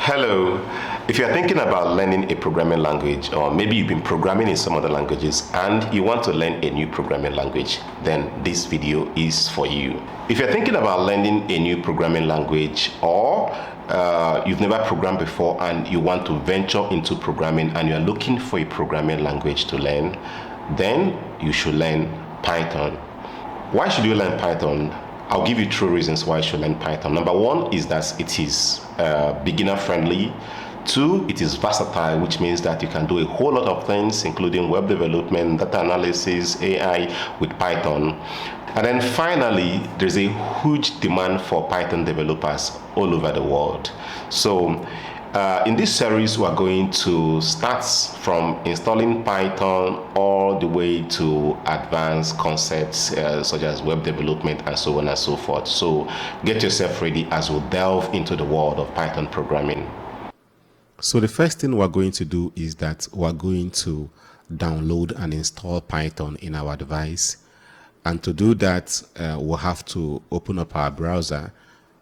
Hello. If you're thinking about learning a programming language, or maybe you've been programming in some other languages and you want to learn a new programming language, then this video is for you. If you're thinking about learning a new programming language, or you've never programmed before and you want to venture into programming and you're looking for a programming language to learn, then you should learn Python. Why should you learn Python? I'll give you 2 reasons why you should learn Python. Number 1 is that it is beginner friendly. 2, it is versatile, which means that you can do a whole lot of things, including web development, data analysis, AI with Python. And then finally, there's a huge demand for Python developers all over the world. So in this series, we are going to start from installing Python all the way to advanced concepts such as web development and so on and so forth. So get yourself ready as we delve into the world of Python programming. So the first thing we're going to do is that we're going to download and install Python in our device. And to do that, we'll have to open up our browser.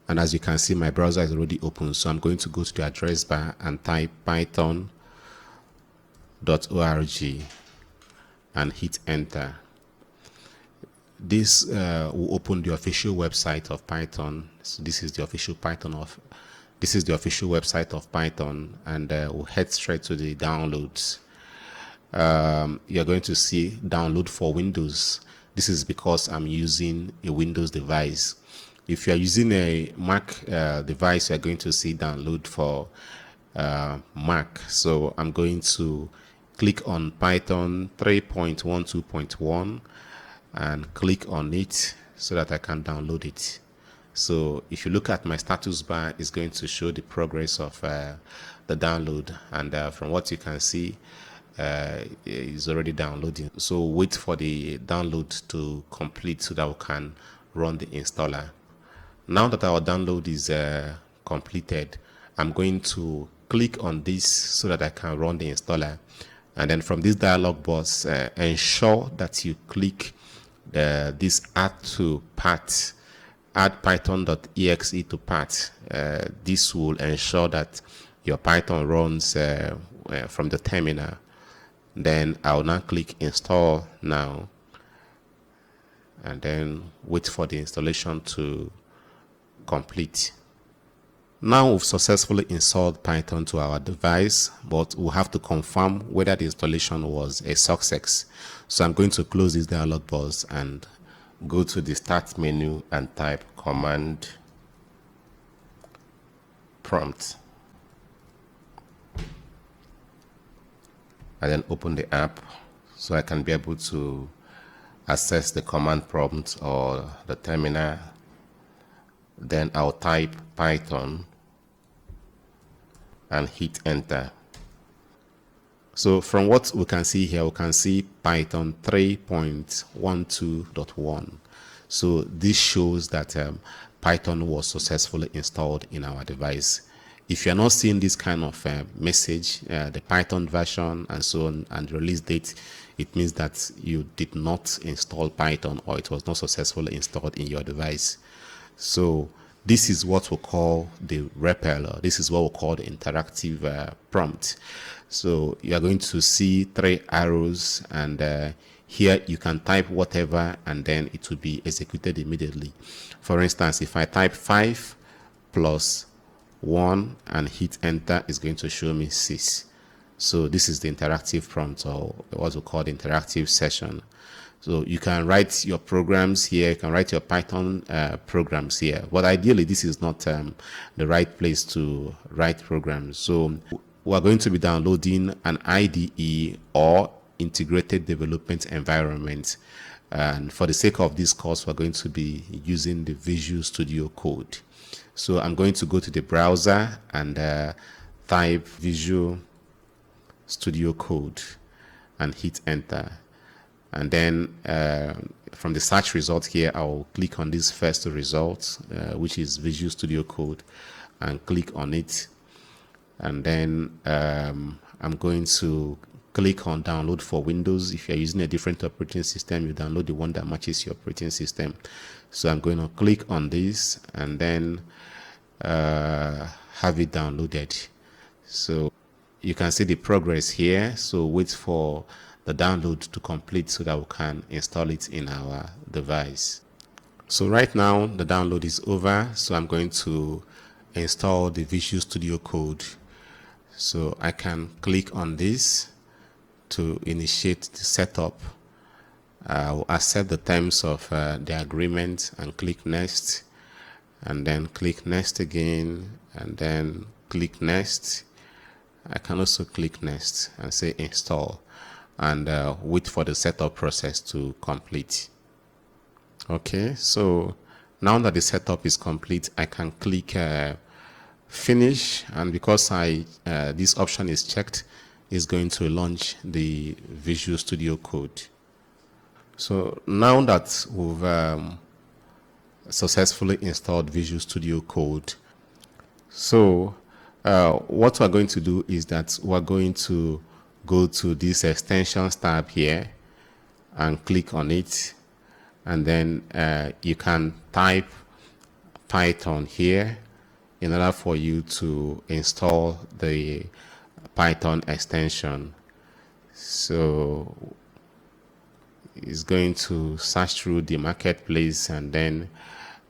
And as you can see, my browser is already open. So I'm going to go to the address bar and type python.org and hit enter. This will open the official website of Python. So this is the official website of Python, and we'll head straight to the downloads. You're going to see download for Windows. This is because I'm using a Windows device. If you're using a Mac device, you're going to see download for Mac. So I'm going to click on Python 3.12.1 and click on it so that I can download it. So if you look at my status bar, it's going to show the progress of the download. And from what you can see, it's already downloading. So wait for the download to complete so that we can run the installer. Now that our download is completed, I'm going to click on this so that I can run the installer. And then from this dialog box, ensure that you click this add to path, add python.exe to path. This will ensure that your Python runs from the terminal. Then I'll now click install now, and then wait for the installation to complete. Now we've successfully installed Python to our device, but we'll have to confirm whether the installation was a success. So I'm going to close this dialog box and go to the start menu and type command prompt, and then open the app so I can be able to access the command prompt or the terminal. Then I'll type Python and hit enter. So from what we can see here, we can see Python 3.12.1. So this shows that Python was successfully installed in our device. If you're not seeing this kind of message, the Python version and so on, and release date, it means that you did not install Python, or it was not successfully installed in your device. So this is what we call the REPL. This is what we call the interactive prompt. So you are going to see 3 arrows, and here you can type whatever, and then it will be executed immediately. For instance, if I type 5 plus 1 and hit enter, it's going to show me 6. So this is the interactive prompt, or what we call the interactive session. So you can write your programs here, you can write your Python programs here, but ideally this is not the right place to write programs. So we're going to be downloading an IDE, or integrated development environment. And for the sake of this course, we're going to be using the Visual Studio Code. So I'm going to go to the browser and type Visual Studio Code and hit enter. And then from the search result here, I'll click on this first result, which is Visual Studio Code, and click on it. And then I'm going to click on download for Windows. If you're using a different operating system, you download the one that matches your operating system. So I'm going to click on this, and then have it downloaded. So you can see the progress here. So wait for the download to complete so that we can install it in our device. So right now the download is over. So I'm going to install the Visual Studio Code. So I can click on this to initiate the setup. I'll accept the terms of the agreement and click next, and then click next again, and then click next. I can also click next and say install, and wait for the setup process to complete. Okay, so now that the setup is complete, I can click finish, and because this option is checked, it's going to launch the Visual Studio Code. So now that we've successfully installed Visual Studio Code, so what we're going to do is that we're going to go to this extensions tab here and click on it, and then you can type Python here in order for you to install the Python extension. So it's going to search through the marketplace, and then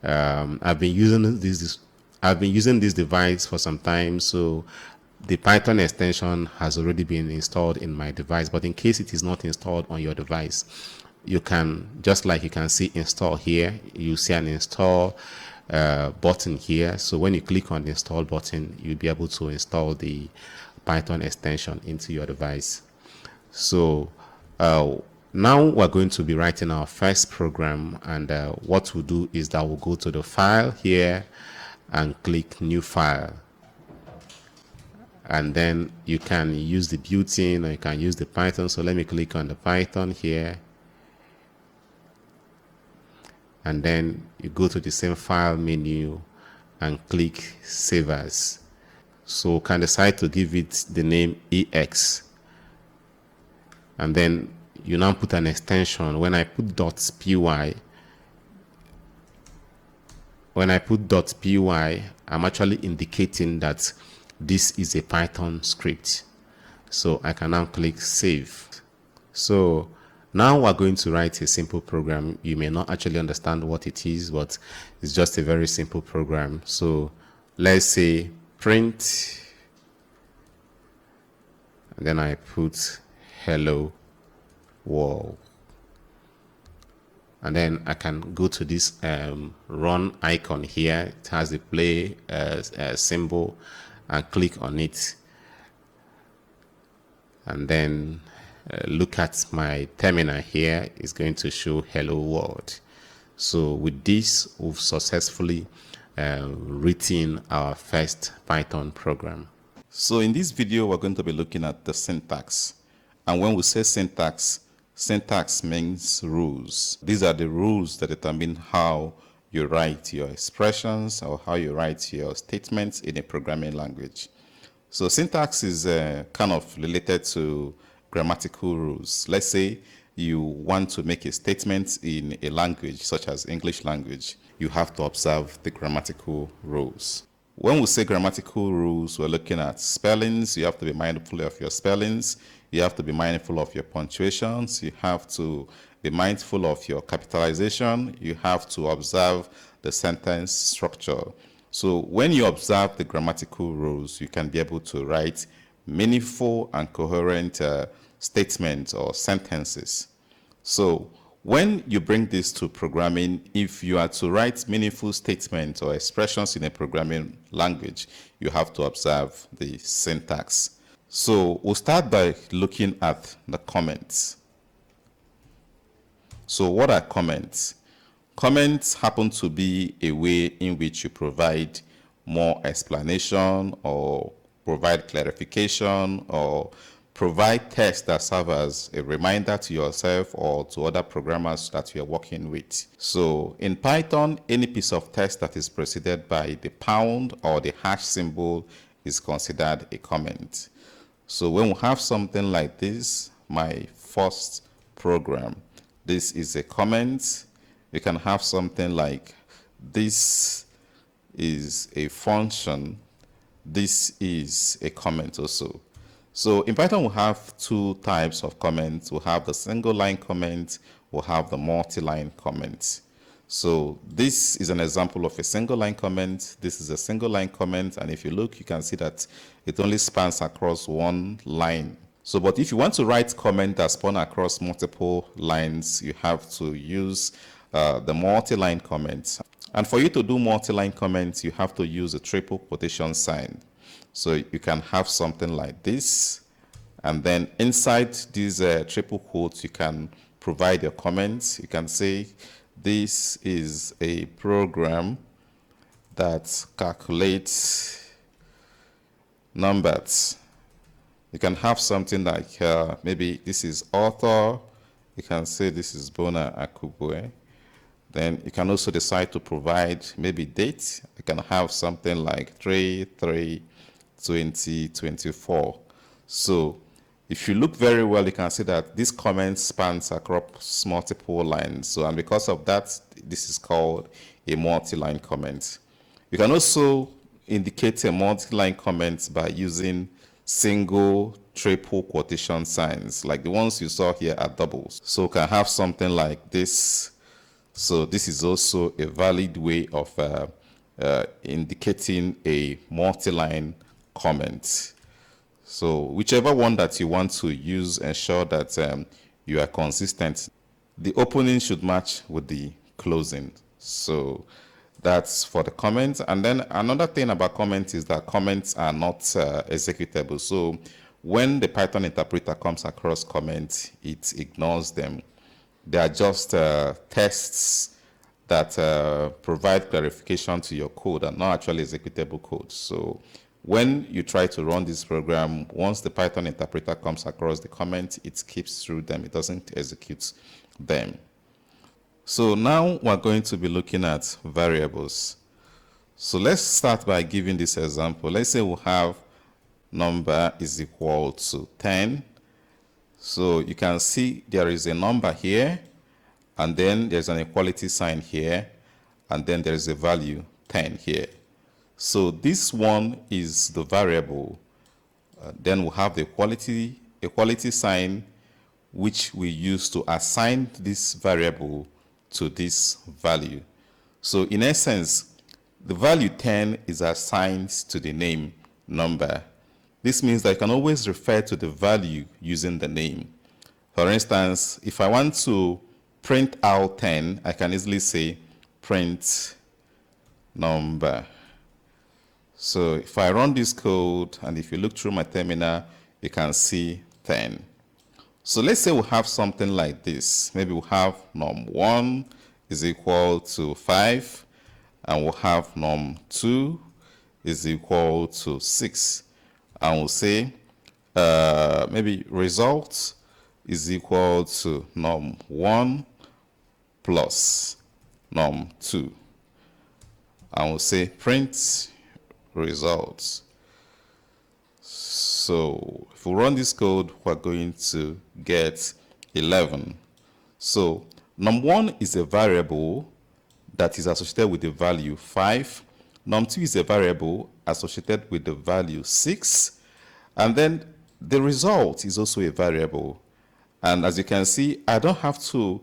I've been using this device for some time, so the Python extension has already been installed in my device. But in case it is not installed on your device, you can, just like you can see install here, you see an install button here. So when you click on the install button, you'll be able to install the Python extension into your device. So now we're going to be writing our first program, and what we'll do is that we'll go to the file here and click new file, and then you can use the built-in or you can use the Python. So let me click on the Python here, and then you go to the same file menu and click save as. So you can decide to give it the name EX, and then you now put an extension. When I put .py, I'm actually indicating that this is a Python script. So I can now click save. So now we're going to write a simple program. You may not actually understand what it is, but it's just a very simple program. So let's say print, and then I put hello world, and then I can go to this run icon here. It has the play symbol, and click on it, and then look at my terminal here. It's going to show hello world. So with this, we've successfully written our first Python program. So in this video, we're going to be looking at the syntax. And when we say syntax, syntax means rules. These are the rules that determine how you write your expressions or how you write your statements in a programming language. So syntax is kind of related to grammatical rules. Let's say you want to make a statement in a language such as English language. You have to observe the grammatical rules. When we say grammatical rules, we're looking at spellings. You have to be mindful of your spellings. You have to be mindful of your punctuations. You have to be mindful of your capitalization. You have to observe the sentence structure. So when you observe the grammatical rules, you can be able to write meaningful and coherent statements or sentences. So when you bring this to programming, if you are to write meaningful statements or expressions in a programming language, you have to observe the syntax. So we'll start by looking at the comments. So what are comments? Comments happen to be a way in which you provide more explanation or provide clarification or provide text that serve as a reminder to yourself or to other programmers that you are working with. So in Python, any piece of text that is preceded by the pound or the hash symbol is considered a comment. So when we have something like this, my first program, this is a comment. You can have something like this is a function this is a comment also. So in Python, we have two types of comments. We have the single line comment, we have the multi-line comment. So this is an example of a single line comment. This is a single line comment, and if you look, you can see that it only spans across one line. So, but if you want to write comment that span across multiple lines, you have to use the multi-line comment. And for you to do multi-line comments, you have to use a triple quotation sign. So you can have something like this, and then inside these triple quotes, you can provide your comments. You can say, this is a program that calculates numbers. You can have something like, maybe this is author. You can say this is Bona Akubwe. Then you can also decide to provide maybe date. You can have something like 3/3/2024. So if you look very well, you can see that this comment spans across multiple lines. So, and because of that, this is called a multi-line comment. You can also indicate a multi-line comment by using single, triple quotation signs, like the ones you saw here are doubles. So you can have something like this. So this is also a valid way of indicating a multi-line comment. So whichever one that you want to use, ensure that you are consistent. The opening should match with the closing. So that's for the comments. And then another thing about comments is that comments are not executable. So when the Python interpreter comes across comments, it ignores them. They are just tests that provide clarification to your code and not actually executable code. So when you try to run this program, once the Python interpreter comes across the comment, it skips through them. It doesn't execute them. So now we're going to be looking at variables. So let's start by giving this example. Let's say we have number is equal to 10. So you can see there is a number here, and then there's an equality sign here, and then there is a value 10 here. So this one is the variable. Then we have the equality sign, which we use to assign this variable to this value. So in essence, the value 10 is assigned to the name number. This means that I can always refer to the value using the name. For instance, if I want to print out 10, I can easily say print number. So if I run this code, and if you look through my terminal, you can see 10. So let's say we have something like this. Maybe we have num1 is equal to 5, and we'll have num2 is equal to 6. And we'll say maybe result is equal to num1 plus num2. And we'll say print results. So if we run this code, we're going to get 11. So num1 is a variable that is associated with the value 5. Num2 is a variable associated with the value 6. And then the result is also a variable. And as you can see, I don't have to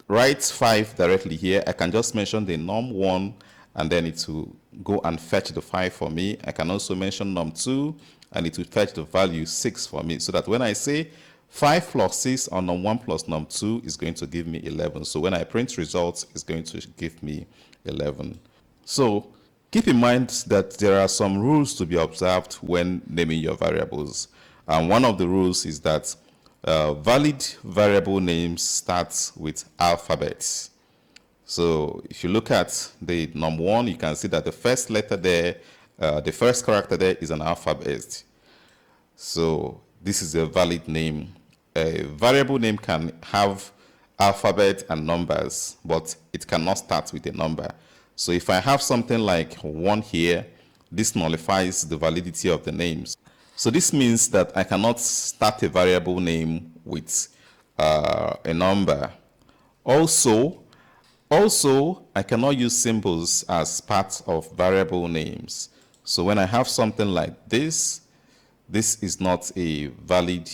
write 5 directly here. I can just mention the num1, and then it will go and fetch the 5 for me. I can also mention num2, and it will fetch the value 6 for me, so that when I say 5 plus 6 or num1 plus num2 is going to give me 11. So when I print results, it's going to give me 11. So keep in mind that there are some rules to be observed when naming your variables. And one of the rules is that valid variable names start with alphabets. So if you look at the num1, you can see that the first letter there, the first character there is an alphabet. So this is a valid name. A variable name can have alphabet and numbers, but it cannot start with a number. So if I have something like 1 here, this nullifies the validity of the names. So this means that I cannot start a variable name with a number. Also, I cannot use symbols as part of variable names. So when I have something like this is not a valid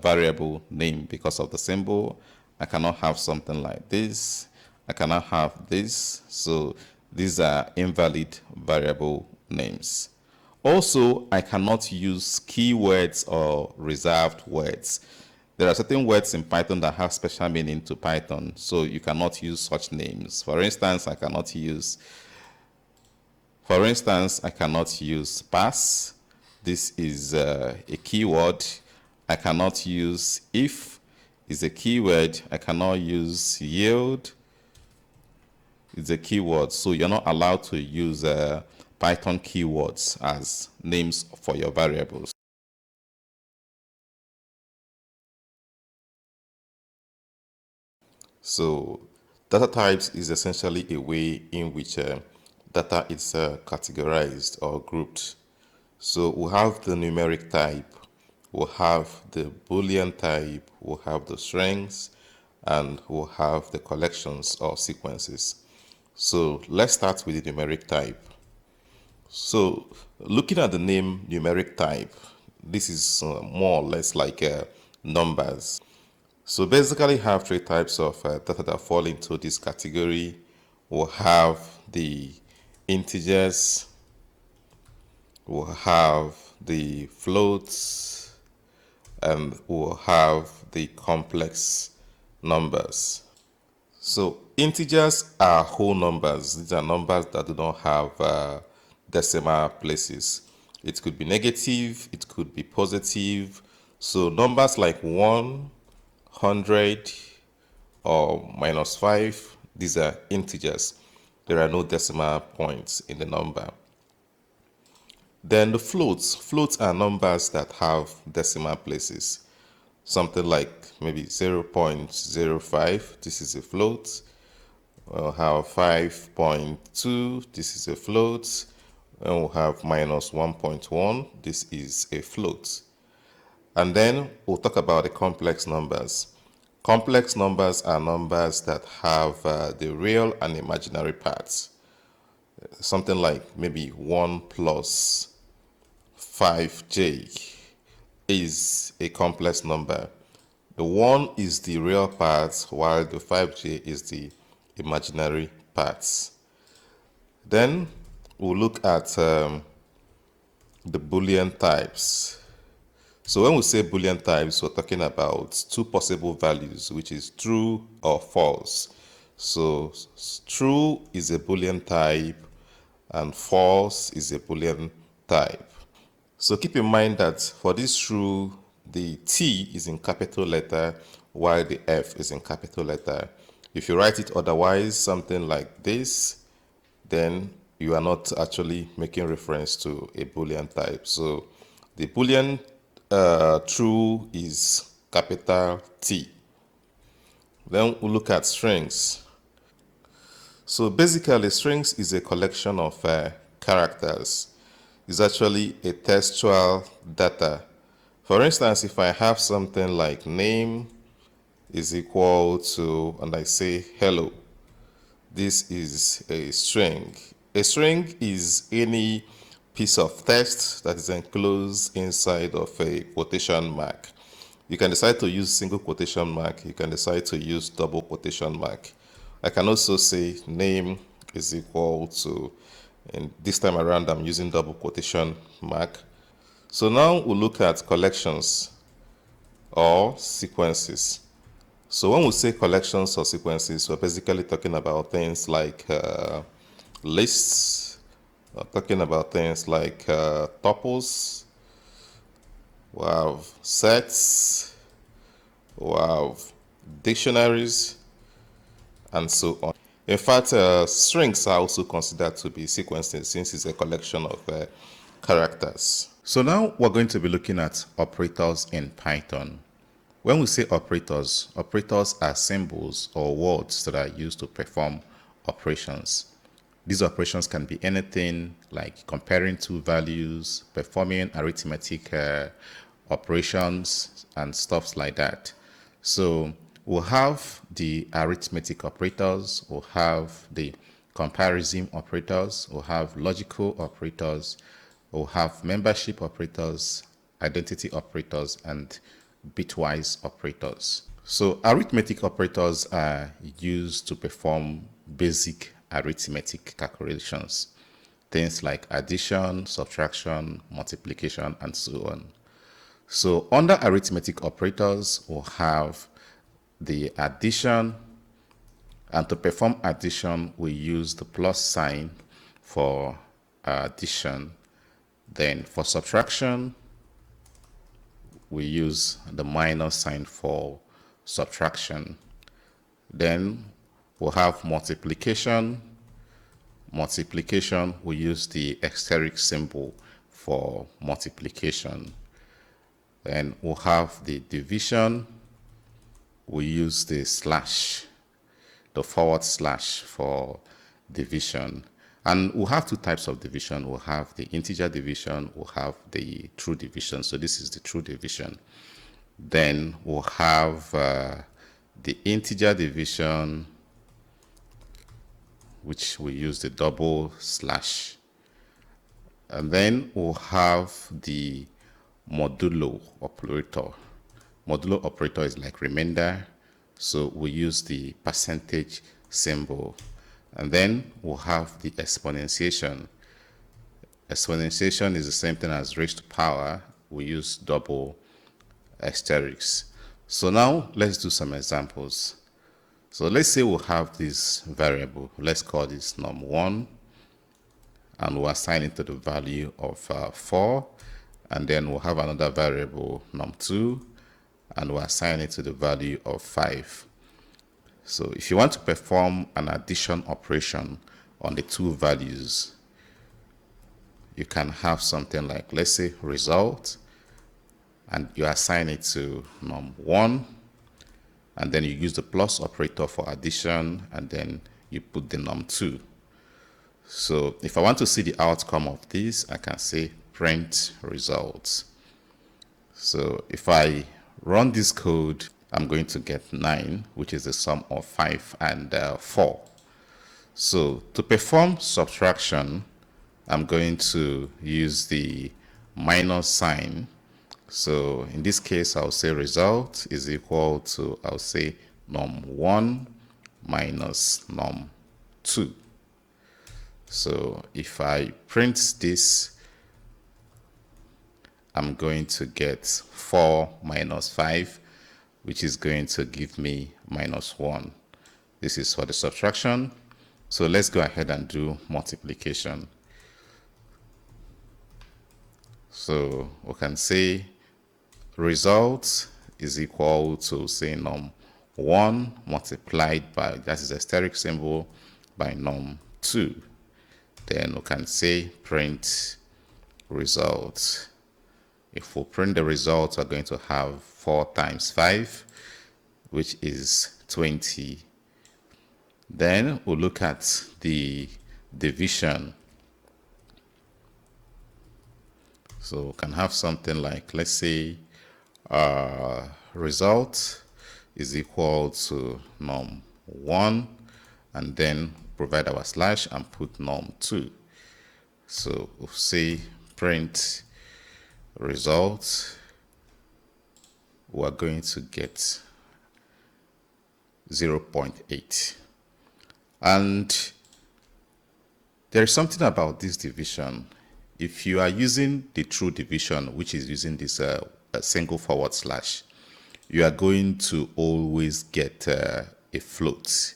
variable name because of the symbol. I cannot have something like this. I cannot have this. So these are invalid variable names. Also, I cannot use keywords or reserved words. There are certain words in Python that have special meaning to Python, so you cannot use such names. For instance, I cannot use pass. This is a keyword. I cannot use if is a keyword. I cannot use yield. It's a keyword. So you're not allowed to use Python keywords as names for your variables. So data types is essentially a way in which data is categorized or grouped. So we have the numeric type, we'll have the Boolean type, we'll have the strings, and we'll have the collections or sequences. So let's start with the numeric type. So looking at the name numeric type, this is more or less like numbers. So basically have three types of data that fall into this category. We'll have the integers, we'll have the floats, and we'll have the complex numbers. So integers are whole numbers. These are numbers that do not have decimal places. It could be negative, it could be positive. So numbers like 100 or -5, these are integers. There are no decimal points in the number. Then the floats. Floats are numbers that have decimal places. Something like maybe 0.05, this is a float. We'll have 5.2, this is a float. And we'll have -1.1, this is a float. And then we'll talk about the complex numbers. Complex numbers are numbers that have the real and imaginary parts. Something like maybe 1 plus 5j is a complex number. The 1 is the real part, while the 5j is the imaginary parts. Then we'll look at the Boolean types. So when we say Boolean types, we're talking about two possible values, which is true or false. So true is a Boolean type and false is a Boolean type. So keep in mind that for this true, the T is in capital letter while the F is in capital letter. If you write it otherwise, something like this, then you are not actually making reference to a Boolean type. So the Boolean true is capital T. Then we'll look at strings. So basically, strings is a collection of characters. It's actually a textual data. For instance, if I have something like name is equal to, and I say hello, this is a string. A string is any piece of text that is enclosed inside of a quotation mark. You can decide to use single quotation mark. You can decide to use double quotation mark. I can also say name is equal to, and this time around I'm using double quotation mark. So now we'll look at collections or sequences. So when we say collections or sequences, we're basically talking about things like lists, we're talking about things like tuples, we have sets, we have dictionaries, and so on. In fact, strings are also considered to be sequences since it's a collection of characters. So now we're going to be looking at operators in Python. When we say operators, operators are symbols or words that are used to perform operations. These operations can be anything like comparing two values, performing arithmetic operations, and stuff like that. So we'll have the arithmetic operators, we'll have the comparison operators, we'll have logical operators, We'll have membership operators, identity operators, and bitwise operators. So arithmetic operators are used to perform basic arithmetic calculations, things like addition, subtraction, multiplication, and so on. So under arithmetic operators, we'll have the addition, and to perform addition, we use the plus sign for addition. Then for subtraction, we use the minus sign for subtraction. Then we'll have multiplication. Multiplication, we use the asterisk symbol for multiplication. Then we'll have the division. We use the slash, the forward slash for division. And we'll have two types of division. We'll have the integer division, we'll have the true division. So this is the true division. Then we'll have the integer division, which we use the double slash. And then we'll have the modulo operator. Modulo operator is like remainder, so we use the percentage symbol. And then we'll have the exponentiation. Exponentiation is the same thing as raised to power. We use double asterisks. So now let's do some examples. So let's say we'll have this variable. Let's call this num1, and we'll assign it to the value of 4. And then we'll have another variable num2, and we'll assign it to the value of 5. So if you want to perform an addition operation on the two values, you can have something like, let's say, result, and you assign it to num1, and then you use the plus operator for addition, and then you put the num2. So if I want to see the outcome of this, I can say print results. So if I run this code, I'm going to get 9, which is the sum of 5 and 4. So to perform subtraction, I'm going to use the minus sign. So in this case, I'll say result is equal to, I'll say num1 minus num2. So if I print this, I'm going to get 4 minus 5, which is going to give me minus 1. This is for the subtraction. So let's go ahead and do multiplication. So we can say result is equal to, say, num1 multiplied by, that is the asterisk symbol, by num2. Then we can say print result. If we print the result, we're going to have 4 times 5, which is 20. Then we'll look at the division. So we can have something like, let's say, result is equal to num1, and then provide our slash and put num2. So we'll say print result. We're going to get 0.8. And there is something about this division. If you are using the true division, which is using this single forward slash, you are going to always get a float.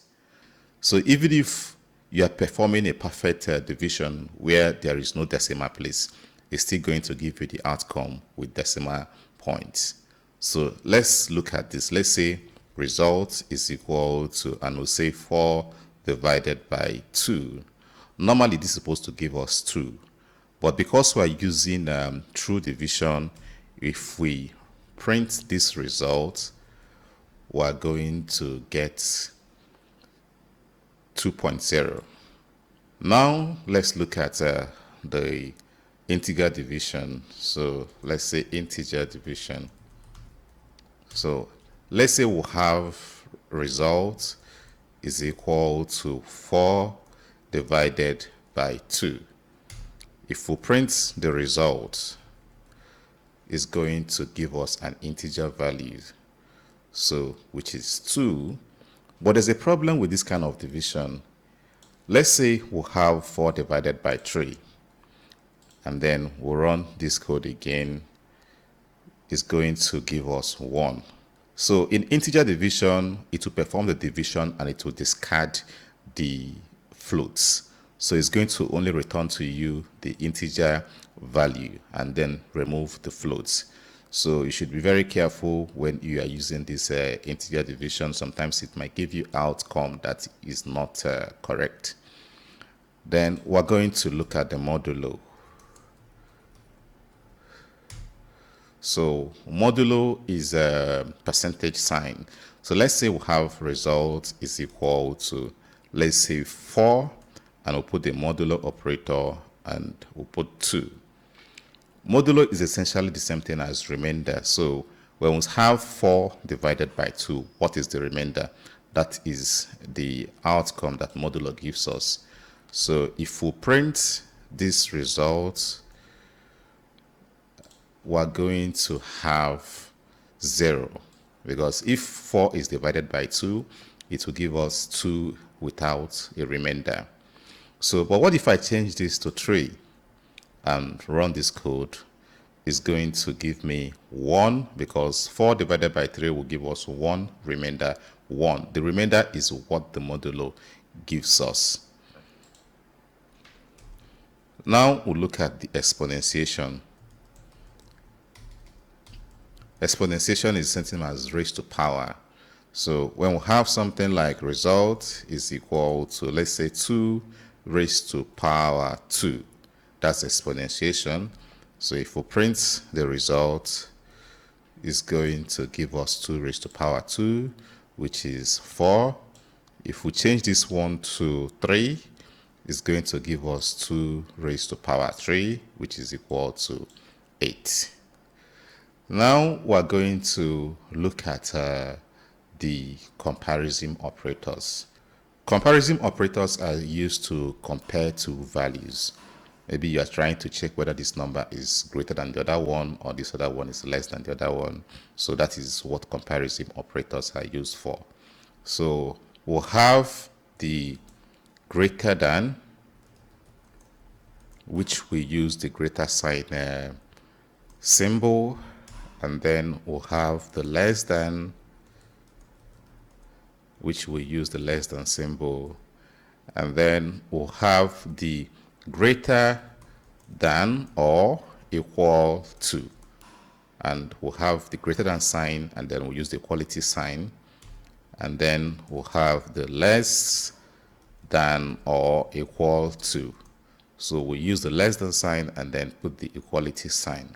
So even if you are performing a perfect division where there is no decimal place, it's still going to give you the outcome with decimal points. So let's look at this. Let's say result is equal to, and we'll say 4 divided by 2. Normally this is supposed to give us 2. But because we're using true division, if we print this result, we're going to get 2.0. Now let's look at the integer division. So let's say integer division. So let's say we'll have result is equal to 4 divided by 2. If we print the result, it's going to give us an integer value, so which is 2. But there's a problem with this kind of division. Let's say we have 4 divided by 3, and then we'll run this code again. It's going to give us 1. So in integer division, it will perform the division and it will discard the floats. So it's going to only return to you the integer value and then remove the floats. So you should be very careful when you are using this integer division. Sometimes it might give you outcome that is not correct. Then we're going to look at the modulo. So modulo is a percentage sign. So let's say we have result is equal to, let's say 4, and we'll put the modulo operator and we'll put 2. Modulo is essentially the same thing as remainder. So when we have 4 divided by 2, what is the remainder? That is the outcome that modulo gives us. So if we print this result, we're going to have 0, because if 4 is divided by 2, it will give us 2 without a remainder. So, but what if I change this to 3 and run this code? Is going to give me 1, because 4 divided by 3 will give us 1, remainder 1. The remainder is what the modulo gives us. Now we'll look at the exponentiation. Exponentiation is something as raised to power. So when we have something like result is equal to, let's say 2 raised to power 2, that's exponentiation. So if we print the result, it's going to give us 2 raised to power 2, which is 4. If we change this one to 3, it's going to give us 2 raised to power 3, which is equal to 8. Now we're going to look at the comparison operators. Comparison operators are used to compare two values. Maybe you are trying to check whether this number is greater than the other one or this other one is less than the other one. So that is what comparison operators are used for. So we'll have the greater than, which we use the greater sign symbol, and then we'll have the less than, which we use the less than symbol, and then we'll have the greater than or equal to, and we'll have the greater than sign, and then we'll use the equality sign, and then we'll have the less than or equal to. So we use the less than sign and then put the equality sign.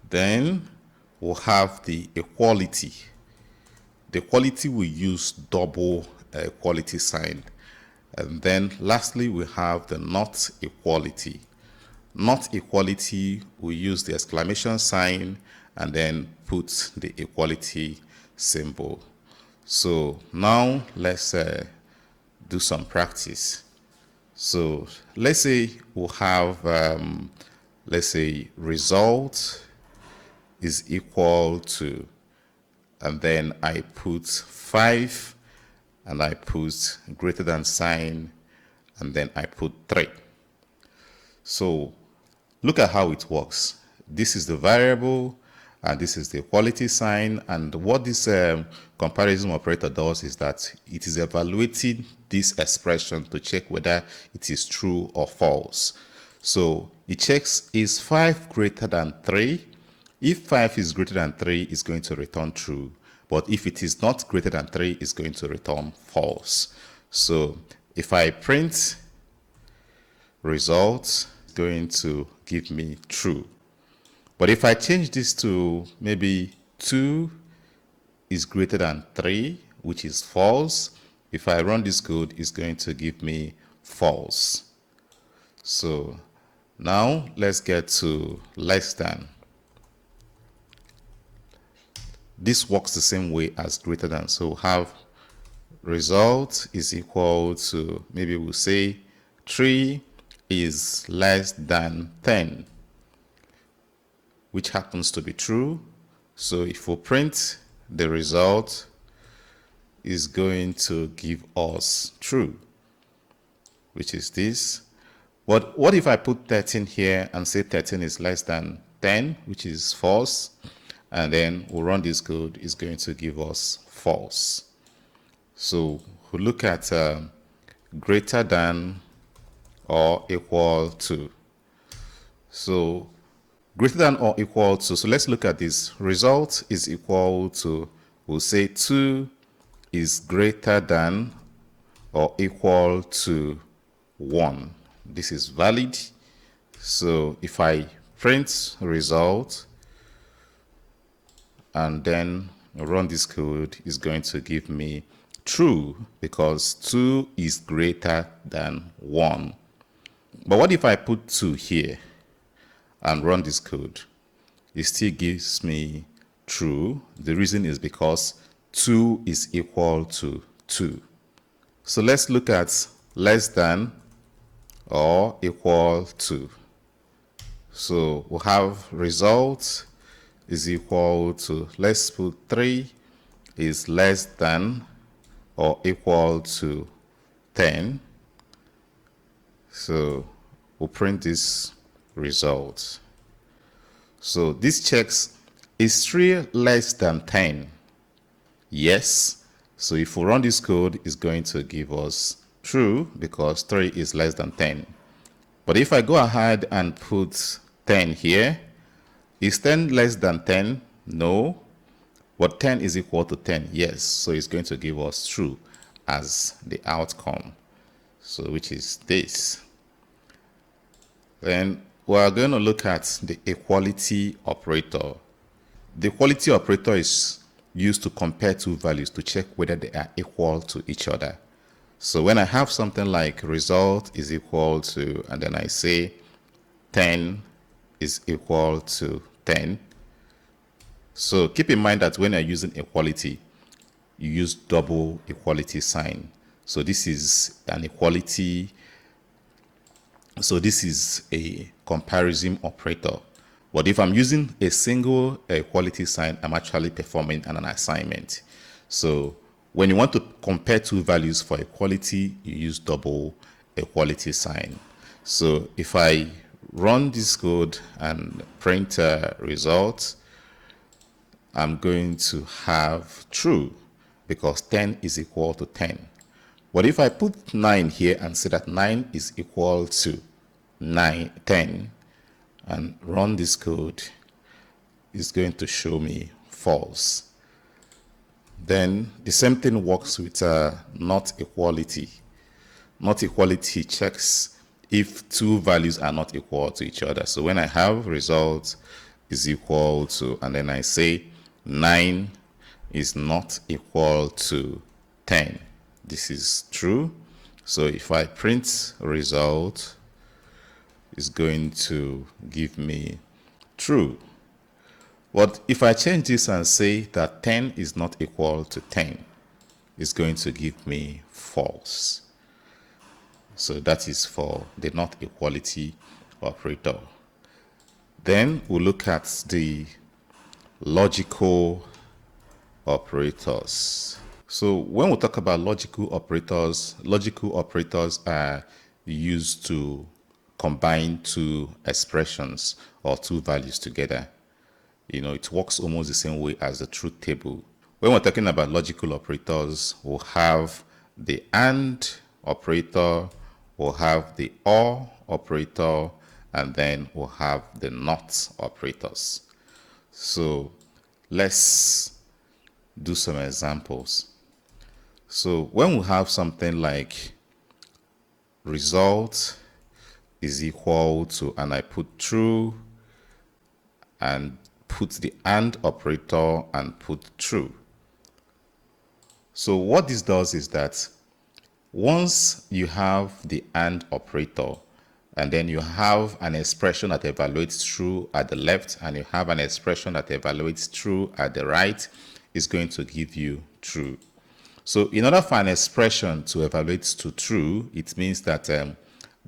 Then we'll have the equality. The equality we use double equality sign. And then lastly, we have the not equality. Not equality, we use the exclamation sign and then put the equality symbol. So now let's do some practice. So let's say we'll have, let's say result is equal to, and then I put 5, and I put greater than sign, and then I put 3. So look at how it works. This is the variable, and this is the equality sign. And what this comparison operator does is that it is evaluating this expression to check whether it is true or false. So it checks, is 5 greater than 3? If 5 is greater than 3, it's going to return true. But if it is not greater than 3, it's going to return false. So if I print results, it's going to give me true. But if I change this to maybe 2 is greater than 3, which is false, if I run this code, it's going to give me false. So now let's get to less than. This works the same way as greater than. So have result is equal to, maybe we'll say 3 is less than 10, which happens to be true. So if we print, the result is going to give us true, which is this. But what if I put 13 here and say 13 is less than 10, which is false, and then we'll run this code, it's going to give us false. So we'll look at greater than or equal to. So greater than or equal to, so let's look at this. Result is equal to, we'll say 2 is greater than or equal to 1. This is valid. So if I print result and then run this code, it's going to give me true because 2 is greater than 1. But what if I put 2 here and run this code? It still gives me true. The reason is because 2 is equal to 2. So let's look at less than or equal to. So we'll have result is equal to, let's put 3 is less than or equal to 10. So we'll print this result. So this checks, is 3 less than 10? Yes. So if we run this code, it's going to give us true because 3 is less than 10. But if I go ahead and put 10 here, is 10 less than 10? No. But 10 is equal to 10? Yes. So it's going to give us true as the outcome. So which is this. Then we're going to look at the equality operator. The equality operator is used to compare two values to check whether they are equal to each other. So when I have something like result is equal to, and then I say 10 is equal to 10. So keep in mind that when you're using equality, you use double equality sign. So this is an equality. So this is a comparison operator. But if I'm using a single equality sign, I'm actually performing an assignment. So when you want to compare two values for equality, you use double equality sign. So if I run this code and print a result, I'm going to have true because 10 is equal to 10. But if I put 9 here and say that 9 is equal to 10 and run this code, it's going to show me false. Then the same thing works with not equality. Not equality checks if two values are not equal to each other. So when I have result is equal to, and then I say 9 is not equal to 10. This is true. So if I print result, it's going to give me true. But if I change this and say that 10 is not equal to 10, it's going to give me false. So that is for the not equality operator. Then we'll look at the logical operators. So when we talk about logical operators are used to combine two expressions or two values together. You know, it works almost the same way as the truth table. When we're talking about logical operators, we'll have the AND operator, we'll have the OR operator, and then we'll have the NOT operators. So let's do some examples. So when we have something like result is equal to, and I put true and put the AND operator and put true. So what this does is that once you have the AND operator and then you have an expression that evaluates true at the left and you have an expression that evaluates true at the right, it's going to give you true. So in order for an expression to evaluate to true, it means that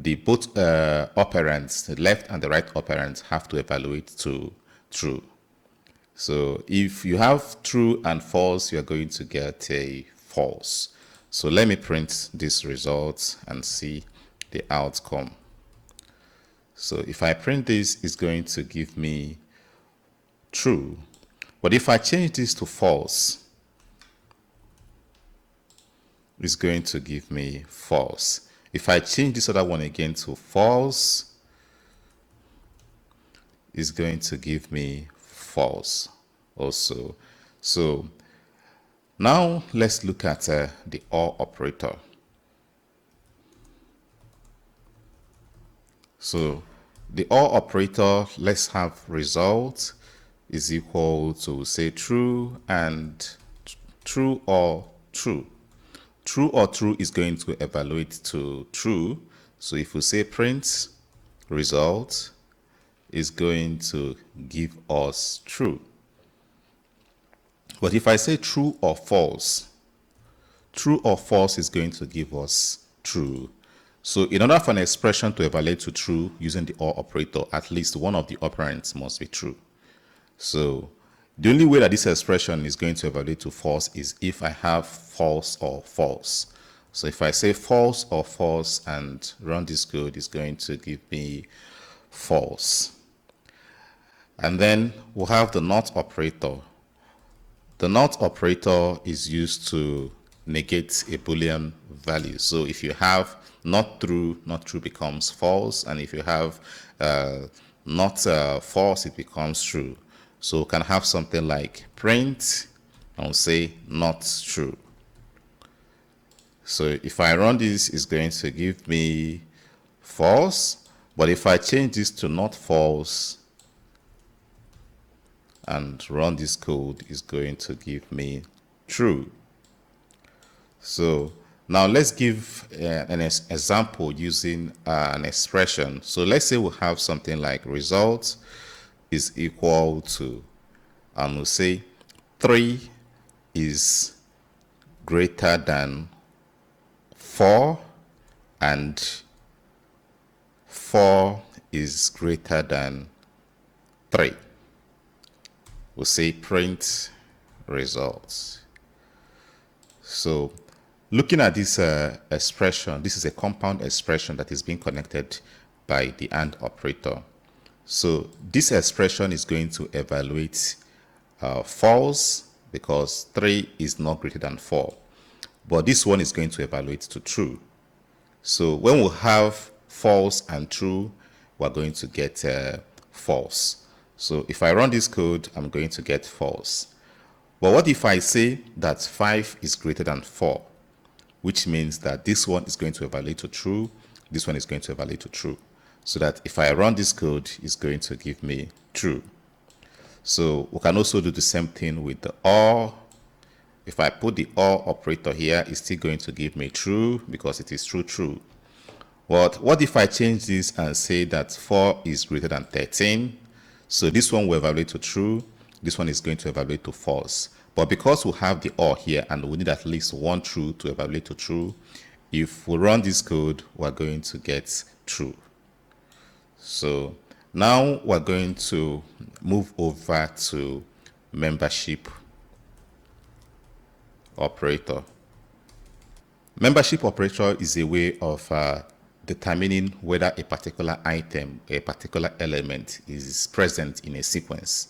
the both operands, the left and the right operands, have to evaluate to true. So if you have true and false, you're going to get a false. So let me print this result and see the outcome. So if I print this, it's going to give me true. But if I change this to false, it's going to give me false. If I change this other one again to false, it's going to give me false also. So now let's look at the OR operator. So the OR operator, let's have result is equal to, say, true and true or true. True or true is going to evaluate to true. So if we say print result is going to give us true. But if I say true or false is going to give us true. So in order for an expression to evaluate to true using the OR operator, at least one of the operands must be true. So the only way that this expression is going to evaluate to false is if I have false or false. So if I say false or false and run this code, it's going to give me false. And then we'll have the NOT operator. The NOT operator is used to negate a Boolean value. So if you have not true becomes false, and if you have not false, it becomes true. So we can have something like print and we'll say not true. So if I run this, it's going to give me false. But if I change this to not false and run this code, it's going to give me true. So now let's give an example using an expression. So let's say we have something like result is equal to, and we'll say 3 is greater than 4 and 4 is greater than 3. We'll say print results. So looking at this expression, this is a compound expression that is being connected by the AND operator. So this expression is going to evaluate false because 3 is not greater than 4. But this one is going to evaluate to true. So when we have false and true, we're going to get false. So if I run this code, I'm going to get false. But what if I say that 5 is greater than 4? Which means that this one is going to evaluate to true, this one is going to evaluate to true. So that if I run this code, it's going to give me true. So we can also do the same thing with the OR. If I put the OR operator here, it's still going to give me true because it is true. But what if I change this and say that 4 is greater than 13? So this one will evaluate to true, this one is going to evaluate to false. But because we have the OR here and we need at least one true to evaluate to true, if we run this code, we're going to get true. So now we're going to move over to membership operator. Membership operator is a way of determining whether a particular item, a particular element is present in a sequence.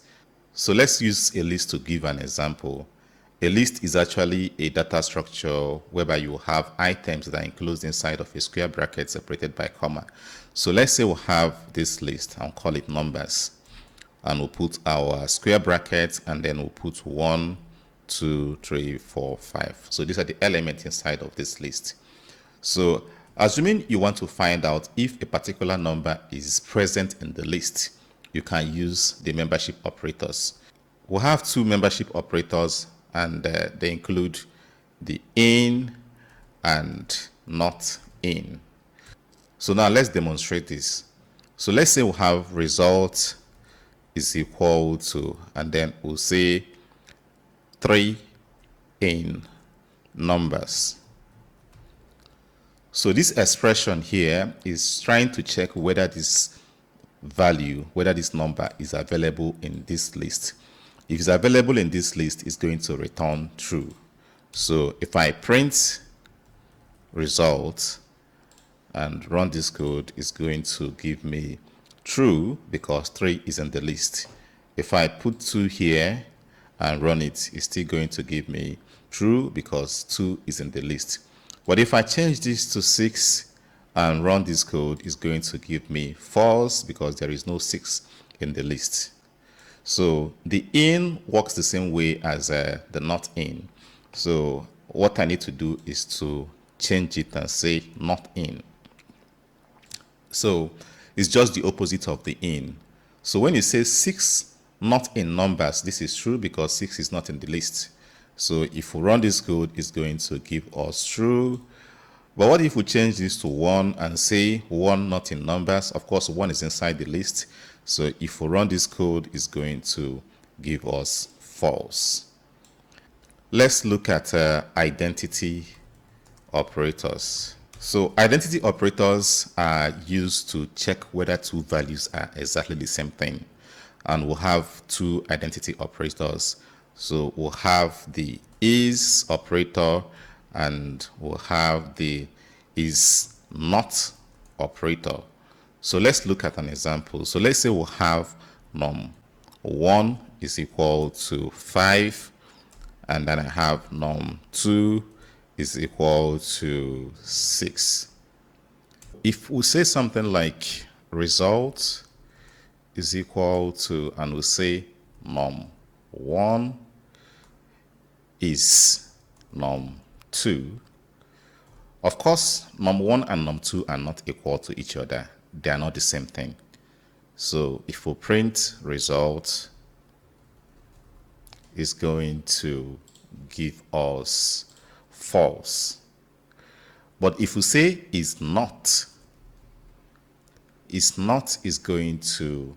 So let's use a list to give an example. A list is actually a data structure whereby you have items that are enclosed inside of a square bracket separated by comma. So let's say we have this list, I'll call it numbers, and we'll put our square bracket and then we'll put 1, 2, 3, 4, 5. So these are the elements inside of this list. So assuming you want to find out if a particular number is present in the list, you can use the membership operators. We'll have two membership operators and they include the in and not in. So now let's demonstrate this. So let's say we have result is equal to, and then we'll say 3 in numbers. So this expression here is trying to check whether this value, whether this number is available in this list. If it's available in this list, it's going to return true. So if I print result and run this code, it's going to give me true because 3 is in the list. If I put 2 here and run it, it's still going to give me true because 2 is in the list. But if I change this to 6 and run this code, it's going to give me false because there is no 6 in the list. So the in works the same way as the not in. So what I need to do is to change it and say not in. So it's just the opposite of the in. So when it says 6 not in numbers, this is true because 6 is not in the list. So if we run this code, it's going to give us true. But what if we change this to 1 and say 1 not in numbers? Of course, 1 is inside the list. So if we run this code, it's going to give us false. Let's look at identity operators. So identity operators are used to check whether two values are exactly the same thing. And we'll have two identity operators. So we'll have the is operator and we'll have the is not operator. So let's look at an example. So let's say we'll have num1 is equal to 5 and then I have num2 is equal to 6. If we say something like result is equal to, and we say num1 is num2, of course num1 and num2 are not equal to each other. They are not the same thing. So if we print result, is going to give us false. But if we say is not is going to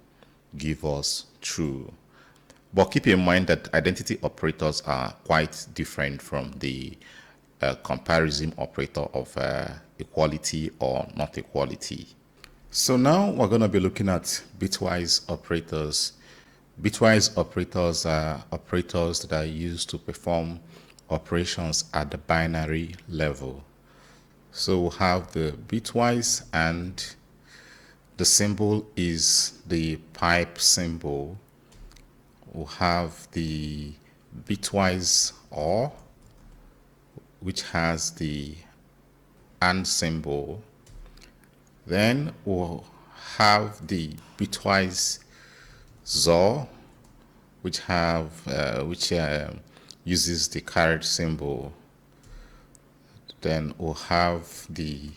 give us true. But keep in mind that identity operators are quite different from the comparison operator of equality or not equality. So now we're going to be looking at bitwise operators. Bitwise operators are operators that are used to perform operations at the binary level. So we'll have the bitwise, and the symbol is the pipe symbol. We'll have the bitwise OR, which has the AND symbol. Then we'll have the bitwise XOR, which uses the caret symbol. Then we'll have the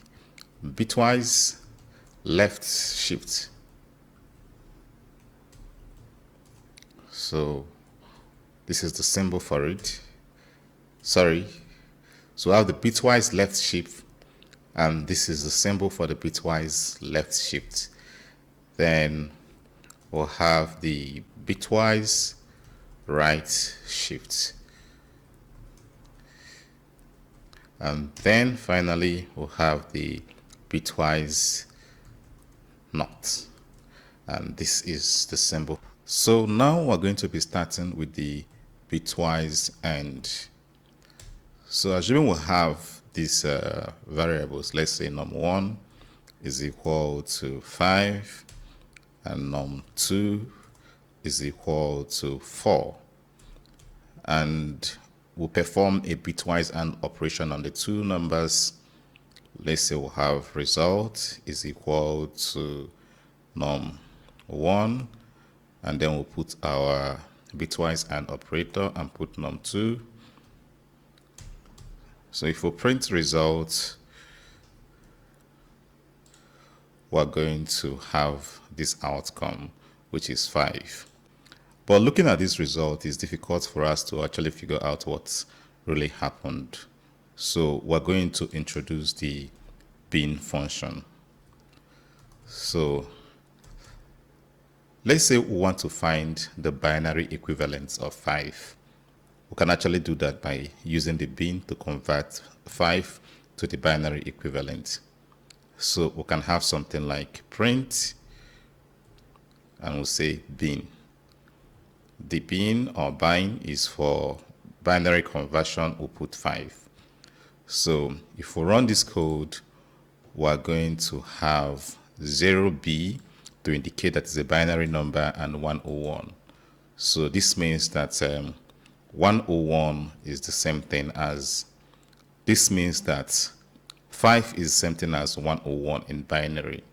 bitwise left shift. So this is the symbol for it. So we have the bitwise left shift, and this is the symbol for the bitwise left shift. Then we'll have the bitwise right shift. And then finally we'll have the bitwise not. And this is the symbol. So now we're going to be starting with the bitwise AND. So assuming we'll have these variables, let's say num1 is equal to 5 and num2 is equal to 4. And we'll perform a bitwise AND operation on the two numbers. Let's say we'll have result is equal to num1, and then we'll put our bitwise AND operator and put num2. So if we print result, we're going to have this outcome, which is 5. But looking at this result, it's difficult for us to actually figure out what really happened. So we're going to introduce the bin function. So let's say we want to find the binary equivalence of 5. We can actually do that by using the bin to convert 5 to the binary equivalent. So we can have something like print, and we'll say bin. The bin or bin is for binary conversion, we'll put 5. So if we run this code, we're going to have 0b to indicate that it's a binary number and 101. So this means that 101 is the same thing as, this means that 5 is the same thing as 101 in binary.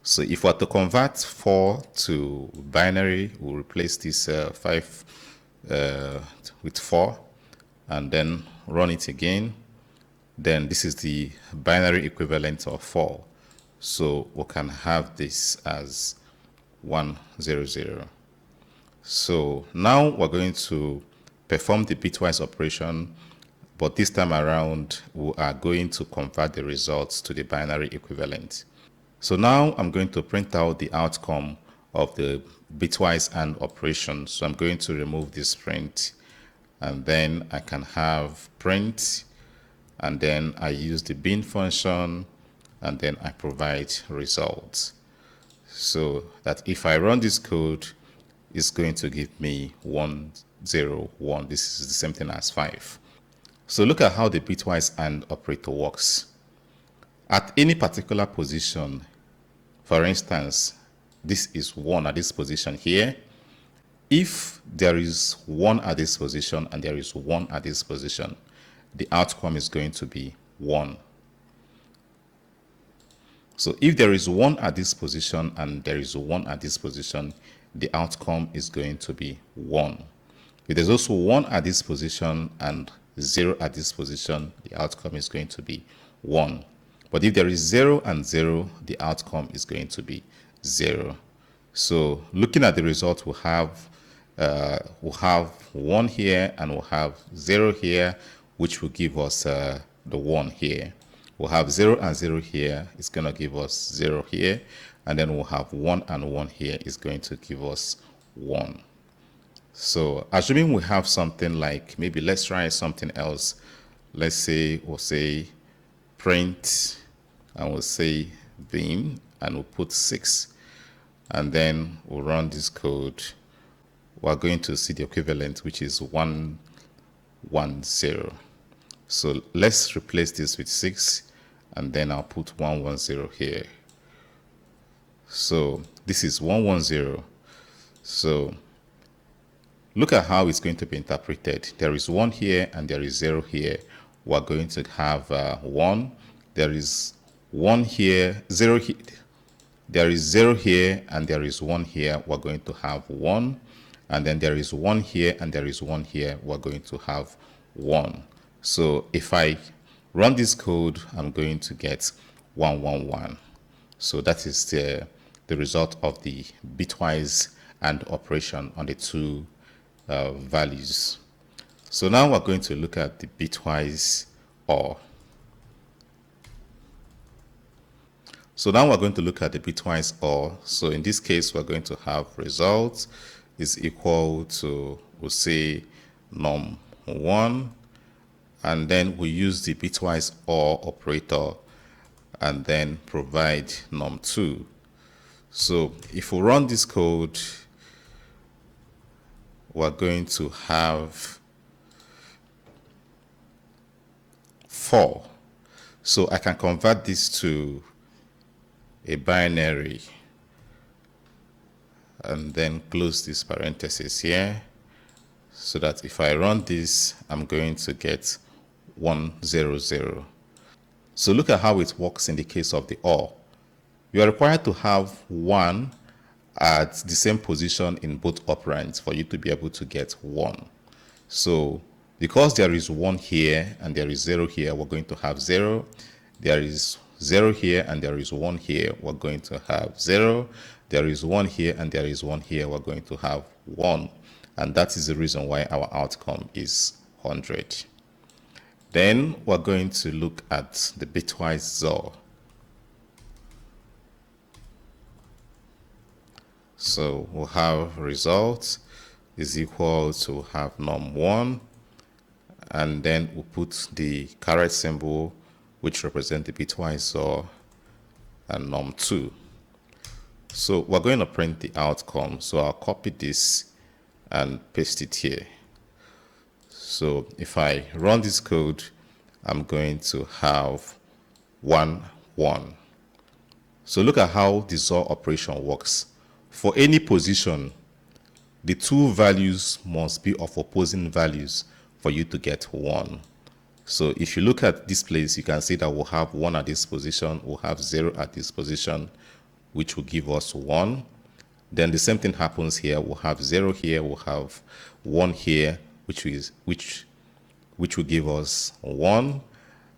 So if we are to convert 4 to binary, we'll replace this 5 with 4 and then run it again. Then this is the binary equivalent of 4. So we can have this as 100. So now we're going to perform the bitwise operation, but this time around we are going to convert the results to the binary equivalent. So now I'm going to print out the outcome of the bitwise AND operation. So I'm going to remove this print, and then I can have print, and then I use the bin function, and then I provide results. So that if I run this code, it's going to give me 101. This is the same thing as 5. So look at how the bitwise AND operator works. At any particular position, for instance, this is 1 at this position here. If there is 1 at this position and there is 1 at this position, the outcome is going to be 1. So if there is 1 at this position and there is 1 at this position, the outcome is going to be 1. If there's also 1 at this position and 0 at this position, the outcome is going to be 1. But if there is 0 and 0, the outcome is going to be 0. So looking at the result, we'll have 1 here and we'll have 0 here, which will give us the 1 here. We'll have 0 and 0 here. It's going to give us 0 here. And then we'll have 1 and 1 here. It's going to give us 1. So assuming we have something like, maybe let's try something else. Let's say we'll say print, and we'll say bin, and we'll put 6. And then we'll run this code. We're going to see the equivalent, which is 110. So let's replace this with 6, and then I'll put 110 here. So this is 110. So look at how it's going to be interpreted. There is 1 here and there is 0 here. We're going to have 1. There is 1 here, 0 here. There is 0 here and there is 1 here. We're going to have 1. And then there is 1 here and there is 1 here. We're going to have 1. So if I run this code, I'm going to get 111. So that is the result of the bitwise AND operation on the two values. So now we're going to look at the bitwise OR. So now we're going to look at the bitwise OR. So in this case, we're going to have results is equal to, we'll say, num1, and then we use the bitwise OR operator and then provide num2. So if we run this code, we're going to have 4. So I can convert this to a binary and then close this parenthesis here, so that if I run this, I'm going to get 100. So look at how it works in the case of the OR. You are required to have 1 at the same position in both operands for you to be able to get 1. So because there is 1 here and there is 0 here, we're going to have 0. There is 0 here and there is 1 here, we're going to have 0. There is 1 here and there is 1 here, we're going to have 1. And that is the reason why our outcome is 100. Then we're going to look at the bitwise XOR. So we'll have result is equal to have num1, and then we'll put the caret symbol which represent the bitwise OR, and num2. So we're going to print the outcome. So I'll copy this and paste it here. So if I run this code, I'm going to have 1, 1. So look at how the XOR operation works. For any position, the two values must be of opposing values for you to get 1. So if you look at this place, you can see that we'll have 1 at this position, we'll have 0 at this position, which will give us 1. Then the same thing happens here. We'll have 0 here, we'll have 1 here, which will give us 1.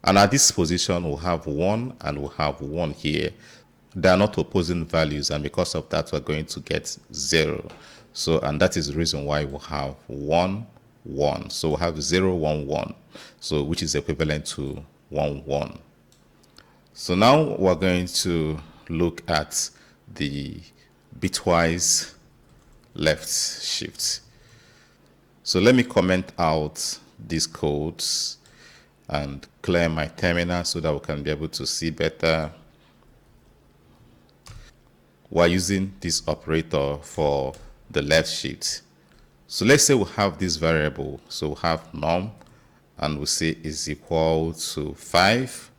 And at this position, we'll have 1 and we'll have 1 here. They are not opposing values, and because of that, we're going to get 0. So, and that is the reason why we'll have 1, 1. So we'll have 0, 1, 1. So, which is equivalent to 1, 1. So now we're going to look at the bitwise left shift. So let me comment out these codes and clear my terminal so that we can be able to see better. We're using this operator for the left shift. So let's say we have this variable. So we have num, and we say is equal to 5.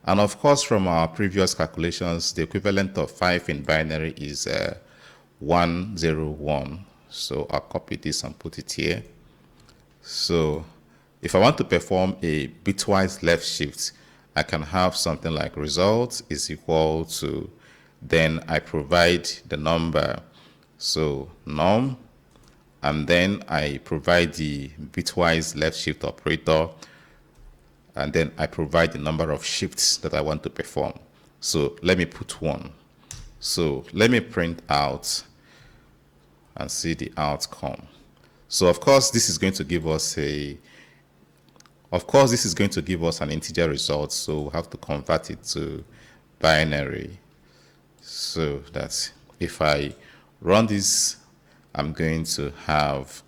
And of course, from our previous calculations, the equivalent of 5 in binary is 101. So I'll copy this and put it here. So if I want to perform a bitwise left shift, I can have something like result is equal to, then I provide the number. So num, and then I provide the bitwise left shift operator, and then I provide the number of shifts that I want to perform. So let me put 1. So let me print out and see the outcome. So of course this is going to give us an integer result, so we'll have to convert it to binary. So that if I run this, I'm going to have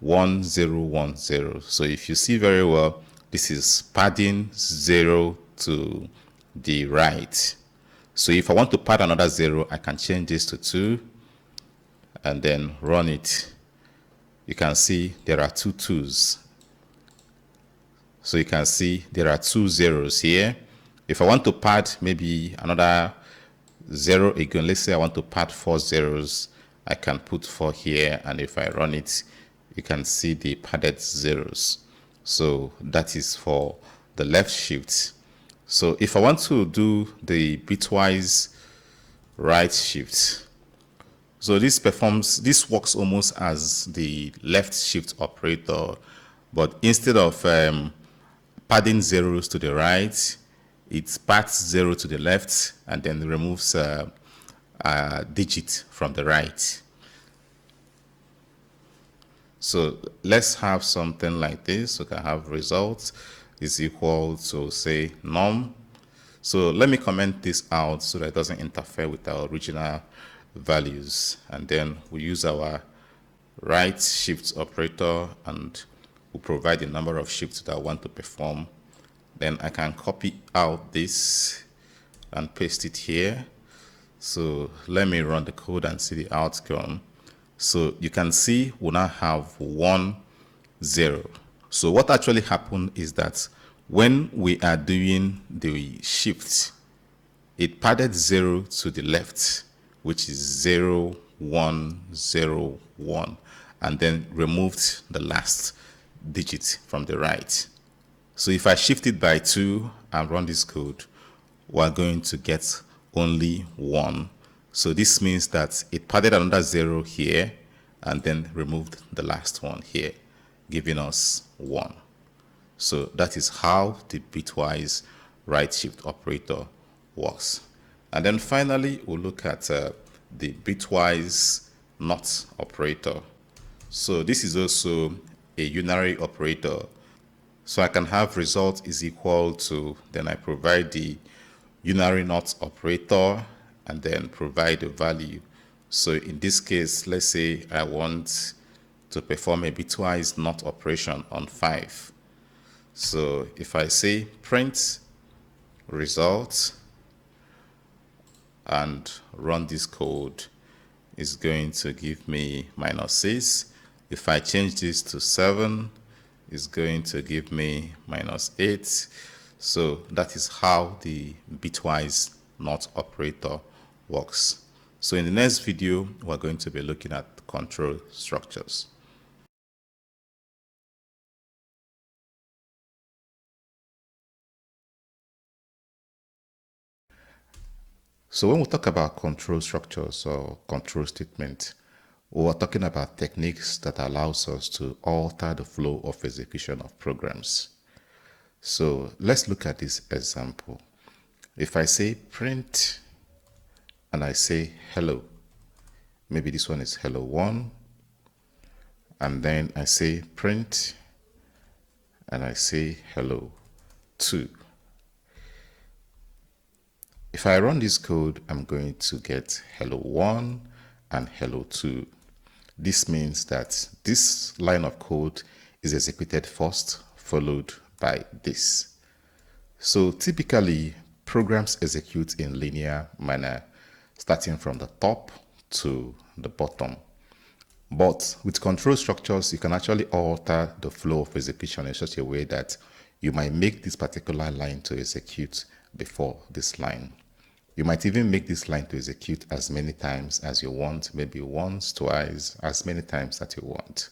1010. So if you see very well, this is padding 0 to the right. So if I want to pad another 0, I can change this to 2 and then run it. You can see there are 2 2s. So you can see there are 2 zeros here. If I want to pad maybe another 0 again, let's say I want to pad 4 zeros, I can put 4 here, and if I run it, you can see the padded zeros. So that is for the left shift. So if I want to do the bitwise right shift, so this works almost as the left shift operator, but instead of padding zeros to the right, it pads 0 to the left and then removes a digit from the right. So let's have something like this. We can have result is equal to, say, num. So let me comment this out so that it doesn't interfere with our original values. And then we use our right shift operator and we provide the number of shifts that I want to perform. Then I can copy out this and paste it here. So let me run the code and see the outcome. So you can see we now have 1, 0. So what actually happened is that when we are doing the shift, it padded 0 to the left, which is 0, 1, 0, 1, and then removed the last digit from the right. So if I shift it by 2 and run this code, we're going to get only 1. So this means that it padded another 0 here and then removed the last one here, giving us 1. So that is how the bitwise right shift operator works. And then finally, we'll look at the bitwise not operator. So this is also a unary operator. So I can have result is equal to, then I provide the unary not operator and then provide the value. So in this case, let's say I want to perform a bitwise not operation on 5. So if I say print result and run this code, is going to give me -6. If I change this to 7, it's going to give me -8. So that is how the bitwise NOT operator works. So in the next video, we're going to be looking at control structures. So when we talk about control structures or control statement, we're talking about techniques that allows us to alter the flow of execution of programs. So let's look at this example. If I say print and I say hello, maybe this one is hello 1, and then I say print and I say hello 2. If I run this code, I'm going to get hello 1 and hello 2. This means that this line of code is executed first, followed by this. So typically, programs execute in linear manner, starting from the top to the bottom. But with control structures, you can actually alter the flow of execution in such a way that you might make this particular line to execute before this line. You might even make this line to execute as many times as you want, maybe once, twice, as many times that you want.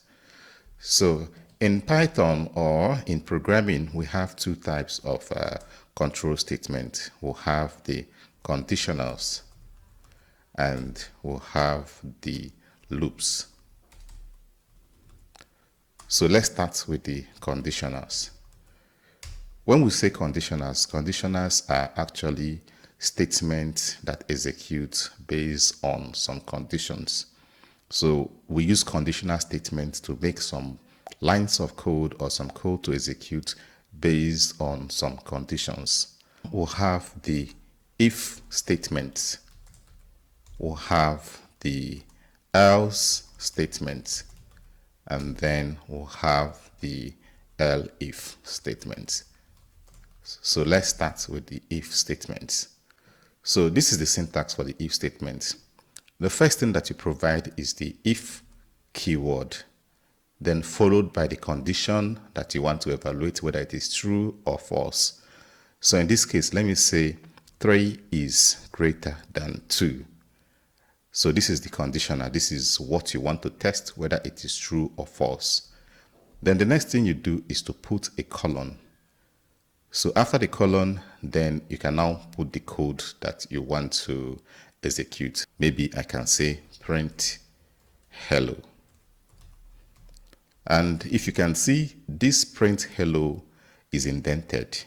So in Python or in programming, we have two types of control statement. We'll have the conditionals and we'll have the loops. So let's start with the conditionals. When we say conditionals, conditionals are actually statements that execute based on some conditions. So we use conditional statements to make some lines of code or some code to execute based on some conditions. We'll have the if statement. We'll have the else statement. And then we'll have the elif statement. So let's start with the if statements. So this is the syntax for the if statement. The first thing that you provide is the if keyword, then followed by the condition that you want to evaluate whether it is true or false. So in this case, let me say 3 is greater than 2. So this is the conditional. This is what you want to test, whether it is true or false. Then the next thing you do is to put a colon. So after the colon, then you can now put the code that you want to execute. Maybe I can say print hello. And if you can see, this print hello is indented.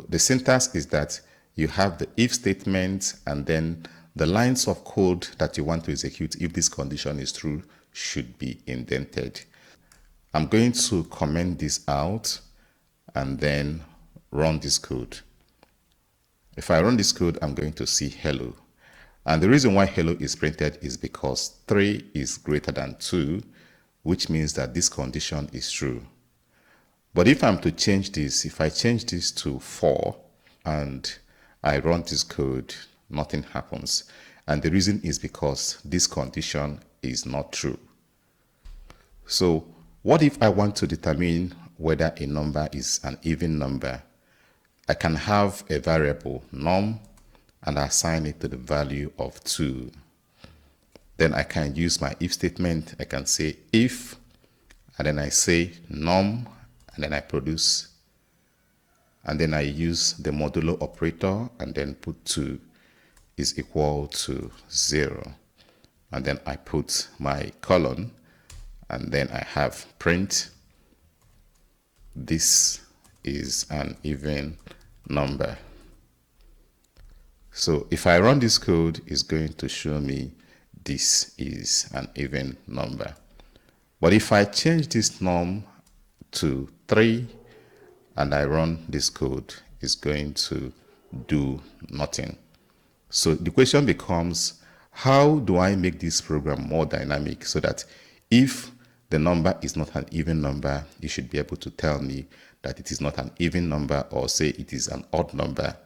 The syntax is that you have the if statement and then the lines of code that you want to execute if this condition is true should be indented. I'm going to comment this out and then run this code. If I run this code, I'm going to see hello. And the reason why hello is printed is because 3 is greater than 2, which means that this condition is true. But if I'm to change this, if I change this to 4 and I run this code, nothing happens. And the reason is because this condition is not true. So what if I want to determine whether a number is an even number? I can have a variable num and assign it to the value of 2. Then I can use my if statement. I can say if, and then I say num, and then I produce, and then I use the modulo operator and then put 2 is equal to 0. And then I put my colon, and then I have print. This is an even number. So if I run this code, it's going to show me this is an even number. But if I change this num to 3 and I run this code, it's going to do nothing. So the question becomes, how do I make this program more dynamic so that if the number is not an even number, you should be able to tell me that it is not an even number or say it is an odd number.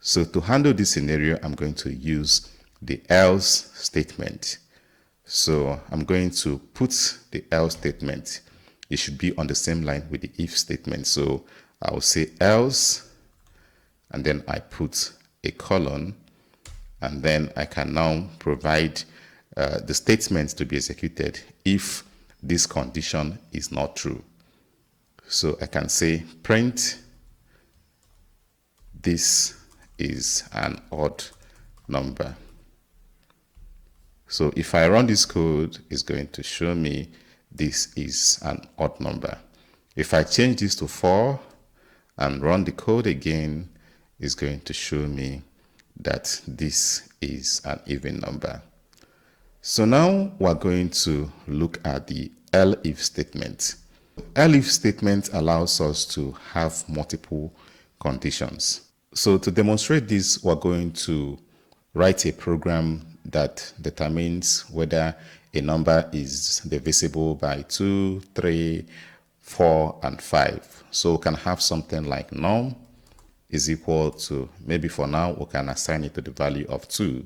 So to handle this scenario, I'm going to use the else statement. So I'm going to put the else statement. It should be on the same line with the if statement. So I'll say else, and then I put a colon, and then I can now provide the statement to be executed if this condition is not true. So I can say print this is an odd number. So if I run this code, it's going to show me this is an odd number. If I change this to 4 and run the code again, it's going to show me that this is an even number. So now we're going to look at the elif statement. Elif statement allows us to have multiple conditions. So to demonstrate this, we're going to write a program that determines whether a number is divisible by 2, 3, 4, and 5. So we can have something like num is equal to, maybe for now, we can assign it to the value of 2.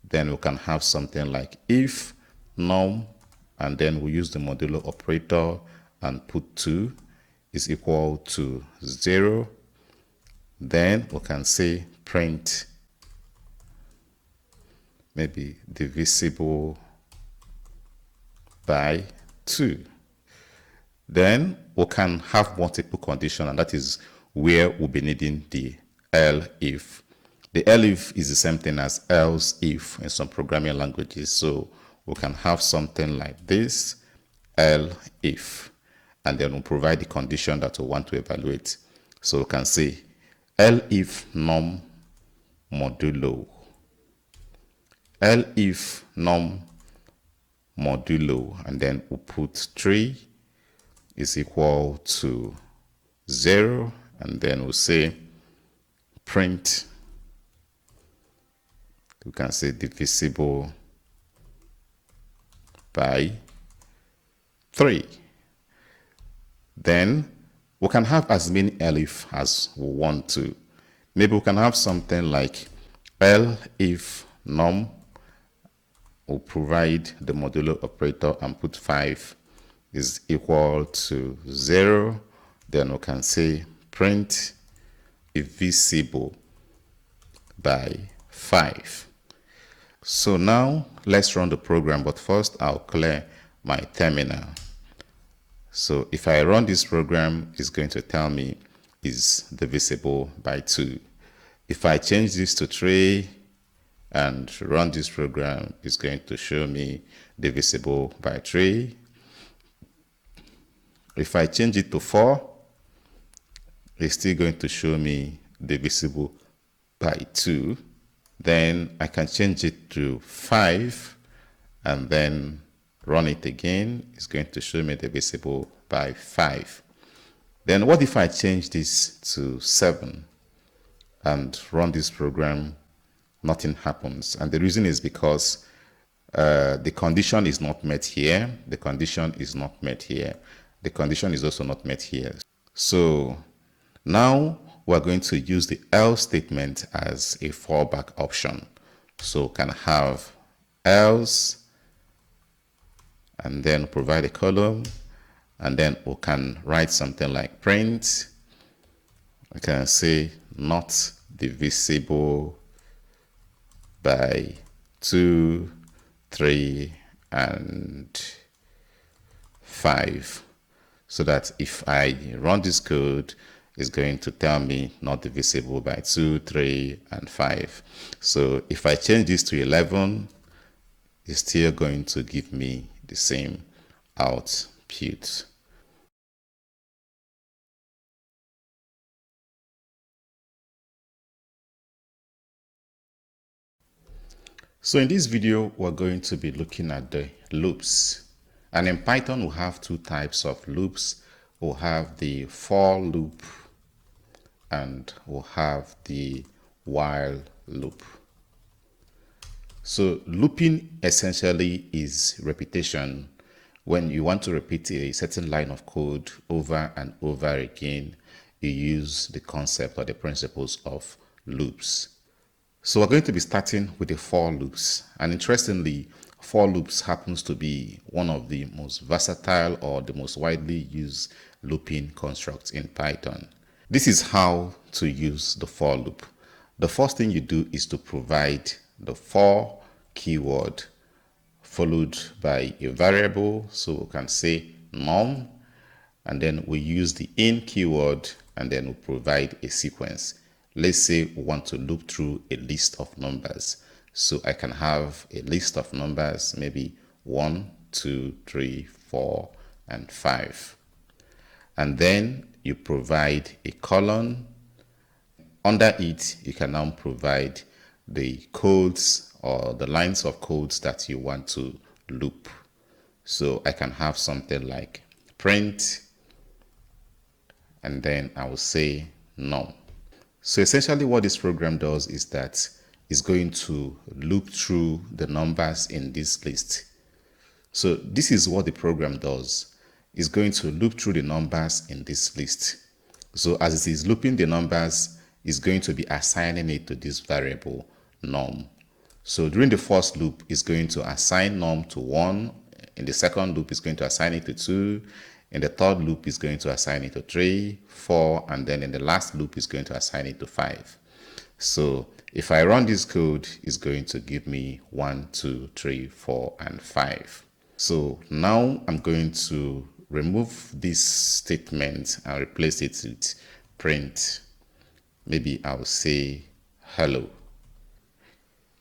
Then we can have something like if num, and then we use the modulo operator and put 2 is equal to 0. Then we can say print maybe divisible by 2. Then we can have multiple conditions, and that is where we'll be needing the elif. The elif is the same thing as else if in some programming languages. So we can have something like this, elif, and then we'll provide the condition that we want to evaluate. So we can say elif num modulo, elif num modulo, and then we'll put 3 is equal to 0, and then we'll say print, we can say divisible by 3. Then we can have as many elif as we want to. Maybe we can have something like elif num, we'll provide the modulo operator and put 5 is equal to 0. Then we can say print divisible by 5. So now let's run the program, but first I'll clear my terminal. So if I run this program, it's going to tell me is divisible by 2. If I change this to 3 and run this program, it's going to show me divisible by 3. If I change it to 4, it's still going to show me divisible by 2. Then I can change it to 5 and then run it again. It's going to show me divisible by 5. Then what if I change this to 7 and run this program? Nothing happens. And the reason is because the condition is not met here. The condition is not met here. The condition is also not met here. So now we're going to use the else statement as a fallback option. So we can have else, and then provide a column, and then we can write something like print. I can say not divisible by 2, 3, and 5. So that if I run this code, it's going to tell me not divisible by 2, 3, and 5. So if I change this to 11, it's still going to give me the same output. So in this video, we're going to be looking at the loops. And in Python, we have two types of loops. We'll have the for loop and we'll have the while loop. So looping essentially is repetition. When you want to repeat a certain line of code over and over again, you use the concept or the principles of loops. So we're going to be starting with the for loops. And interestingly, for loops happens to be one of the most versatile or the most widely used looping constructs in Python. This is how to use the for loop. The first thing you do is to provide the for keyword followed by a variable. So we can say num, and then we use the in keyword, and then we provide a sequence. Let's say we want to loop through a list of numbers. So I can have a list of numbers, maybe 1, 2, 3, 4, and 5. And then you provide a colon. Under it, you can now provide the codes or the lines of codes that you want to loop. So I can have something like print, and then I will say no. So essentially what this program does is that it's going to loop through the numbers in this list. So this is what the program does. It's going to loop through the numbers in this list. So as it is looping the numbers, it's going to be assigning it to this variable num. So during the first loop, it's going to assign num to 1. In the second loop, it's going to assign it to 2. In the third loop, it's going to assign it to 3, 4, and then in the last loop, it's going to assign it to 5. So if I run this code, it's going to give me 1, 2, 3, 4, and 5. So now I'm going to remove this statement and replace it with print. Maybe I'll say hello.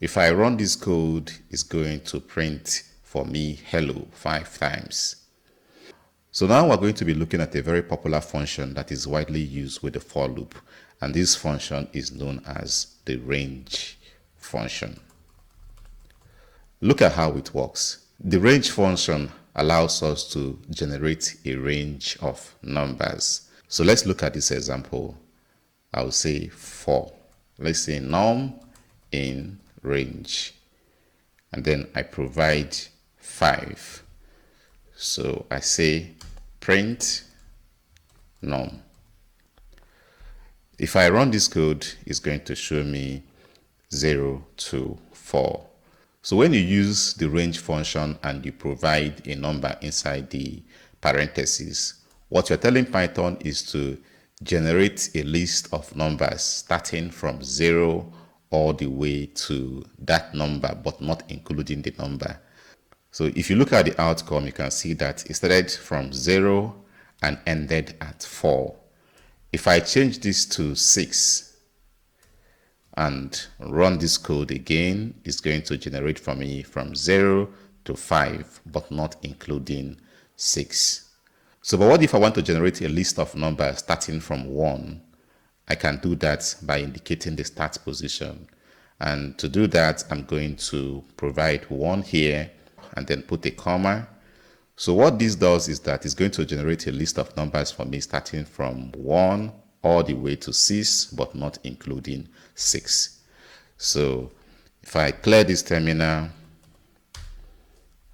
If I run this code, it's going to print for me hello 5 times. So now we're going to be looking at a very popular function that is widely used with the for loop, and this function is known as the range function. Look at how it works. The range function allows us to generate a range of numbers. So let's look at this example. I'll say for, let's say num in range, and then I provide 5. So I say print num. If I run this code, it's going to show me 0 to 4. So when you use the range function and you provide a number inside the parentheses, what you're telling Python is to generate a list of numbers starting from 0 all the way to that number, but not including the number. So if you look at the outcome, you can see that it started from 0 and ended at 4. If I change this to 6 and run this code again, it's going to generate for me from 0 to 5, but not including 6. So, but what if I want to generate a list of numbers starting from 1? I can do that by indicating the start position. And to do that, I'm going to provide 1 here and then put a comma. So what this does is that it's going to generate a list of numbers for me starting from 1 all the way to 6, but not including 6. So if I clear this terminal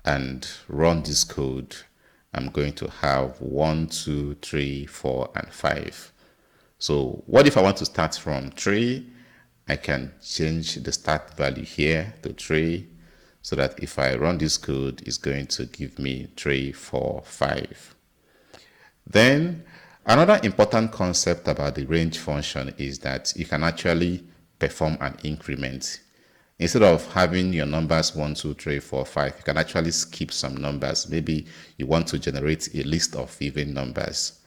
and run this code, I'm going to have 1, 2, 3, 4, and 5. So what if I want to start from 3? I can change the start value here to 3, so that if I run this code, it's going to give me 3, 4, 5. Then another important concept about the range function is that you can actually perform an increment. Instead of having your numbers 1, 2, 3, 4, 5, you can actually skip some numbers. Maybe you want to generate a list of even numbers.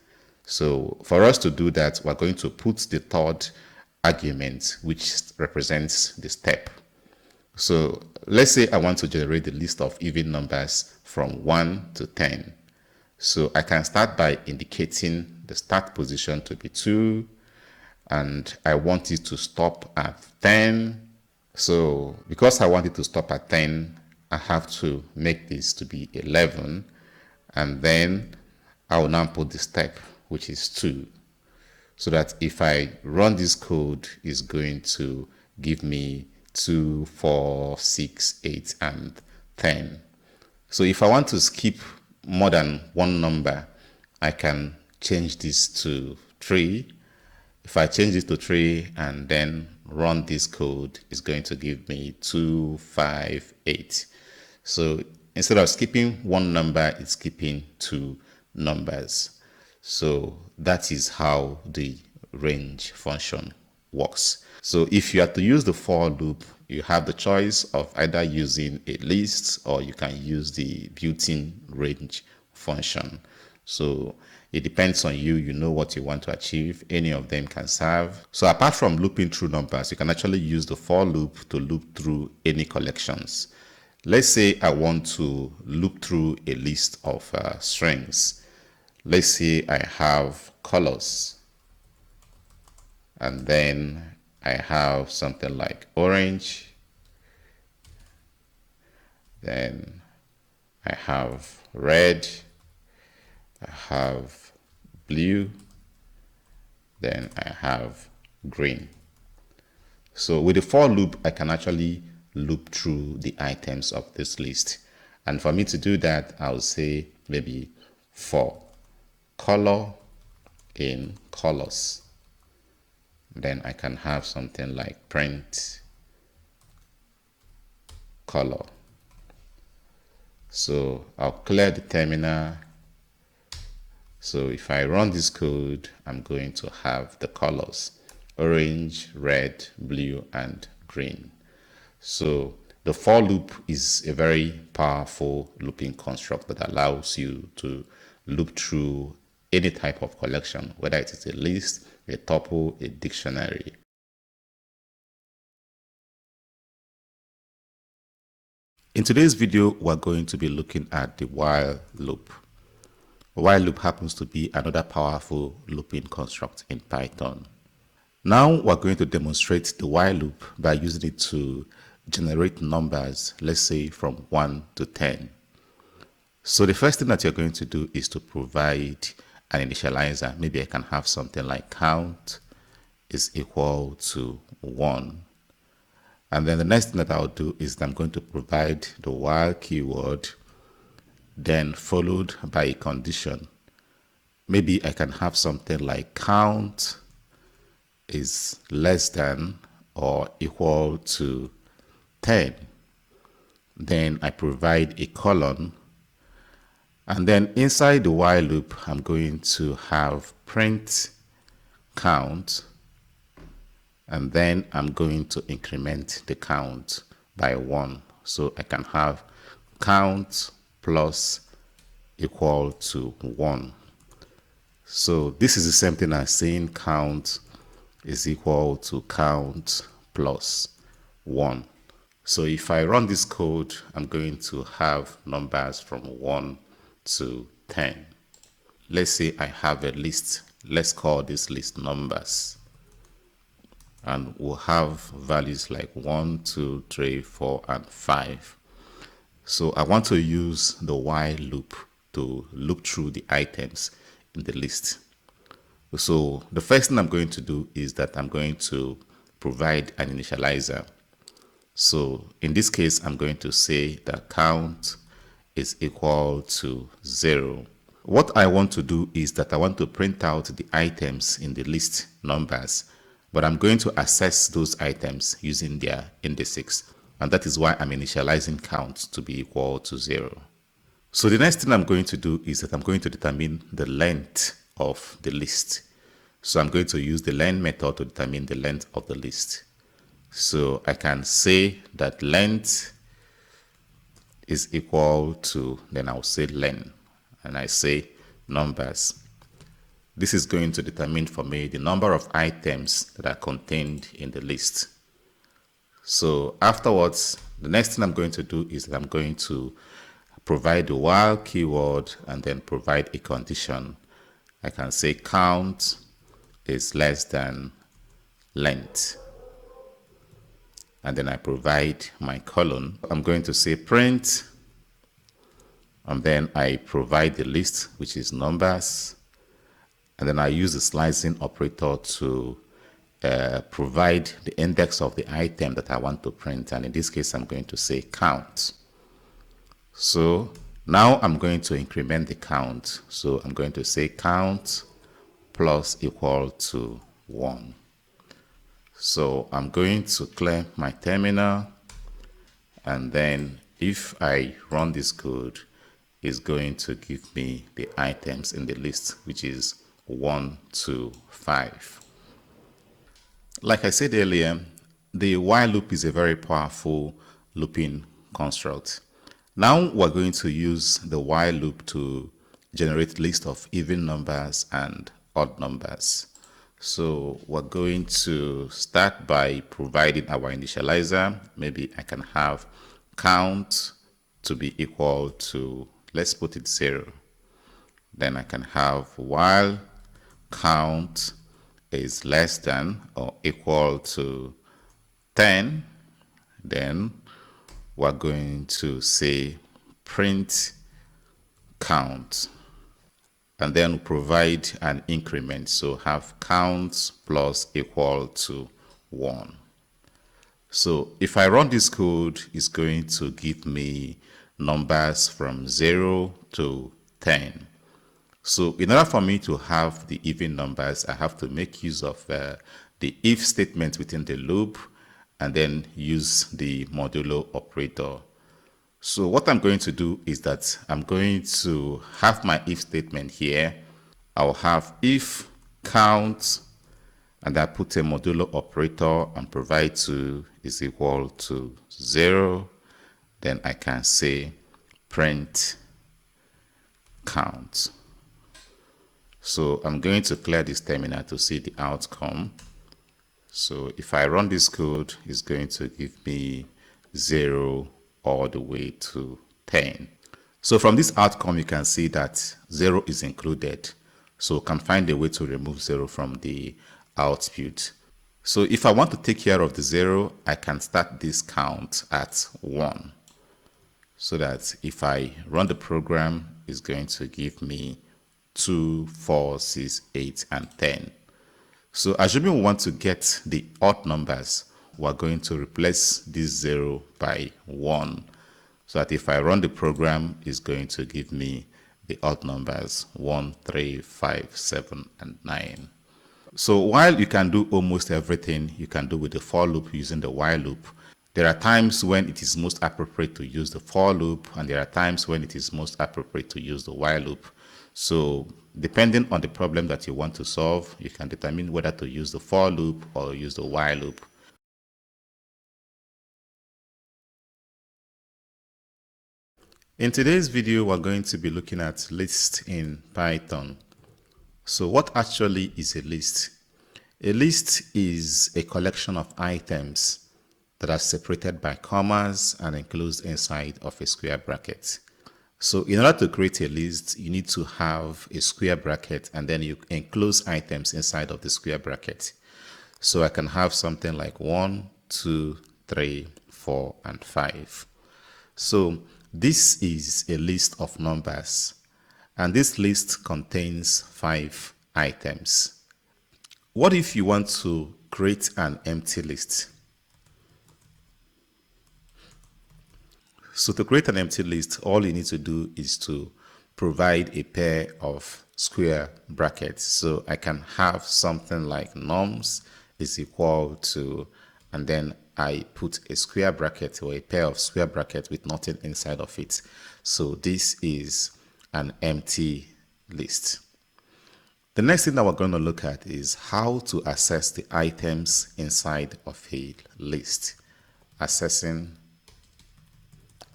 So for us to do that, we're going to put the third argument, which represents the step. So let's say I want to generate the list of even numbers from 1 to 10. So I can start by indicating the start position to be 2, and I want it to stop at 10. So because I want it to stop at 10, I have to make this to be 11, and then I will now put the step, which is 2. So that if I run this code, it's going to give me 2, 4, 6, 8, and 10. So if I want to skip more than one number, I can change this to 3. If I change it to 3 and then run this code, it's going to give me 258. So instead of skipping one number, it's skipping two numbers. So that is how the range function works. So if you have to use the for loop, you have the choice of either using a list or you can use the built-in range function. So it depends on you. You know what you want to achieve. Any of them can serve. So apart from looping through numbers, you can actually use the for loop to loop through any collections. Let's say I want to loop through a list of strings. Let's say I have colors, and then I have something like orange, then I have red, I have blue, then I have green. So with the for loop, I can actually loop through the items of this list. And for me to do that, I'll say maybe for color in colors. Then I can have something like print color. So I'll clear the terminal. So if I run this code, I'm going to have the colors: orange, red, blue, and green. So the for loop is a very powerful looping construct that allows you to loop through any type of collection, whether it is a list, a tuple, a dictionary. In today's video, we're going to be looking at the while loop. While loop happens to be another powerful looping construct in Python. Now we're going to demonstrate the while loop by using it to generate numbers, let's say from 1 to 10. So the first thing that you're going to do is to provide an initializer. Maybe I can have something like count is equal to 1. And then the next thing that I'll do is that I'm going to provide the while keyword, then followed by a condition. Maybe I can have something like count is less than or equal to 10. Then I provide a colon. And then inside the while loop, I'm going to have print count. And then I'm going to increment the count by 1. So I can have count plus equal to 1. So this is the same thing as saying count is equal to count plus 1. So if I run this code, I'm going to have numbers from 1 to 10. Let's say I have a list. Let's call this list numbers. And we'll have values like 1, 2, 3, 4, and 5. So I want to use the while loop to loop through the items in the list. So the first thing I'm going to do is that I'm going to provide an initializer. So in this case, I'm going to say that count is equal to 0. What I want to do is that I want to print out the items in the list numbers, but I'm going to access those items using their indices. And that is why I'm initializing count to be equal to 0. So the next thing I'm going to do is that I'm going to determine the length of the list. So I'm going to use the len method to determine the length of the list. So I can say that length is equal to, then I'll say len, and I say numbers. This is going to determine for me the number of items that are contained in the list. So afterwards, the next thing I'm going to do is that I'm going to provide the while keyword and then provide a condition. I can say count is less than length. And then I provide my colon. I'm going to say print, and then I provide the list, which is numbers. And then I use the slicing operator to provide the index of the item that I want to print. And in this case, I'm going to say count. So now I'm going to increment the count. So I'm going to say count plus equal to 1. So I'm going to clear my terminal, and then if I run this code, it's going to give me the items in the list, which is 1, 2, 5. Like I said earlier, the while loop is a very powerful looping construct. Now we're going to use the while loop to generate list of even numbers and odd numbers. So we're going to start by providing our initializer. Maybe I can have count to be equal to, let's put it 0. Then I can have while count is less than or equal to 10. Then we're going to say print count, and then provide an increment. So have count plus equal to 1. So if I run this code, it's going to give me numbers from 0 to 10. So in order for me to have the even numbers, I have to make use of the if statement within the loop, and then use the modulo operator. So what I'm going to do is that I'm going to have my if statement here. I'll have if count, and I put a modulo operator and provide 2 is equal to 0. Then I can say print count. So I'm going to clear this terminal to see the outcome. So if I run this code, it's going to give me 0 all the way to 10. So from this outcome, you can see that 0 is included. So we can find a way to remove 0 from the output. So if I want to take care of the 0, I can start this count at 1. So that if I run the program, it's going to give me 2, 4, 6, 8, and 10. So assuming we want to get the odd numbers, we're going to replace this 0 by 1. So that if I run the program, it's going to give me the odd numbers 1, 3, 5, 7, and 9. So while you can do almost everything you can do with the for loop using the while loop, there are times when it is most appropriate to use the for loop, and there are times when it is most appropriate to use the while loop. So depending on the problem that you want to solve, you can determine whether to use the for loop or use the while loop. In today's video, we're going to be looking at lists in Python. So what actually is a list? A list is a collection of items that are separated by commas and enclosed inside of a square bracket. So in order to create a list, you need to have a square bracket, and then you enclose items inside of the square bracket. So I can have something like 1, 2, 3, 4, and 5. So this is a list of numbers, and this list contains 5 items. What if you want to create an empty list? So to create an empty list, all you need to do is to provide a pair of square brackets. So I can have something like nums is equal to, and then I put a square bracket or a pair of square brackets with nothing inside of it. So this is an empty list. The next thing that we're going to look at is how to access the items inside of a list. Accessing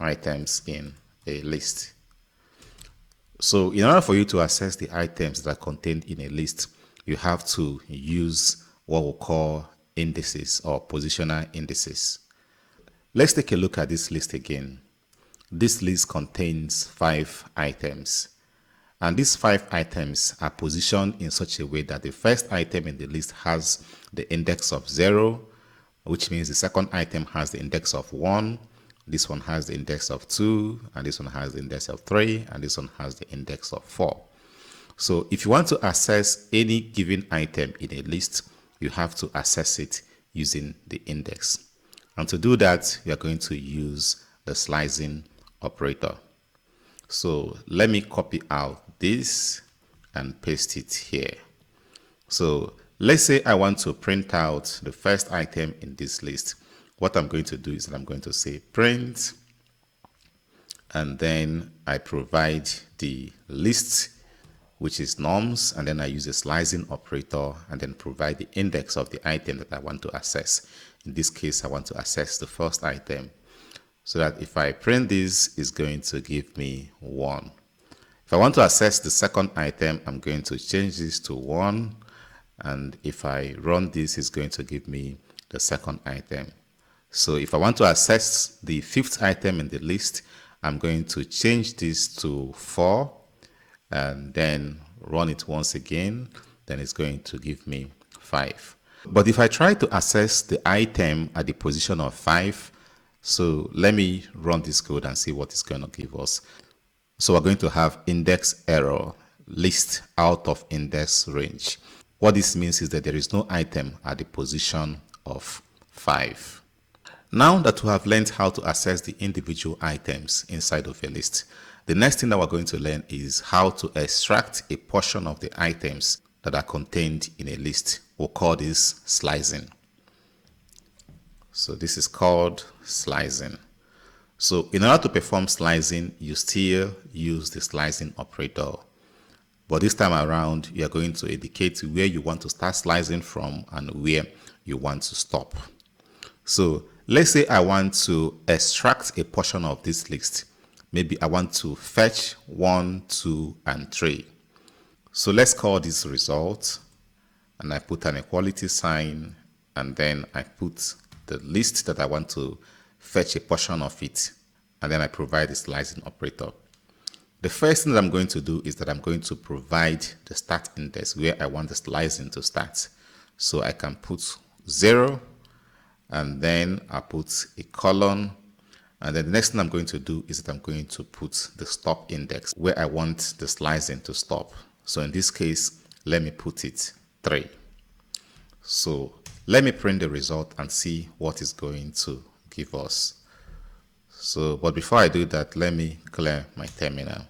items in a list. So in order for you to access the items that are contained in a list, you have to use what we call indices or positional indices. Let's take a look at this list again. This list contains 5 items. And these 5 items are positioned in such a way that the first item in the list has the index of 0, which means the second item has the index of 1, this one has the index of 2, and this one has the index of 3, and this one has the index of 4. So if you want to access any given item in a list, you have to access it using the index. And to do that, we are going to use the slicing operator. So let me copy out this and paste it here. So Let's say I want to print out the first item in this list. What I'm going to do is that I'm going to say print, and then I provide the list, which is norms, and then I use a slicing operator and then provide the index of the item that I want to access. In this case, I want to access the first item, so that if I print this, it's going to give me 1. If I want to access the second item, I'm going to change this to 1, and if I run this, it's going to give me the second item. So if I want to access the fifth item in the list, I'm going to change this to 4 and then run it once again. Then it's going to give me 5. But if I try to access the item at the position of 5, so let me run this code and see what it's going to give us. So we're going to have index error, list out of index range. What this means is that there is no item at the position of 5. Now that we have learned how to access the individual items inside of a list, the next thing that we're going to learn is how to extract a portion of the items that are contained in a list. We'll call this slicing. So this is called slicing. So in order to perform slicing, you still use the slicing operator. But this time around, you are going to indicate where you want to start slicing from and where you want to stop. So let's say I want to extract a portion of this list. Maybe I want to fetch 1, 2, and 3. So let's call this result, and I put an equality sign, and then I put the list that I want to fetch a portion of it, and then I provide the slicing operator. The first thing that I'm going to do is that I'm going to provide the start index where I want the slicing to start. So I can put 0, and then I put a colon, and then the next thing I'm going to do is that I'm going to put the stop index where I want the slicing to stop. So in this case, let me put it 3. So let me print the result and see what it's going to give us. So, but before I do that, let me clear my terminal.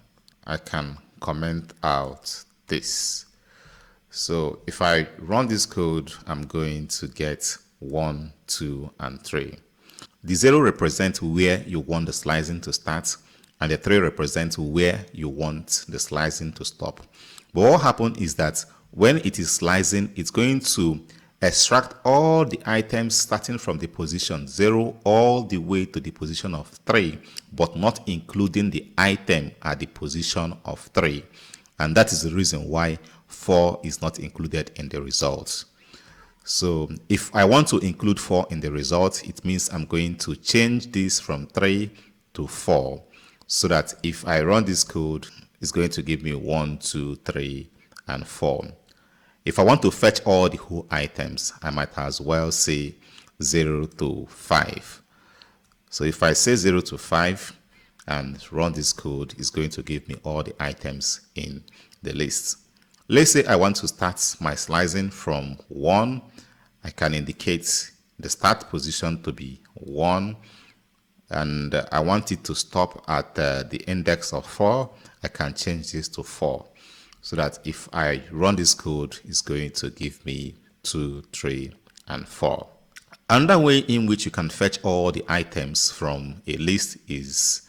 I can comment out this. So if I run this code, I'm going to get 1, 2, and 3. The 0 represents where you want the slicing to start, and the 3 represents where you want the slicing to stop. But what happens is that when it is slicing, it's going to extract all the items starting from the position 0 all the way to the position of 3, but not including the item at the position of 3. And that is the reason why 4 is not included in the results. So if I want to include 4 in the result, it means I'm going to change this from 3 to 4, so that if I run this code, it's going to give me 1, 2, 3, and 4. If I want to fetch all the whole items, I might as well say 0 to 5. So if I say 0 to 5 and run this code, it's going to give me all the items in the list. Let's say I want to start my slicing from 1. I can indicate the start position to be 1, and I want it to stop at the index of 4. I can change this to 4, so that if I run this code, it's going to give me 2, 3, and 4. Another way in which you can fetch all the items from a list is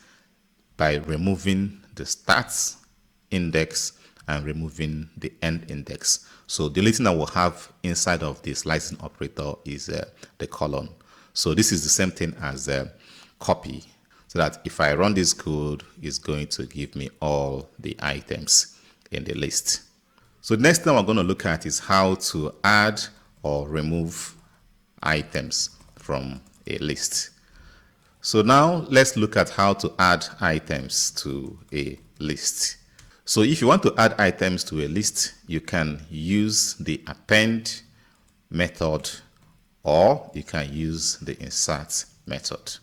by removing the starts index and removing the end index. So the only thing that we'll have inside of the slicing operator is the colon. So this is the same thing as copy, so that if I run this code, it's going to give me all the items in the list. So the next thing we're going to look at is how to add or remove items from a list. So now let's look at how to add items to a list. So if you want to add items to a list, you can use the append method, or you can use the insert method.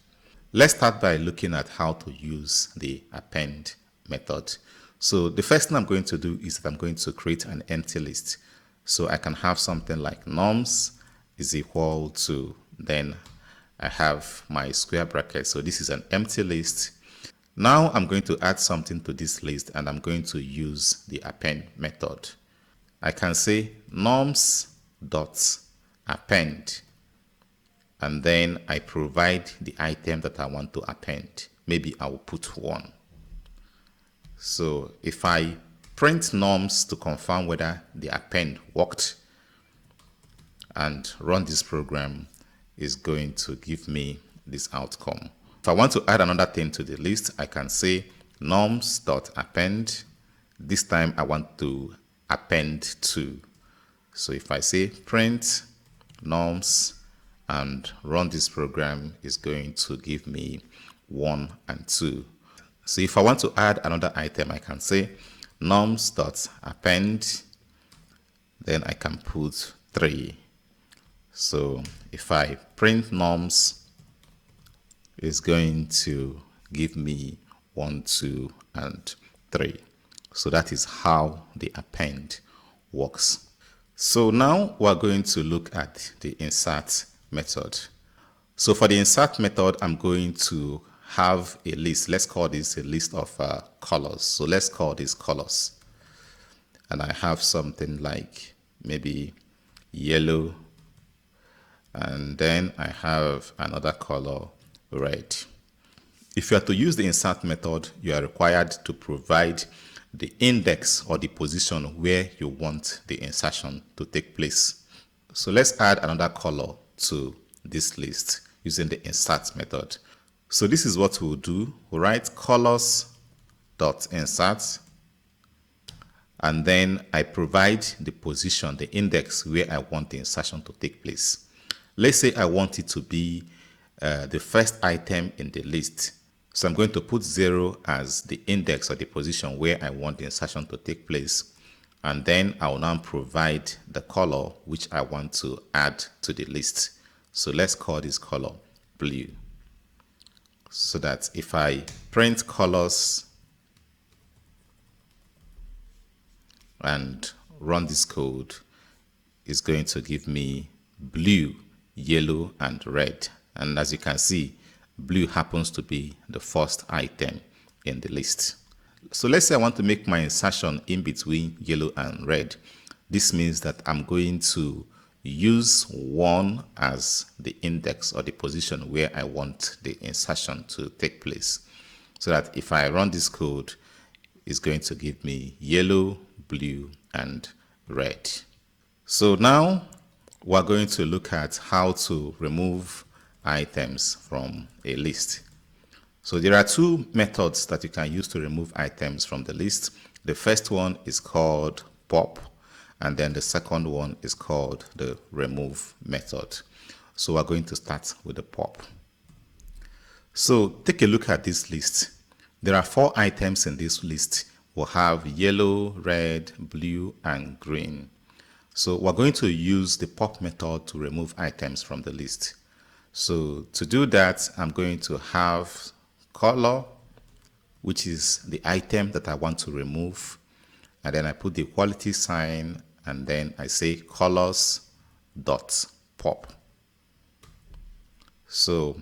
Let's start by looking at how to use the append method. So the first thing I'm going to do is that I'm going to create an empty list. So I can have something like norms is equal to, then I have my square bracket. So this is an empty list. Now I'm going to add something to this list, and I'm going to use the append method. I can say norms dot append, and then I provide the item that I want to append. Maybe I will put 1. So if I print norms to confirm whether the append worked and run this program, is going to give me this outcome. If I want to add another thing to the list, I can say norms.append. This time I want to append 2. So if I say print norms and run this program, is going to give me 1 and 2. So if I want to add another item, I can say norms.append, then I can put 3. So if I print norms, it's going to give me 1, 2, and 3. So that is how the append works. So now we're going to look at the insert method. So for the insert method, I'm going to have a list. Let's call this a list of colors. So let's call this colors. And I have something like maybe yellow, and then I have another color, red. If you are to use the insert method, you are required to provide the index or the position where you want the insertion to take place. So let's add another color to this list using the insert method. So this is what we'll do. We'll write colors.insert, and then I provide the position, the index where I want the insertion to take place. Let's say I want it to be the first item in the list. So I'm going to put 0 as the index or the position where I want the insertion to take place. And then I will now provide the color which I want to add to the list. So let's call this color blue. So that if I print colors and run this code, it's going to give me blue, yellow, and red. And as you can see, blue happens to be the first item in the list. So let's say I want to make my insertion in between yellow and red. This means that I'm going to use 1 as the index or the position where I want the insertion to take place. So that if I run this code, it's going to give me yellow, blue, and red. So now we're going to look at how to remove items from a list. So there are 2 methods that you can use to remove items from the list. The first one is called pop, and then the second one is called the remove method. So we're going to start with the pop. So take a look at this list. There are 4 items in this list. We'll have yellow, red, blue, and green. So we're going to use the pop method to remove items from the list. So to do that, I'm going to have color, which is the item that I want to remove. And then I put the equality sign, and then I say colors.pop. So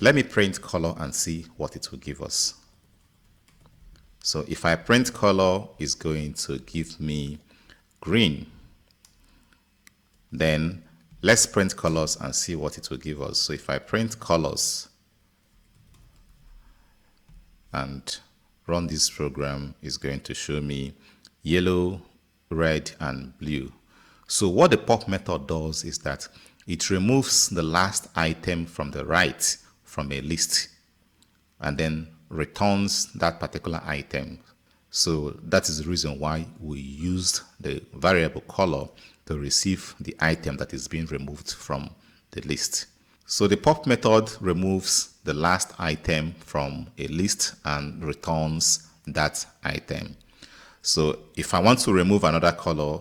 let me print color and see what it will give us. So if I print color, it's going to give me green. Then let's print colors and see what it will give us. So if I print colors and run this program, it's going to show me yellow, red, and blue. So what the pop method does is that it removes the last item from the right from a list and then returns that particular item. So that is the reason why we used the variable color to receive the item that is being removed from the list. So the pop method removes the last item from a list and returns that item. So if I want to remove another color,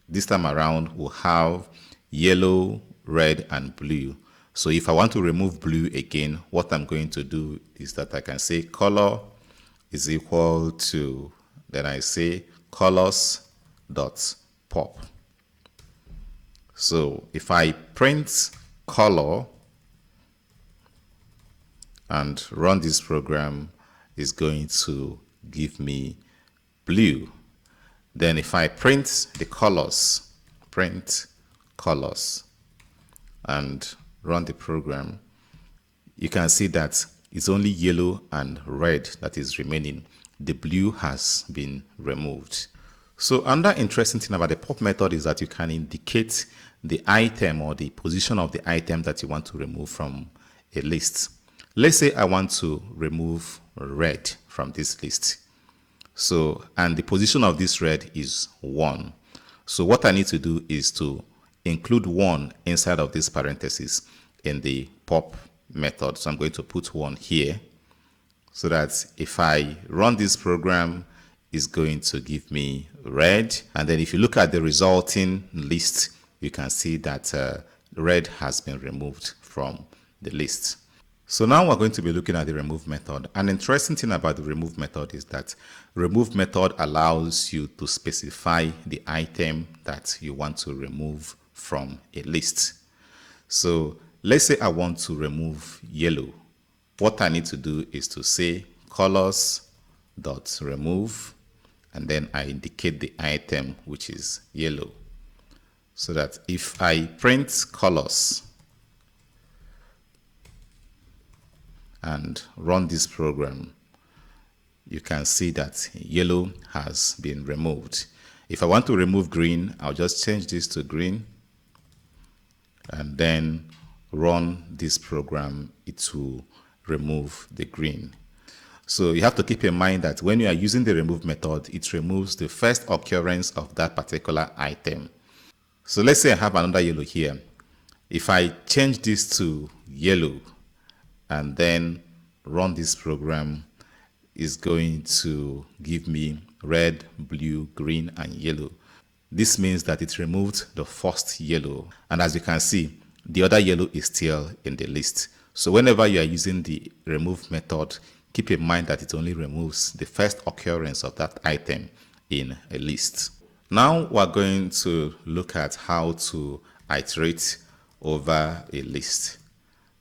this time around we'll have yellow, red, and blue. So if I want to remove blue again, what I'm going to do is that I can say color is equal to, then I say colors.pop. So if I print color and run this program, it's going to give me blue. Then if I print the colors, print colors and run the program, you can see that it's only yellow and red that is remaining. The blue has been removed. So another interesting thing about the pop method is that you can indicate the item or the position of the item that you want to remove from a list. Let's say I want to remove red from this list. So, and the position of this red is 1. So what I need to do is to include 1 inside of this parenthesis in the pop method. So I'm going to put 1 here so that if I run this program, it's going to give me red. And then if you look at the resulting list, you can see that red has been removed from the list. So now we're going to be looking at the remove method. An interesting thing about the remove method is that remove method allows you to specify the item that you want to remove from a list. So let's say I want to remove yellow. What I need to do is to say colors.remove, and then I indicate the item, which is yellow. So that if I print colors and run this program, you can see that yellow has been removed. If I want to remove green, I'll just change this to green and then run this program. It will remove the green. So you have to keep in mind that when you are using the remove method, it removes the first occurrence of that particular item. So let's say I have another yellow here. If I change this to yellow and then run this program, is going to give me red, blue, green, and yellow. This means that it removed the first yellow. And as you can see, the other yellow is still in the list. So whenever you are using the remove method, keep in mind that it only removes the first occurrence of that item in a list. Now we're going to look at how to iterate over a list.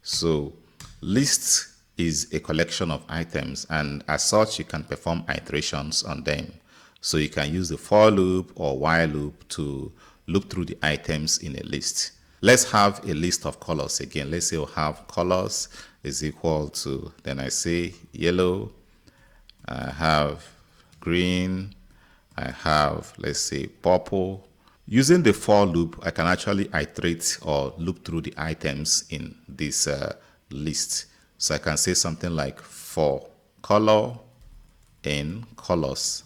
So list is a collection of items, and as such you can perform iterations on them. So you can use the for loop or while loop to loop through the items in a list. Let's have a list of colors again. Let's say we'll have colors is equal to, then I say yellow, I have green, I have, let's say, purple. Using the for loop, I can actually iterate or loop through the items in this list. So I can say something like for color in colors,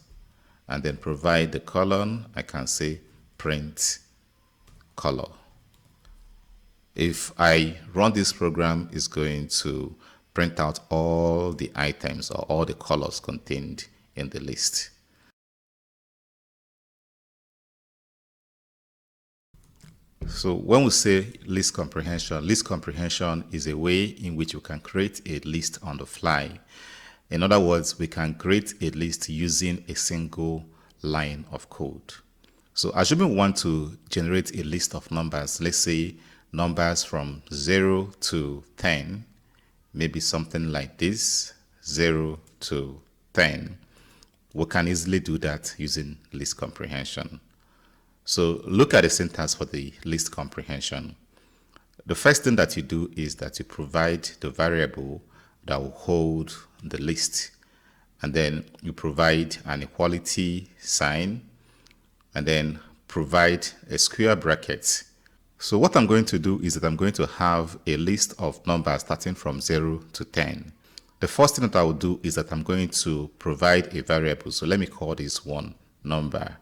and then provide the colon. I can say print color. If I run this program, it's going to print out all the items or all the colors contained in the list. So when we say list comprehension is a way in which we can create a list on the fly. In other words, we can create a list using a single line of code. So assuming we want to generate a list of numbers, let's say numbers from 0 to 10, maybe something like this, 0 to 10. We can easily do that using list comprehension. So look at the syntax for the list comprehension. The first thing that you do is that you provide the variable that will hold the list. And then you provide an equality sign and then provide a square bracket. So what I'm going to do is that I'm going to have a list of numbers starting from 0 to 10. The first thing that I will do is that I'm going to provide a variable. So let me call this one number.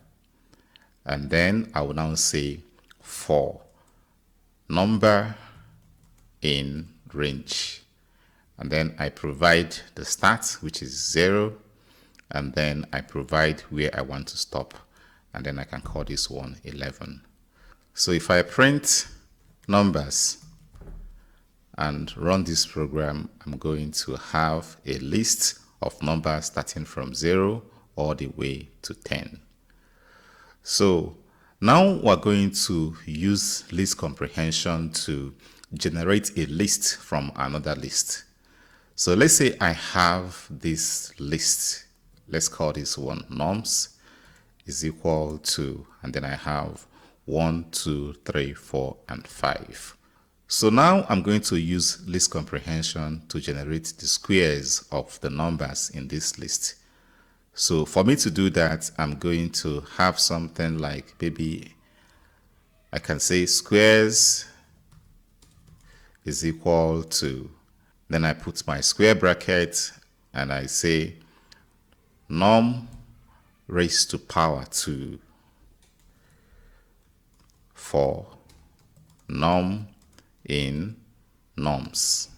And then I will now say for number in range. And then I provide the start, which is 0. And then I provide where I want to stop. And then I can call this one 11. So if I print numbers and run this program, I'm going to have a list of numbers starting from 0 all the way to 10. So now we're going to use list comprehension to generate a list from another list. So let's say I have this list. Let's call this one nums is equal to, and then I have 1, 2, 3, 4, and 5. So now I'm going to use list comprehension to generate the squares of the numbers in this list. So for me to do that, I'm going to have something like, maybe I can say squares is equal to, then I put my square bracket and I say num raised to power 2 for num in nums.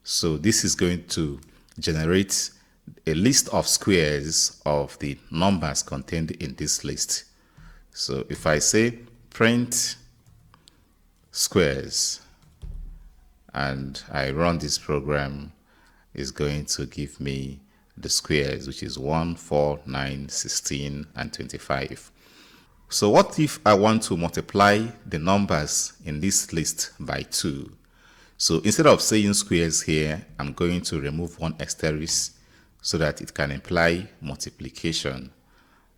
So this is going to generate a list of squares of the numbers contained in this list. So if I say print squares and I run this program, is going to give me the squares, which is 1, 4, 9, 16, and 25. So what if I want to multiply the numbers in this list by 2? So instead of saying squares here, I'm going to remove one asterisk so that it can imply multiplication.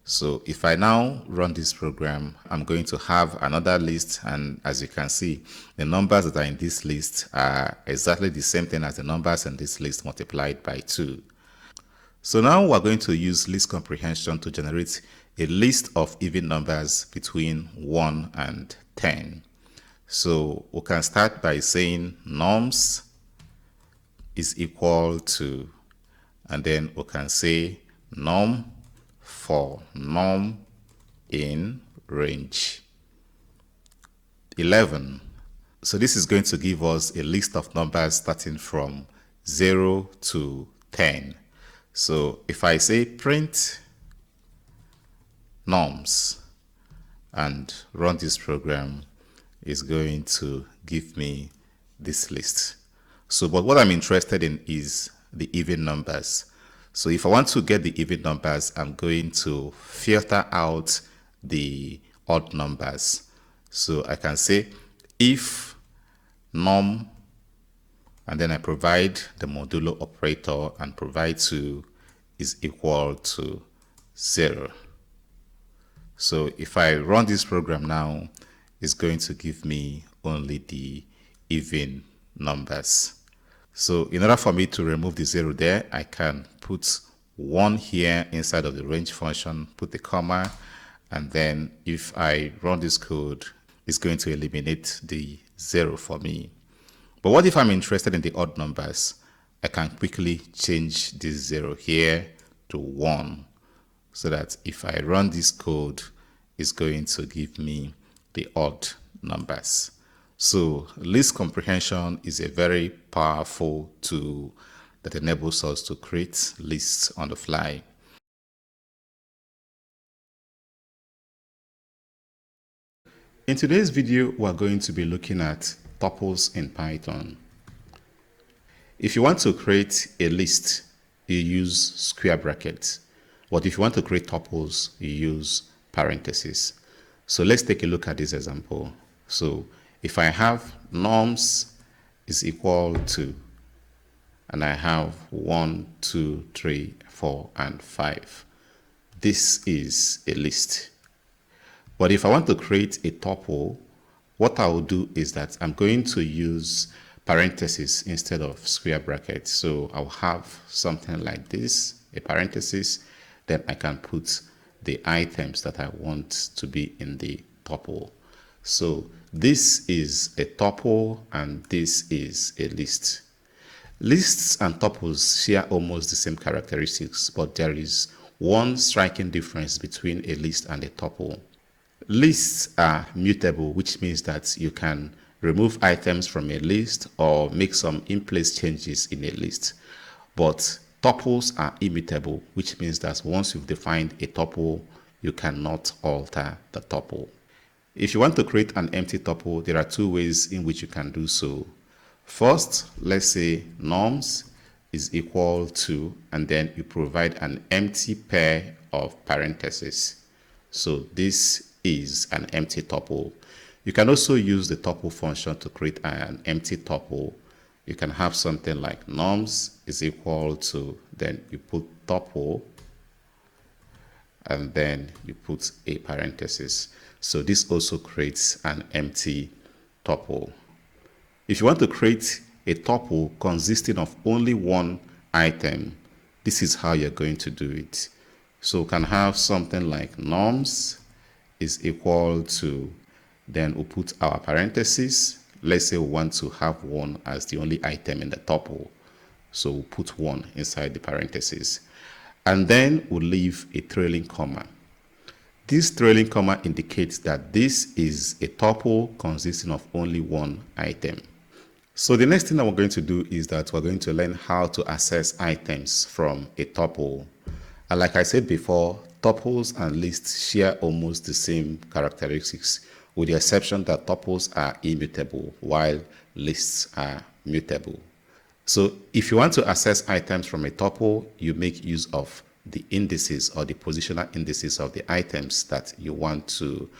So if I now run this program, I'm going to have another list, and as you can see, the numbers that are in this list are exactly the same thing as the numbers in this list multiplied by 2. So now we're going to use list comprehension to generate a list of even numbers between 1 and 10. So we can start by saying nums is equal to, and then we can say num for num in range 11. So this is going to give us a list of numbers starting from 0 to 10. So if I say print nums and run this program, is going to give me this list. So, but what I'm interested in is the even numbers. So if I want to get the even numbers, I'm going to filter out the odd numbers. So I can say if num, and then I provide the modulo operator and provide 2 is equal to 0. So if I run this program now, it's going to give me only the even numbers. So in order for me to remove the 0 there, I can put 1 here inside of the range function, put the comma, and then if I run this code, it's going to eliminate the 0 for me. But what if I'm interested in the odd numbers? I can quickly change this 0 here to 1, so that if I run this code, it's going to give me the odd numbers. So list comprehension is a very powerful tool that enables us to create lists on the fly. In today's video, we're going to be looking at tuples in Python. If you want to create a list, you use square brackets. But if you want to create tuples, you use parentheses. So let's take a look at this example. So if I have nums is equal to, and I have 1, 2, 3, 4, and 5, this is a list. But if I want to create a tuple, what I will do is that I'm going to use parentheses instead of square brackets. So I'll have something like this, a parenthesis, then I can put the items that I want to be in the tuple. So this is a tuple and this is a list. Lists and tuples share almost the same characteristics, but there is one striking difference between a list and a tuple. Lists are mutable, which means that you can remove items from a list or make some in-place changes in a list. But tuples are immutable, which means that once you've defined a tuple, you cannot alter the tuple. If you want to create an empty tuple, there are 2 ways in which you can do so. First, let's say nums is equal to, and then you provide an empty pair of parentheses. So this is an empty tuple. You can also use the tuple function to create an empty tuple. You can have something like nums is equal to, then you put tuple, and then you put a parenthesis. So this also creates an empty tuple. If you want to create a tuple consisting of only one item, this is how you're going to do it. So we can have something like norms is equal to, then we'll put our parentheses. Let's say we want to have 1 as the only item in the tuple. So we'll put 1 inside the parentheses. And then we'll leave a trailing comma. This trailing comma indicates that this is a tuple consisting of only one item. So the next thing that we're going to do is that we're going to learn how to access items from a tuple. And like I said before, tuples and lists share almost the same characteristics, with the exception that tuples are immutable while lists are mutable. So if you want to access items from a tuple, you make use of the indices or the positional indices of the items that you want to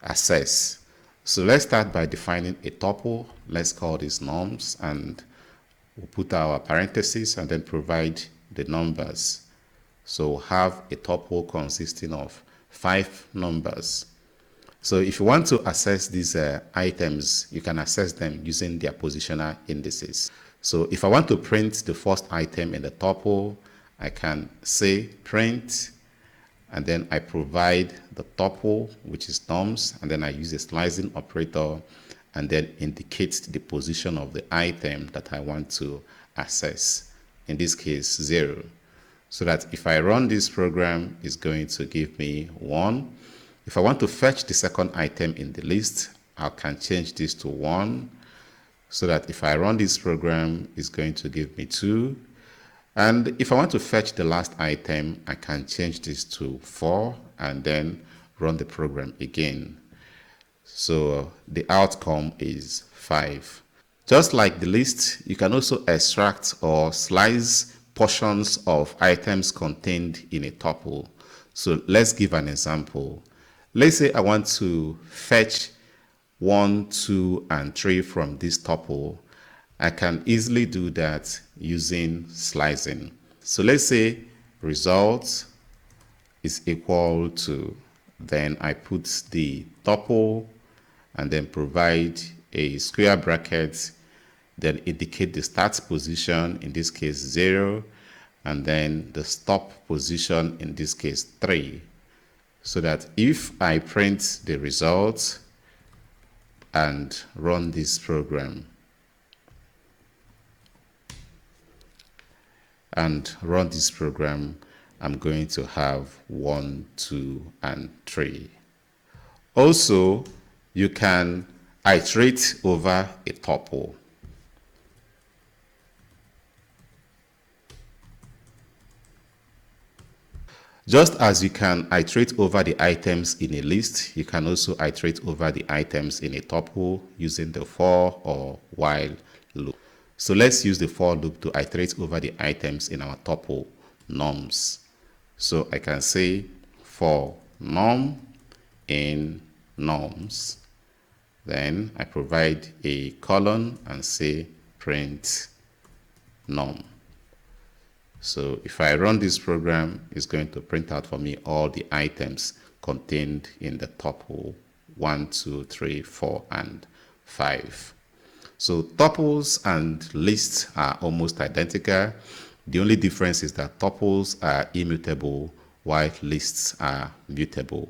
access. So let's start by defining a tuple. Let's call this norms, and we'll put our parentheses and then provide the numbers. So we'll have a tuple consisting of 5 numbers. So if you want to access these items, you can access them using their positional indices. So if I want to print the first item in the tuple, I can say print, and then I provide the tuple, which is norms, and then I use a slicing operator and then indicate the position of the item that I want to access. In this case, 0. So that if I run this program, it's going to give me 1. If I want to fetch the second item in the list, I can change this to 1. So that if I run this program, it's going to give me 2. And if I want to fetch the last item, I can change this to 4 and then run the program again. So the outcome is 5. Just like the list, you can also extract or slice portions of items contained in a tuple. So let's give an example. Let's say I want to fetch 1, 2, and 3 from this tuple. I can easily do that using slicing. So let's say result is equal to, then I put the tuple and then provide a square bracket, then indicate the start position, in this case 0, and then the stop position, in this case 3. So that if I print the result and run this program, I'm going to have 1, 2, and 3. Also, you can iterate over a tuple. Just as you can iterate over the items in a list, you can also iterate over the items in a tuple using the for or while loop. So let's use the for loop to iterate over the items in our tuple norms. So I can say for norm in norms, then I provide a colon and say print norm. So if I run this program, it's going to print out for me all the items contained in the tuple 1, 2, 3, 4, and 5. So tuples and lists are almost identical. The only difference is that tuples are immutable while lists are mutable.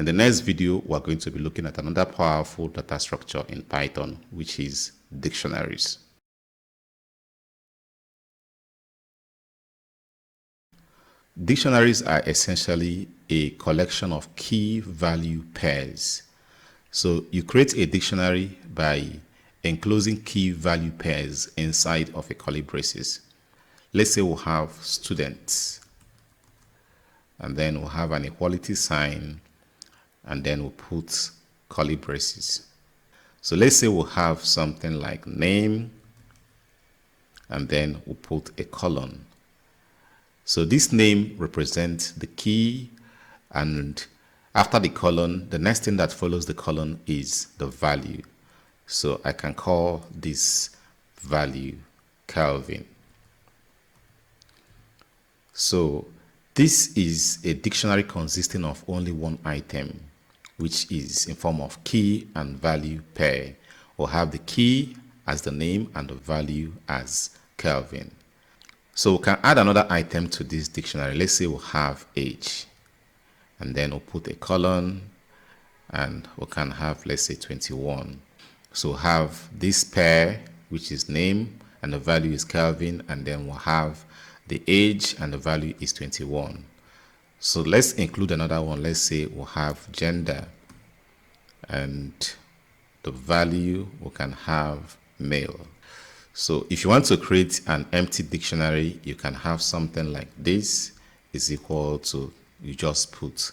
In the next video, we're going to be looking at another powerful data structure in Python, which is dictionaries. Dictionaries are essentially a collection of key value pairs. So you create a dictionary by enclosing key value pairs inside of a curly braces. Let's say we'll have students, and then we'll have an equality sign, and then we'll put curly braces. So let's say we'll have something like name, and then we'll put a colon. So this name represents the key, and after the colon, the next thing that follows the colon is the value. So I can call this value Kelvin. So This is a dictionary consisting of only one item, which is in form of key and value pair, or have the key as the name and the value as Kelvin. So we can add another item to this dictionary. Let's say we'll have age, and then we'll put a colon, and we can have, let's say, 21. So have this pair, which is name, and the value is Kelvin, and then we'll have the age, and the value is 21. So let's include another one. Let's say we'll have gender, and the value we can have male. So if you want to create an empty dictionary, you can have something like this is equal to, you just put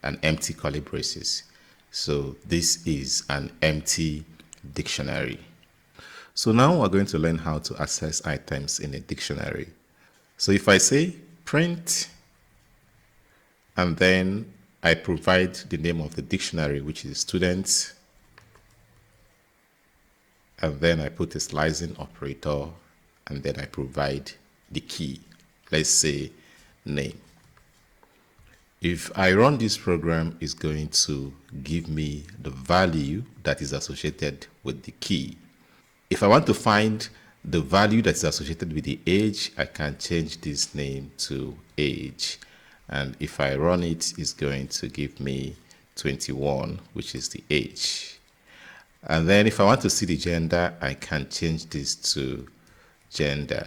an empty curly braces. So this is an empty dictionary. So now we're going to learn how to access items in a dictionary. So if I say print, and then I provide the name of the dictionary, which is students, and then I put a slicing operator, and then I provide the key, let's say name. If I run this program, it's going to give me the value that is associated with the key. If I want to find the value that is associated with the age, I can change this name to age. And if I run it, it's going to give me 21, which is the age. And then if I want to see the gender, I can change this to gender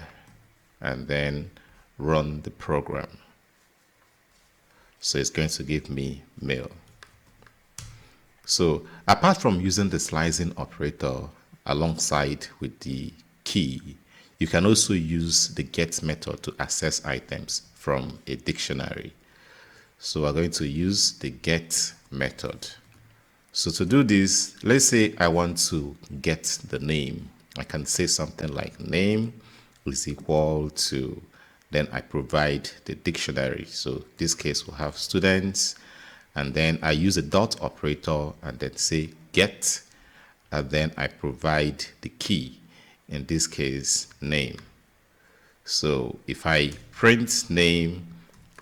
and then run the program. So it's going to give me male. So apart from using the slicing operator alongside with the key, you can also use the get method to access items from a dictionary. So we're going to use the get method. So to do this, let's say I want to get the name. I can say something like name is equal to, then I provide the dictionary. So in this case, we'll have students, and then I use a dot operator and then say get, and then I provide the key, in this case, name. So if I print name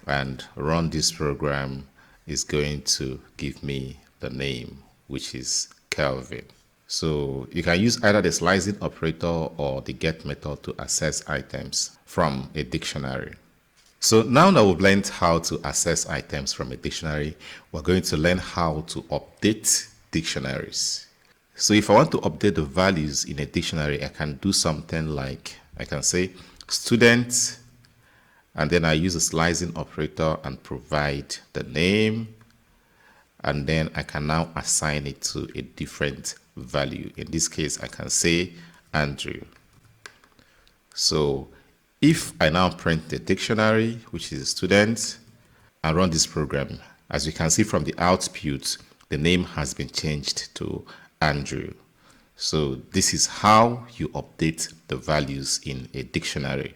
and run this program, it's going to give me the name, which is Kelvin. So you can use either the slicing operator or the get method to access items from a dictionary. So now that we've learned how to access items from a dictionary, we're going to learn how to update dictionaries. So if I want to update the values in a dictionary, I can do something like, I can say student, and then I use a slicing operator and provide the name, and then I can now assign it to a different value. In this case, I can say Andrew. So if I now print the dictionary, which is student, and run this program, as you can see from the output, the name has been changed to Andrew. So this is how you update the values in a dictionary.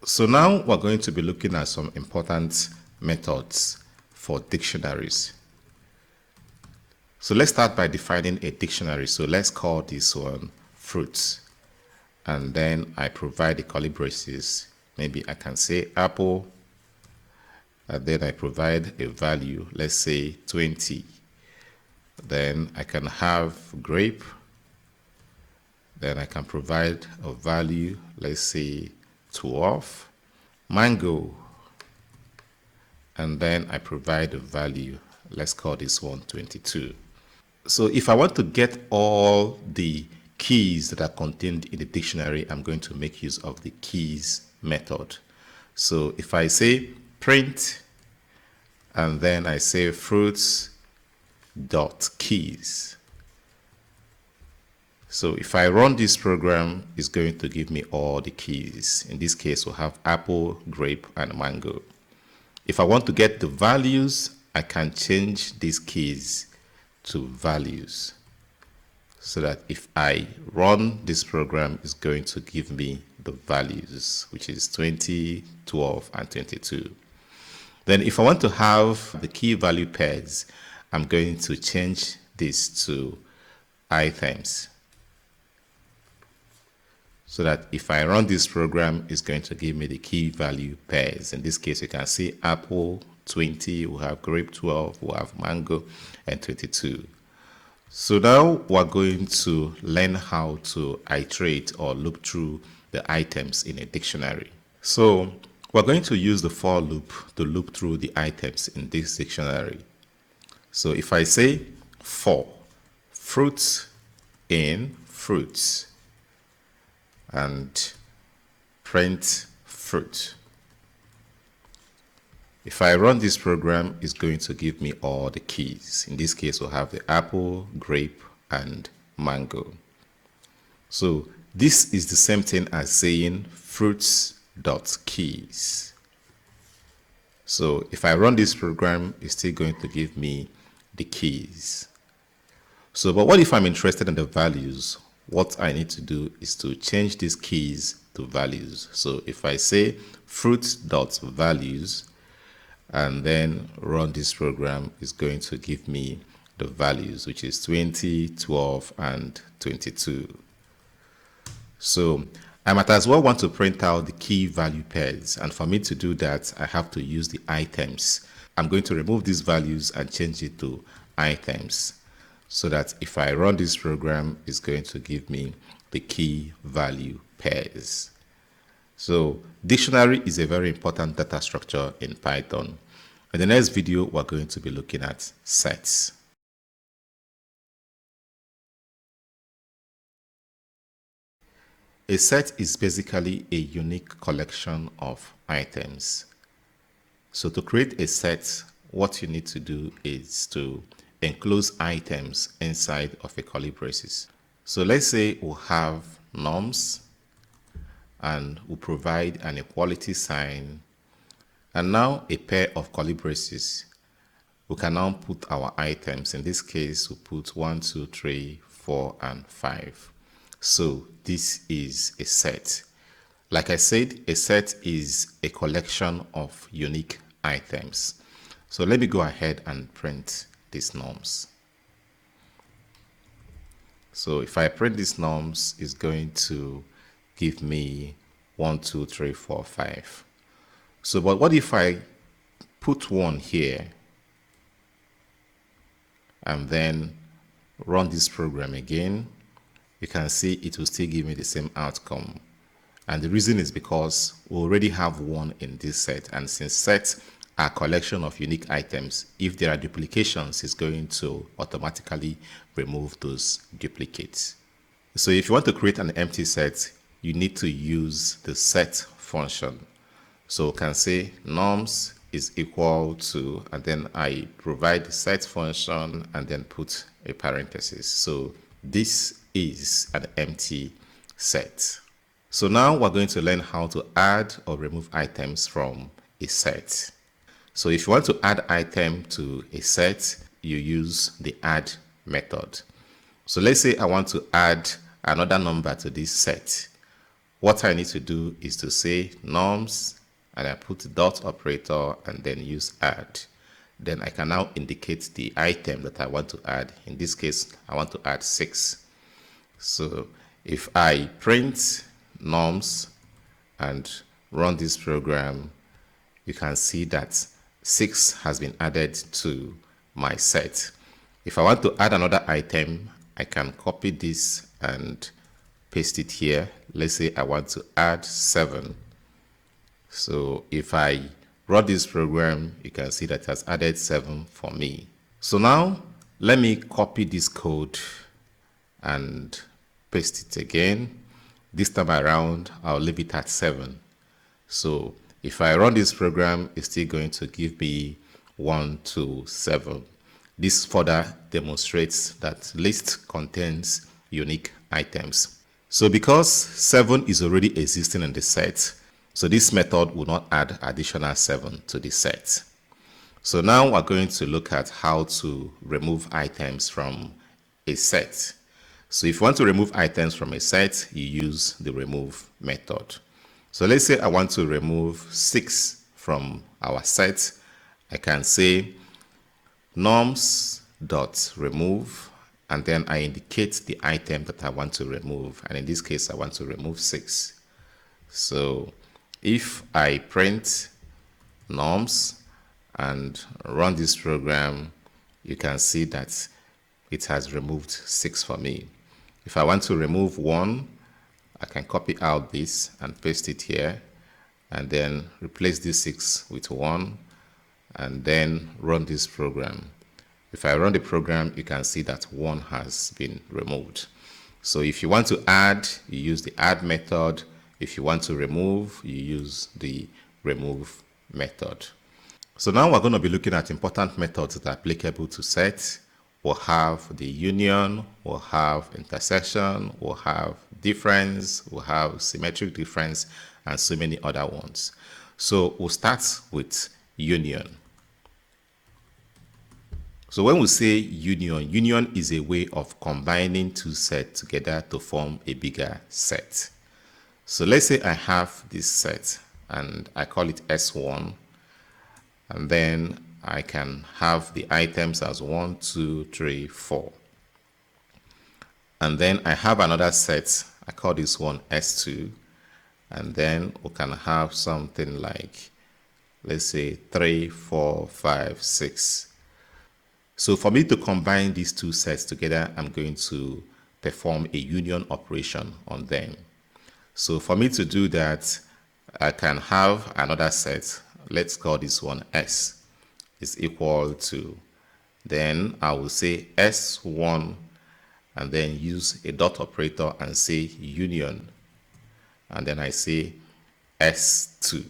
So now we're going to be looking at some important methods for dictionaries. So let's start by defining a dictionary. So let's call this one fruits. And then I provide the curly braces. Maybe I can say apple. And then I provide a value, let's say 20. Then I can have grape. Then I can provide a value, let's say 12. Mango. And then I provide a value, let's call this one 22. So if I want to get all the keys that are contained in the dictionary, I'm going to make use of the keys method. So if I say print, and then I say fruits dot keys. So if I run this program, it's going to give me all the keys. In this case, we'll have apple, grape, and mango. If I want to get the values, I can change these keys to values, so that if I run this program, it's going to give me the values, which is 20, 12, and 22. Then if I want to have the key value pairs, I'm going to change this to items. so that if I run this program, it's going to give me the key value pairs. In this case, you can see apple 20, we have grape 12, we have mango, and 22. So now we're going to learn how to iterate or loop through the items in a dictionary. So we're going to use the for loop to loop through the items in this dictionary. So if I say for fruits in fruits and print fruit, if I run this program, it's going to give me all the keys. In this case, we'll have the apple, grape, and mango. So this is the same thing as saying fruits.keys. So if I run this program, it's still going to give me the keys. So, but what if I'm interested in the values? What I need to do is to change these keys to values. So if I say fruits.values, and then run this program, is going to give me the values, which is 20, 12, and 22. So I might as well want to print out the key value pairs, and for me to do that, I have to use the items. I'm going to remove these values and change it to items, so that if I run this program, it's going to give me the key value pairs. So dictionary is a very important data structure in Python. In the next video, we're going to be looking at sets. A set is basically a unique collection of items. So to create a set, what you need to do is to enclose items inside of a curly braces. So let's say we'll have norms, and we'll provide an equality sign, and now a pair of curly braces. We can now put our items. In this case, we'll put 1, 2, 3, 4, and 5. So this is a set. Like I said, a set is a collection of unique items. So let me go ahead and print these norms. So if I print these norms, it's going to give me 1, 2, 3, 4, 5. So, but what if I put 1 here and then run this program again? You can see it will still give me the same outcome. And the reason is because we already have 1 in this set, and since sets are a collection of unique items, if there are duplications, it's going to automatically remove those duplicates. So if you want to create an empty set, you need to use the set function. So we can say norms is equal to, and then I provide the set function and then put a parenthesis. So this is an empty set. So now we're going to learn how to add or remove items from a set. So if you want to add item to a set, you use the add method. So let's say I want to add another number to this set. What I need to do is to say norms, and I put the dot operator and then use add. Then I can now indicate the item that I want to add. In this case, I want to add 6. So if I print norms and run this program, you can see that 6 has been added to my set. If I want to add another item, I can copy this and paste it here. Let's say I want to add 7. So if I run this program, you can see that it has added 7 for me. So now let me copy this code and paste it again. This time around, I'll leave it at 7. So if I run this program, it's still going to give me 1 to 7. This further demonstrates that list contains unique items. So because 7 is already existing in the set, so this method will not add additional 7 to the set. So now we're going to look at how to remove items from a set. So if you want to remove items from a set, you use the remove method. So let's say I want to remove 6 from our set. I can say norms.remove, and then I indicate the item that I want to remove. And in this case, I want to remove 6. So if I print norms and run this program, you can see that it has removed 6 for me. If I want to remove 1, I can copy out this and paste it here, and then replace this 6 with 1, and then run this program. If I run the program, you can see that 1 has been removed. So if you want to add, you use the add method. If you want to remove, you use the remove method. So now we're going to be looking at important methods that are applicable to sets. We'll have the union, we'll have intersection, we'll have difference, we'll have symmetric difference, and so many other ones. So we'll start with union. So when we say union, union is a way of combining two sets together to form a bigger set. So let's say I have this set and I call it S1, and then I can have the items as 1, 2, 3, 4. And then I have another set, I call this one S2, and then we can have something like, let's say 3, 4, 5, 6. So for me to combine these two sets together, I'm going to perform a union operation on them. So for me to do that, I can have another set. Let's call this one S is equal to, then I will say S1 and then use a dot operator and say union. And then I say S2.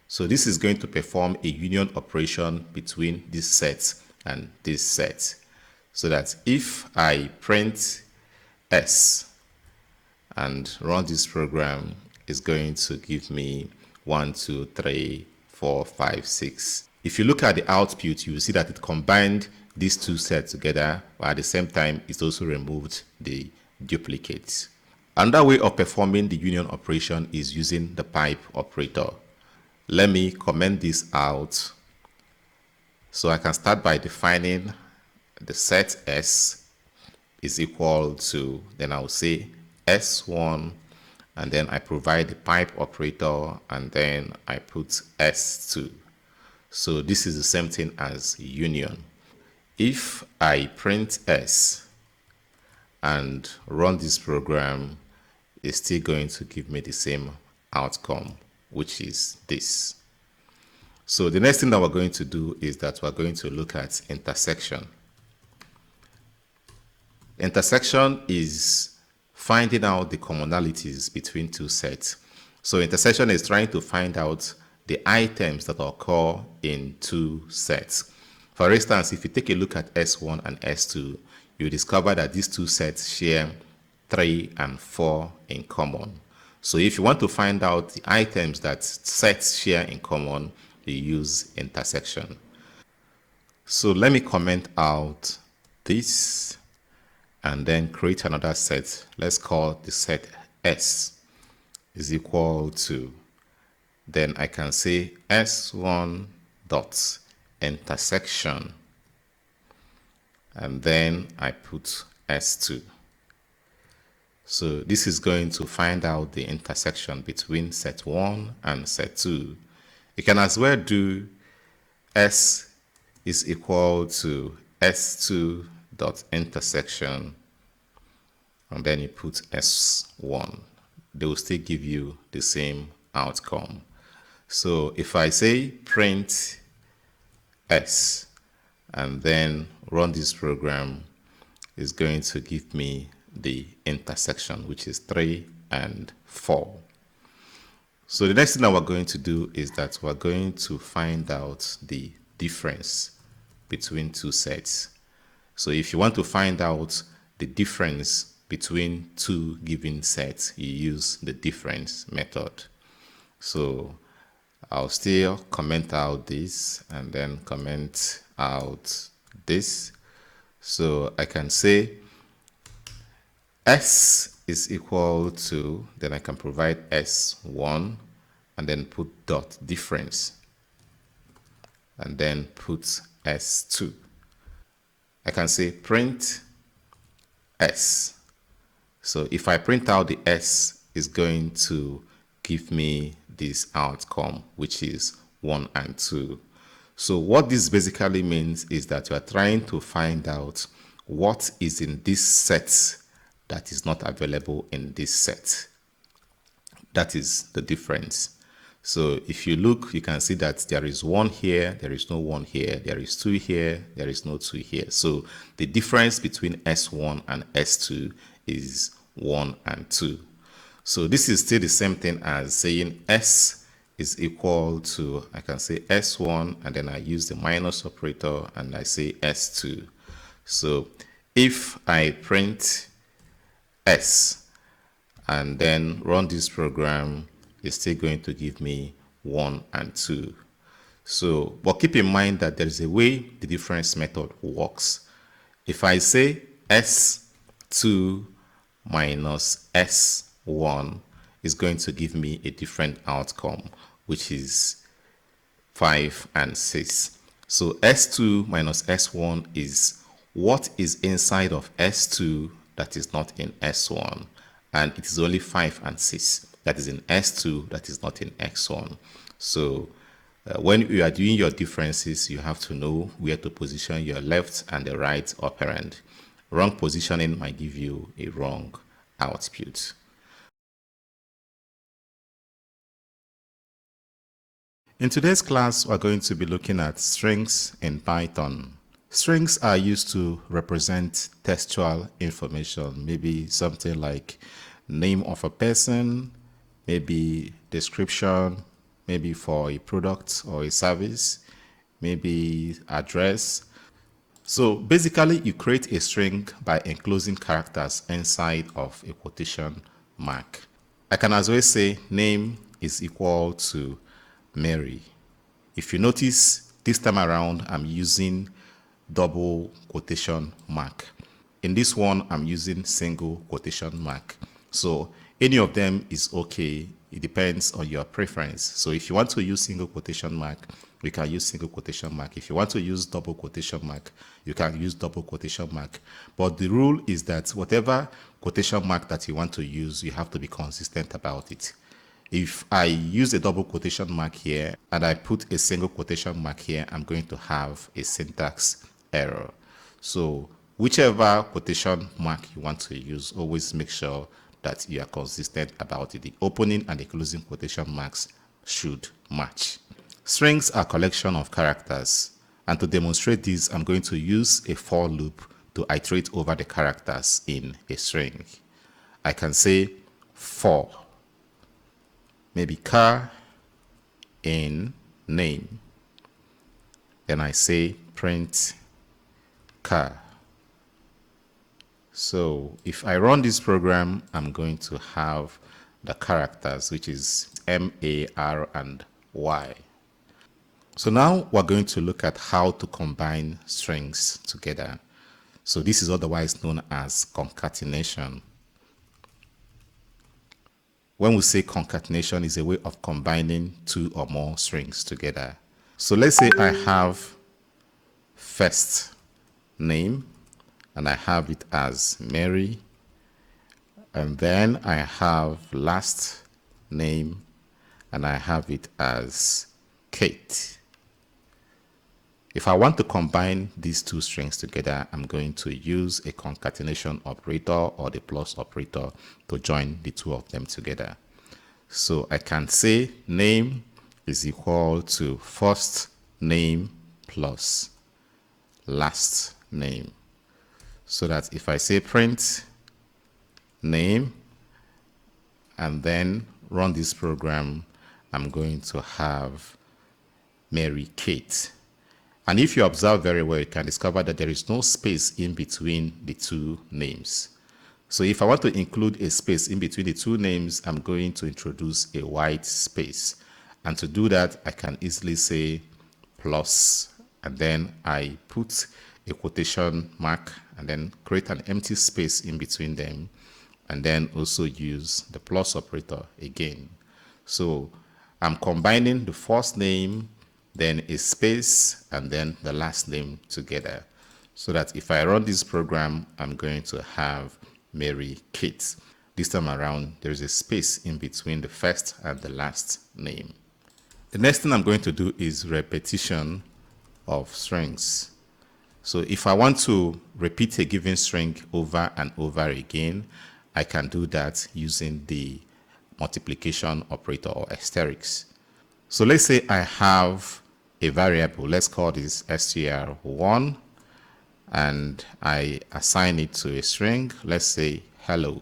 So this is going to perform a union operation between this set and this set. So that if I print S and run this program, it's going to give me 1, 2, 3, 4, 5, 6. If you look at the output, you will see that it combined these two sets together, but at the same time, it also removed the duplicates. Another way of performing the union operation is using the pipe operator. Let me comment this out. So I can start by defining the set S is equal to, then I'll say S1, and then I provide the pipe operator, and then I put S2. So this is the same thing as union. If I print S and run this program, it's still going to give me the same outcome, which is this. So the next thing that we're going to do is that we're going to look at intersection. Intersection is finding out the commonalities between two sets. So intersection is trying to find out the items that occur in two sets. For instance, if you take a look at S1 and S2, you discover that these two sets share 3 and 4 in common. So if you want to find out the items that sets share in common, you use intersection. So let me comment out this and then create another set. Let's call the set S is equal to, then I can say S1 dot intersection, and then I put S2. So this is going to find out the intersection between set 1 and set 2. You can as well do S is equal to S2 dot intersection, and then you put S1. They will still give you the same outcome. So if I say print S and then run this program, it's going to give me the intersection, which is 3 and 4. So the next thing that we're going to do is that we're going to find out the difference between two sets. So if you want to find out the difference between two given sets, you use the difference method. So I'll still comment out this and then comment out this. So I can say S is equal to, then I can provide S1 and then put dot difference and then put S2. I can say print S. So if I print out the S, it's going to give me this outcome, which is 1 and 2. So what this basically means is that you are trying to find out what is in this set that is not available in this set. That is the difference. So if you look, you can see that there is 1 here, there is no 1 here, there is 2 here, there is no 2 here. So the difference between S1 and S2 is 1 and 2. So this is still the same thing as saying S is equal to, I can say S1 and then I use the minus operator and I say S2. So if I print S and then run this program, it's still going to give me 1 and 2. So, but keep in mind that there is a way the difference method works. If I say S2 minus S1 is going to give me a different outcome, which is 5 and 6. So S2 minus S1 is what is inside of S2 that is not in S1. And it is only 5 and 6 that is in S2 that is not in X1. So when you are doing your differences, you have to know where to position your left and the right operand. Wrong positioning might give you a wrong output. In today's class, we're going to be looking at strings in Python. Strings are used to represent textual information, maybe something like name of a person, maybe description, maybe for a product or a service, maybe address. So basically, you create a string by enclosing characters inside of a quotation mark. I can as well say name is equal to Mary. If you notice, this time around, I'm using double quotation mark. In this one, I'm using single quotation mark. So any of them is okay. It depends on your preference. So if you want to use single quotation mark, you can use single quotation mark. If you want to use double quotation mark, you can use double quotation mark. But the rule is that whatever quotation mark that you want to use, you have to be consistent about it. If I use a double quotation mark here and I put a single quotation mark here, I'm going to have a syntax error. So whichever quotation mark you want to use, always make sure that you are consistent about it. The opening and the closing quotation marks should match. Strings are a collection of characters, and to demonstrate this, I'm going to use a for loop to iterate over the characters in a string. I can say for, maybe car in name. Then I say print car. So if I run this program, I'm going to have the characters, which is M, A, R, and Y. So now we're going to look at how to combine strings together. So this is otherwise known as concatenation. When we say concatenation, is a way of combining two or more strings together. So let's say I have first name and I have it as Mary, and then I have last name and I have it as Kate. If I want to combine these two strings together, I'm going to use a concatenation operator or the plus operator to join the two of them together. So I can say name is equal to first name plus last name. So that if I say print name and then run this program, I'm going to have Mary Kate. And if you observe very well, you can discover that there is no space in between the two names. So if I want to include a space in between the two names, I'm going to introduce a white space. And to do that, I can easily say plus, and then I put a quotation mark and then create an empty space in between them, and then also use the plus operator again. So I'm combining the first name, then a space, and then the last name together. So that if I run this program, I'm going to have Mary Kate. This time around, there is a space in between the first and the last name. The next thing I'm going to do is repetition of strings. So if I want to repeat a given string over and over again, I can do that using the multiplication operator or asterisk. So let's say I have a variable, let's call this str1, and I assign it to a string, let's say hello.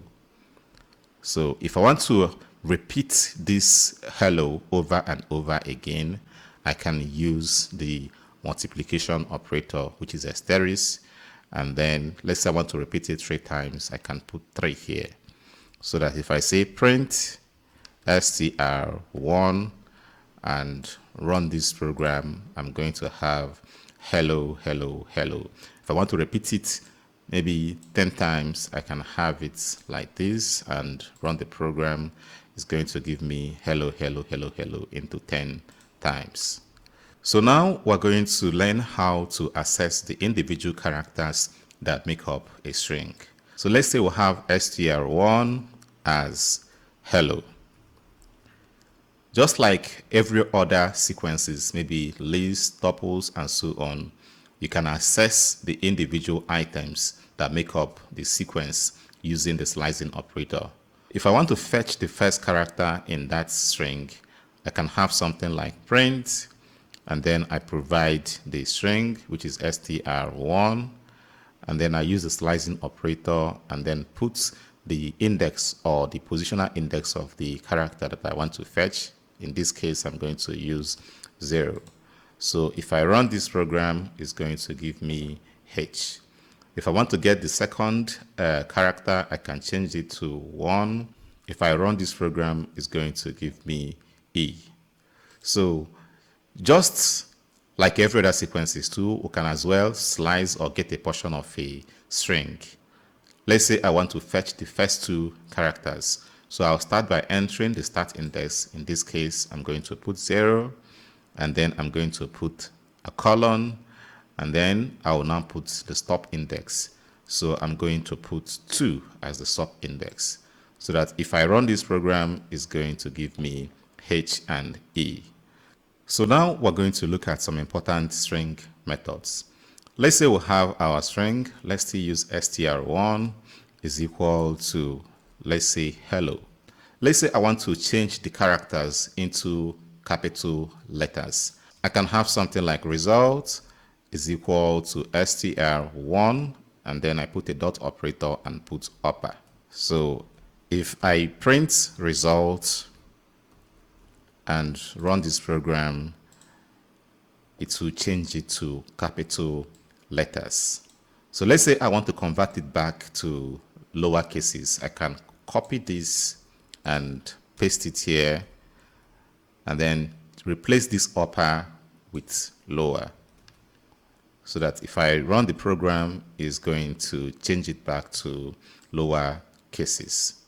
So if I want to repeat this hello over and over again, I can use the multiplication operator, which is asterisk, and then let's say I want to repeat it 3 times, I can put 3 here. So that if I say print str1 and run this program, I'm going to have hello, hello, hello. If I want to repeat it maybe 10 times, I can have it like this and run the program. It's going to give me hello, hello, hello, hello into 10 times. So now we're going to learn how to access the individual characters that make up a string. So let's say we have str1 as hello. Just like every other sequences, maybe lists, tuples, and so on, you can access the individual items that make up the sequence using the slicing operator. If I want to fetch the first character in that string, I can have something like print, and then I provide the string, which is str1, and then I use the slicing operator and then put the index or the positional index of the character that I want to fetch. In this case, I'm going to use 0. So if I run this program, it's going to give me H. If I want to get the second character, I can change it to 1. If I run this program, it's going to give me E. So just like every other sequences too, we can as well slice or get a portion of a string. Let's say I want to fetch the first 2 characters. So I'll start by entering the start index. In this case, I'm going to put 0, and then I'm going to put a colon, and then I will now put the stop index. So I'm going to put 2 as the stop index, so that if I run this program, it's going to give me H and E. So now we're going to look at some important string methods. Let's say we have our string. Let's still use str1 is equal to, let's say, hello. Let's say I want to change the characters into capital letters. I can have something like result is equal to str1, and then I put a dot operator and put upper. So if I print result and run this program, it will change it to capital letters. So let's say I want to convert it back to lower cases. I can copy this and paste it here, and then replace this upper with lower, so that if I run the program, it's going to change it back to lower cases.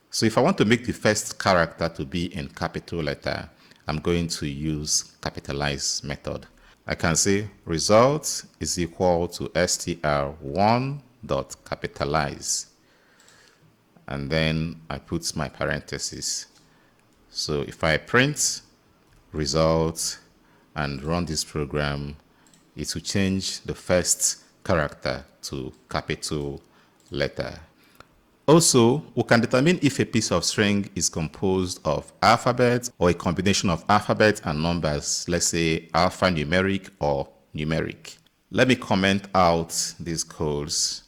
So if I want to make the first character to be in capital letter, I'm going to use capitalize method. I can say result is equal to str1 dot capitalize, and then I put my parentheses. So if I print result and run this program, it will change the first character to capital letter. Also, we can determine if a piece of string is composed of alphabet or a combination of alphabet and numbers, let's say alphanumeric or numeric. Let me comment out these codes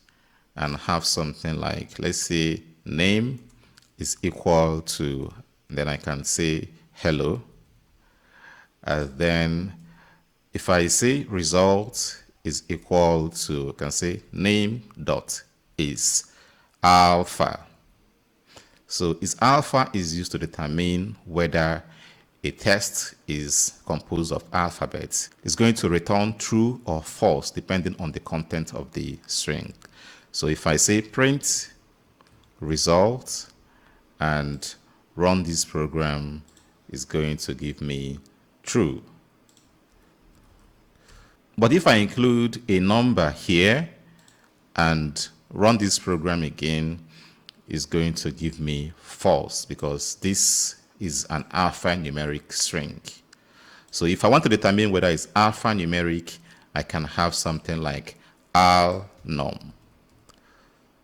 and have something like, let's say name is equal to, then I can say hello. And then if I say result is equal to, I can say name dot is alpha. So is alpha is used to determine whether a text is composed of alphabets. It's going to return true or false depending on the content of the string. So if I say print result and run this program, is going to give me true. But if I include a number here and run this program again, it's going to give me false because this is an alphanumeric string. So if I want to determine whether it's alphanumeric, I can have something like al_num.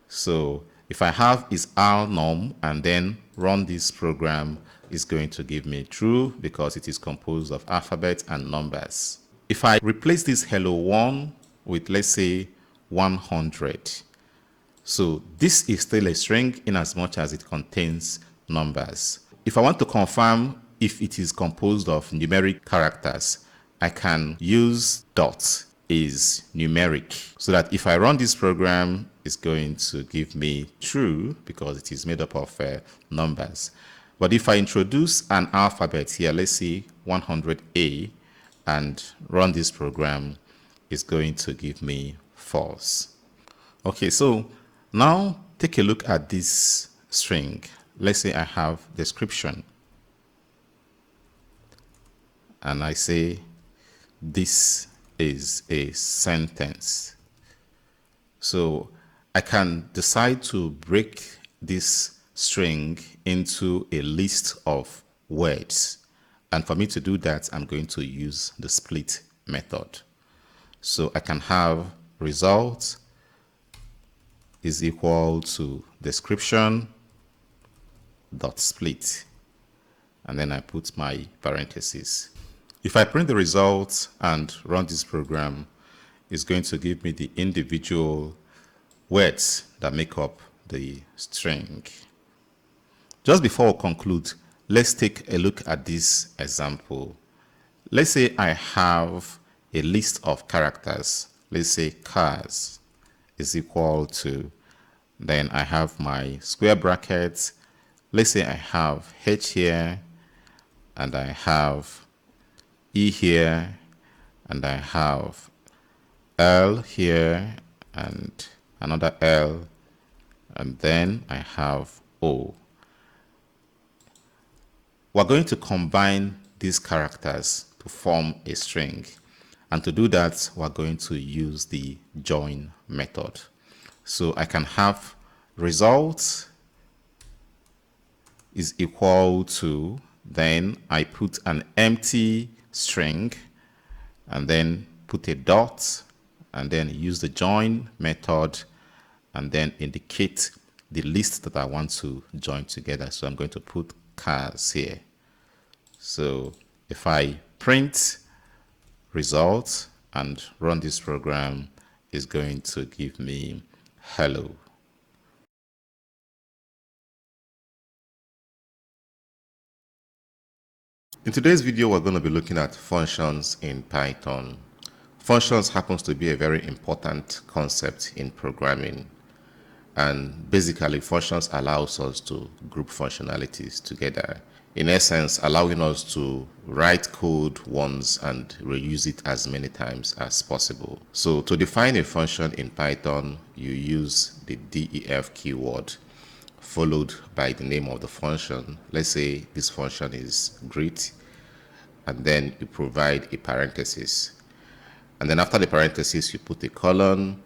So if I have is al_num and then run this program, it's going to give me true because it is composed of alphabet and numbers. If I replace this hello 1 with, let's say, 100, so this is still a string in as much as it contains numbers. If I want to confirm if it is composed of numeric characters, I can use dot is numeric so that if I run this program, it's going to give me true because it is made up of numbers. But if I introduce an alphabet here, let's say 100A, and run this program, it's going to give me false. Okay, so now take a look at this string. Let's say I have description. And I say this is a sentence. So I can decide to break this string into a list of words. And for me to do that, I'm going to use the split method. So I can have result is equal to description dot split. And then I put my parentheses. If I print the results and run this program, it's going to give me the individual words that make up the string. Just before we conclude, let's take a look at this example. Let's say I have a list of characters. Let's say cars is equal to, then I have my square brackets. Let's say I have H here, and I have E here, and I have L here, and another L, and then I have O. We're going to combine these characters to form a string. And to do that, we're going to use the join method. So I can have result is equal to, then I put an empty string and then put a dot and then use the join method and then indicate the list that I want to join together. So I'm going to put cars here. So if I print result and run this program, it's going to give me hello. In today's video, we're going to be looking at functions in Python. Functions happens to be a very important concept in programming. And basically, functions allows us to group functionalities together. In essence, allowing us to write code once and reuse it as many times as possible. So to define a function in Python, you use the def keyword followed by the name of the function. Let's say this function is greet, and then you provide a parenthesis. And then after the parenthesis, you put a colon,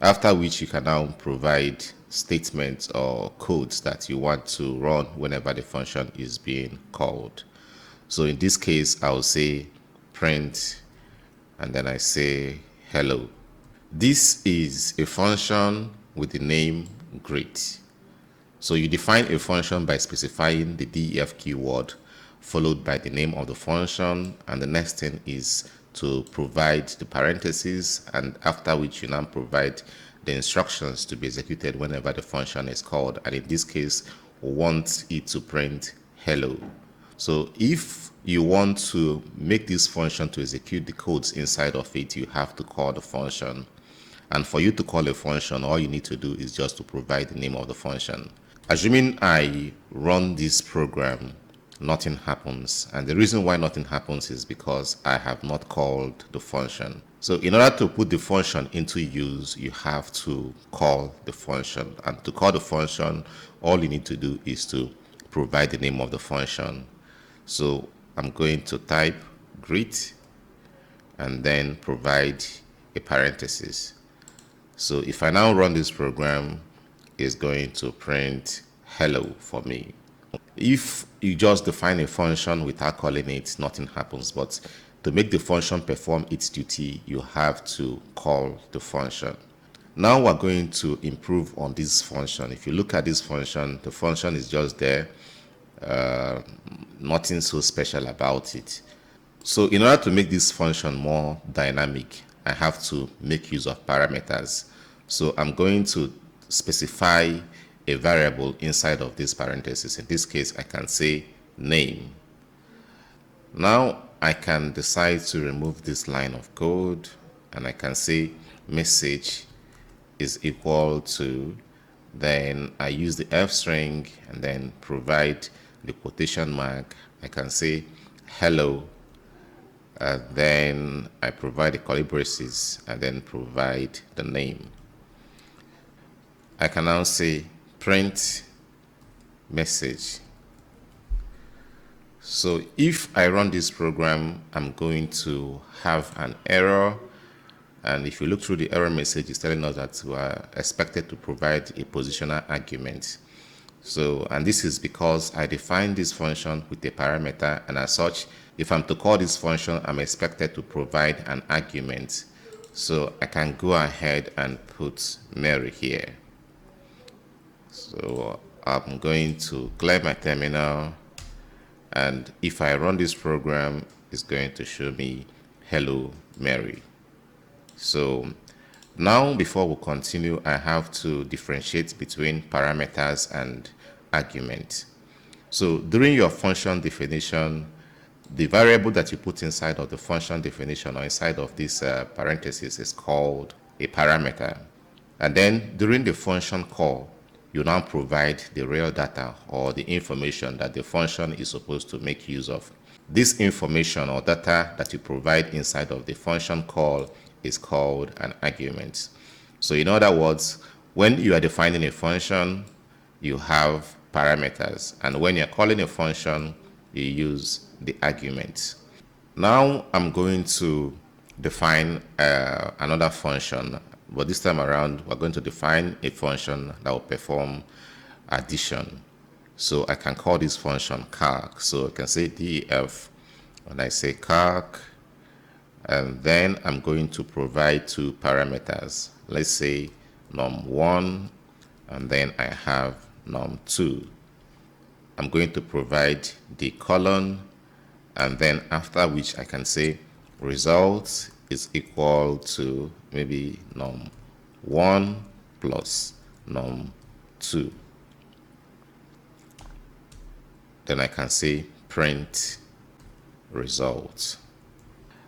after which you can now provide statements or codes that you want to run whenever the function is being called. So in this case, I'll say print, and then I say hello. This is a function with the name greet. So you define a function by specifying the def keyword followed by the name of the function, and the next thing is to provide the parentheses, and after which you now provide the instructions to be executed whenever the function is called. And in this case, we want it to print hello. So if you want to make this function to execute the codes inside of it, you have to call the function. And for you to call a function, all you need to do is just to provide the name of the function. Assuming I run this program, nothing happens. And the reason why nothing happens is because I have not called the function. So in order to put the function into use, you have to call the function. And to call the function, all you need to do is to provide the name of the function. So I'm going to type greet, and then provide a parenthesis. So if I now run this program, it's going to print hello for me. If you just define a function without calling it, nothing happens. But to make the function perform its duty, you have to call the function. Now we're going to improve on this function. If you look at this function, the function is just there, nothing so special about it. So in order to make this function more dynamic, I have to make use of parameters. So I'm going to specify a variable inside of this parenthesis. In this case, I can say name. Now I can decide to remove this line of code, and I can say message is equal to, then I use the F string and then provide the quotation mark. I can say hello, and then I provide the curly braces and then provide the name. I can now say print message. So if I run this program, I'm going to have an error. And if you look through the error message, it's telling us that we are expected to provide a positional argument. So, and this is because I defined this function with a parameter, and as such, if I'm to call this function, I'm expected to provide an argument. So I can go ahead and put Mary here. So I'm going to clear my terminal, and if I run this program, it's going to show me hello Mary. So now before we continue, I have to differentiate between parameters and argument. So during your function definition, the variable that you put inside of the function definition or inside of this parenthesis is called a parameter. And then during the function call, you now provide the real data or the information that the function is supposed to make use of. This information or data that you provide inside of the function call is called an argument. So in other words, when you are defining a function, you have parameters, and when you're calling a function, you use the argument. Now I'm going to define another function, but this time around we're going to define a function that will perform addition. So I can call this function calc. So I can say def, and I say calc, and then I'm going to provide two parameters. Let's say num1, and then I have num2. I'm going to provide the colon, and then after which I can say result is equal to maybe num1 plus num2. Then I can say print result.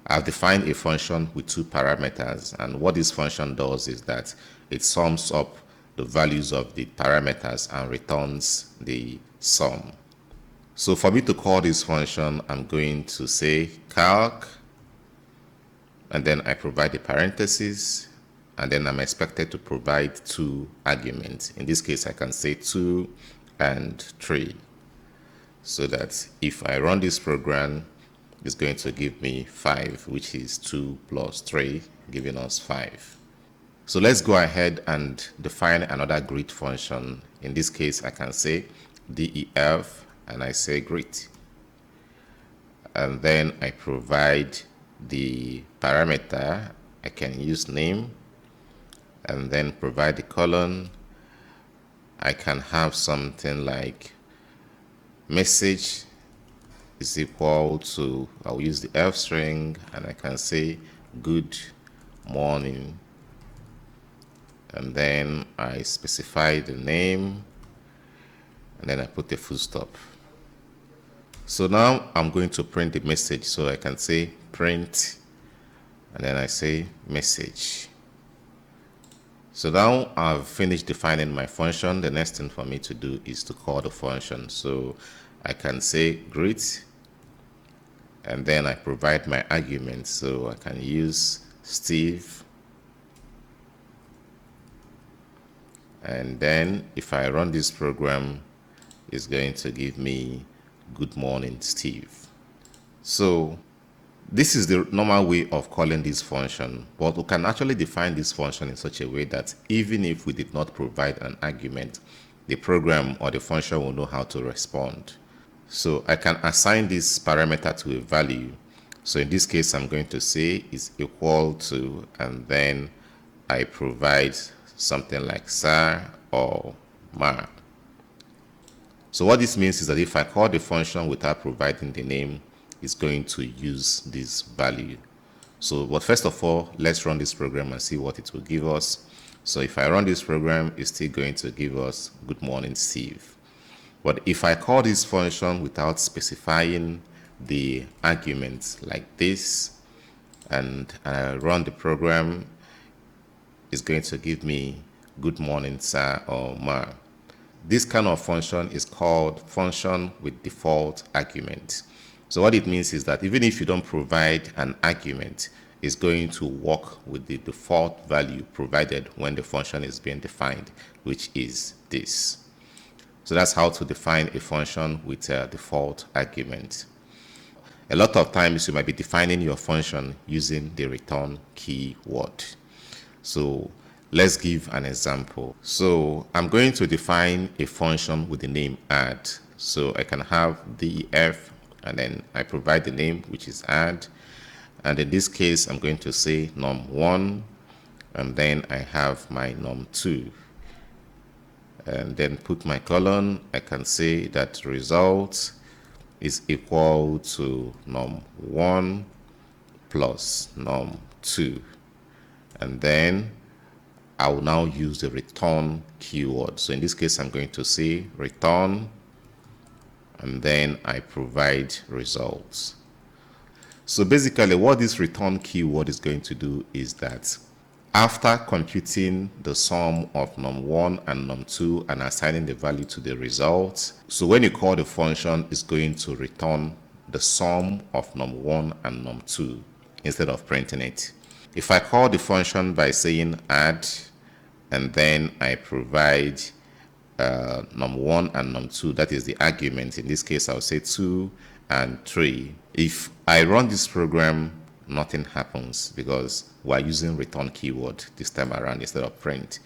I've defined a function with two parameters, and what this function does is that it sums up the values of the parameters and returns the sum. So for me to call this function, I'm going to say calc, and then I provide the parentheses, and then I'm expected to provide two arguments. In this case, I can say 2 and 3, so that if I run this program, it's going to give me 5, which is 2 plus 3, giving us 5. So let's go ahead and define another greet function. In this case, I can say def, and I say greet. And then I provide the parameter. I can use name, and then provide the colon. I can have something like message is equal to, I'll use the F string, and I can say good morning, and then I specify the name, and then I put a full stop. So now I'm going to print the message, so I can say print, and then I say message. So now I've finished defining my function. The next thing for me to do is to call the function. So I can say greet, and then I provide my argument. So I can use Steve, and then if I run this program, it's going to give me good morning Steve. So This is the normal way of calling this function, but we can actually define this function in such a way that even if we did not provide an argument, the program or the function will know how to respond. So I can assign this parameter to a value. So in this case, I'm going to say is equal to, and then I provide something like sir or ma. So what this means is that if I call the function without providing the name, it's going to use this value. So, but first of all, let's run this program and see what it will give us. So if I run this program, it's still going to give us good morning, Steve. But if I call this function without specifying the argument like this, and I run the program, it's going to give me good morning, sir or ma. This kind of function is called function with default argument. So what it means is that even if you don't provide an argument, it's going to work with the default value provided when the function is being defined, which is this. So that's how to define a function with a default argument. A lot of times you might be defining your function using the return keyword. So let's give an example. So I'm going to define a function with the name add. So I can have def, and then I provide the name, which is add. And in this case, I'm going to say num1, and then I have my num2. And then put my colon. I can say that result is equal to num1 plus num2. And then I will now use the return keyword. So in this case, I'm going to say return, and then I provide results. So basically what this return keyword is going to do is that after computing the sum of num1 and num2 and assigning the value to the result, so when you call the function, it's going to return the sum of num1 and num2 instead of printing it. If I call the function by saying add, and then I provide num1 and num2, that is the argument. In this case, I'll say 2 and 3. If I run this program, nothing happens because we're using return keyword this time around instead of print.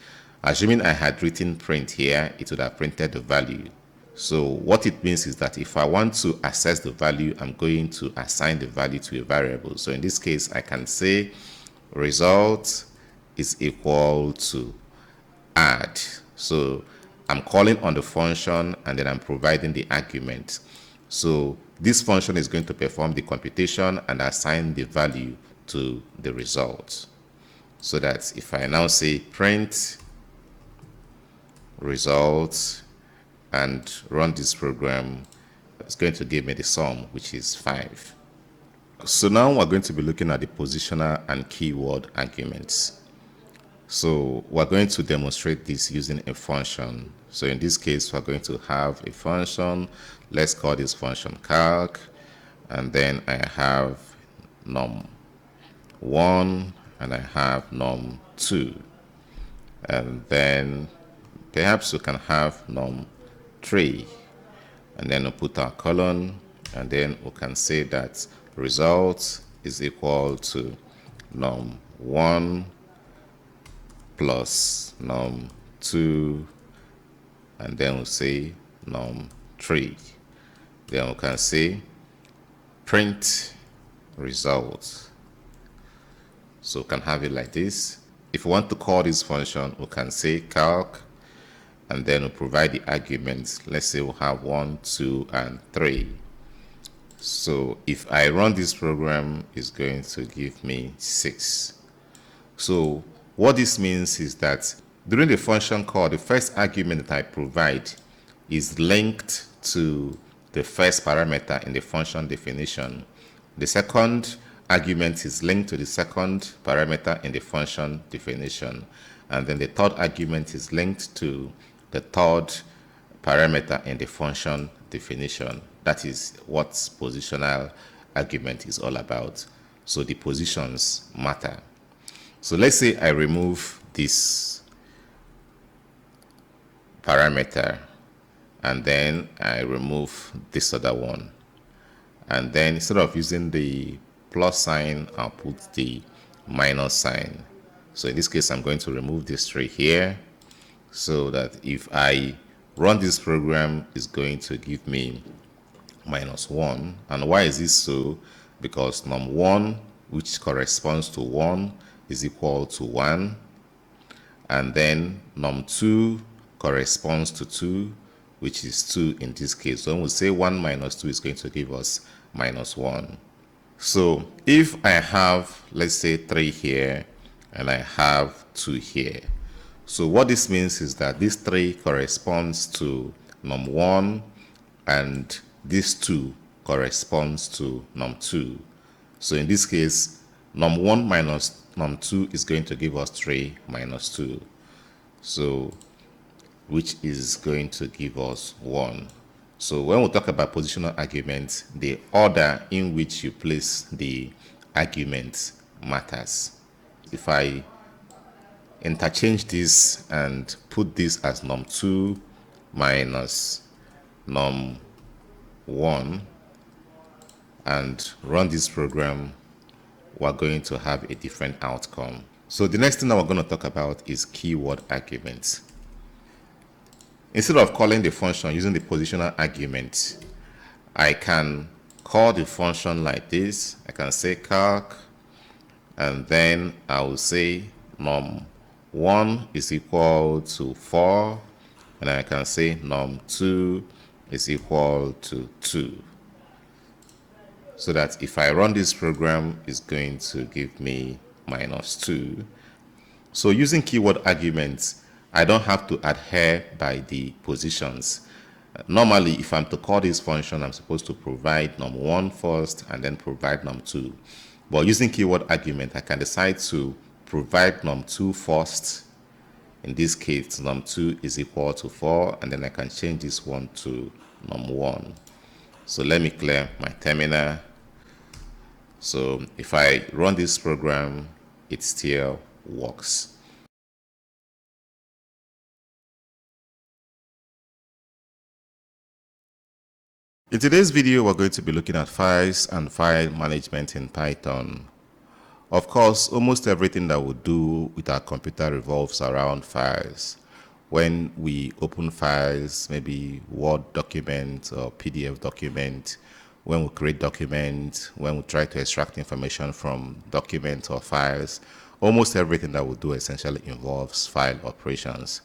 Assuming I had written print here, it would have printed the value. So what it means is that if I want to access the value, I'm going to assign the value to a variable. So in this case, I can say result is equal to add. So I'm calling on the function and then I'm providing the argument. So this function is going to perform the computation and assign the value to the result. So that if I now say print result and run this program, it's going to give me the sum, which is 5. So now we're going to be looking at the positioner and keyword arguments. So we're going to demonstrate this using a function. So in this case, we're going to have a function. Let's call this function calc. And then I have num1 and I have num2. And then perhaps we can have num3. And then we'll put our colon. And then we can say that result is equal to num1 plus num2, and then we'll say num3. Then we can say print result. So we can have it like this. If we want to call this function, we can say calc, and then we'll provide the arguments. Let's say we'll have 1, 2, and 3. So if I run this program, it's going to give me 6. So what this means is that during the function call, the first argument that I provide is linked to the first parameter in the function definition. The second argument is linked to the second parameter in the function definition. And then the third argument is linked to the third parameter in the function definition. That is what positional argument is all about. So the positions matter. So let's say I remove this parameter and then I remove this other one. And then instead of using the plus sign, I'll put the minus sign. So in this case, I'm going to remove this 3 here, so that if I run this program, it's going to give me -1. And why is this so? Because num1, which corresponds to 1, is equal to 1, and then num2 corresponds to 2, which is 2 in this case. So when we say 1 minus 2 is going to give us -1. So if I have, let's say, 3 here and I have 2 here, so what this means is that this 3 corresponds to num1 and this 2 corresponds to num2. So in this case, num1 minus num2 is going to give us 3 minus 2. So which is going to give us 1. So when we talk about positional arguments, the order in which you place the argument matters. If I interchange this and put this as num2 minus num1 and run this program, we're going to have a different outcome. So the next thing that we're going to talk about is keyword arguments. Instead of calling the function using the positional argument, I can call the function like this. I can say calc, and then I will say num1 is equal to 4, and I can say num2 is equal to 2. So that if I run this program, it's going to give me -2. So using keyword arguments, I don't have to adhere by the positions. Normally, if I'm to call this function, I'm supposed to provide num1 first and then provide num2. But using keyword argument, I can decide to provide num2 first. In this case, num2 is equal to 4, and then I can change this one to num1. So let me clear my terminal. So if I run this program, it still works. In today's video, we're going to be looking at files and file management in Python. Of course, almost everything that we do with our computer revolves around files. When we open files, maybe Word document or PDF document, when we create documents, when we try to extract information from documents or files, almost everything that we do essentially involves file operations.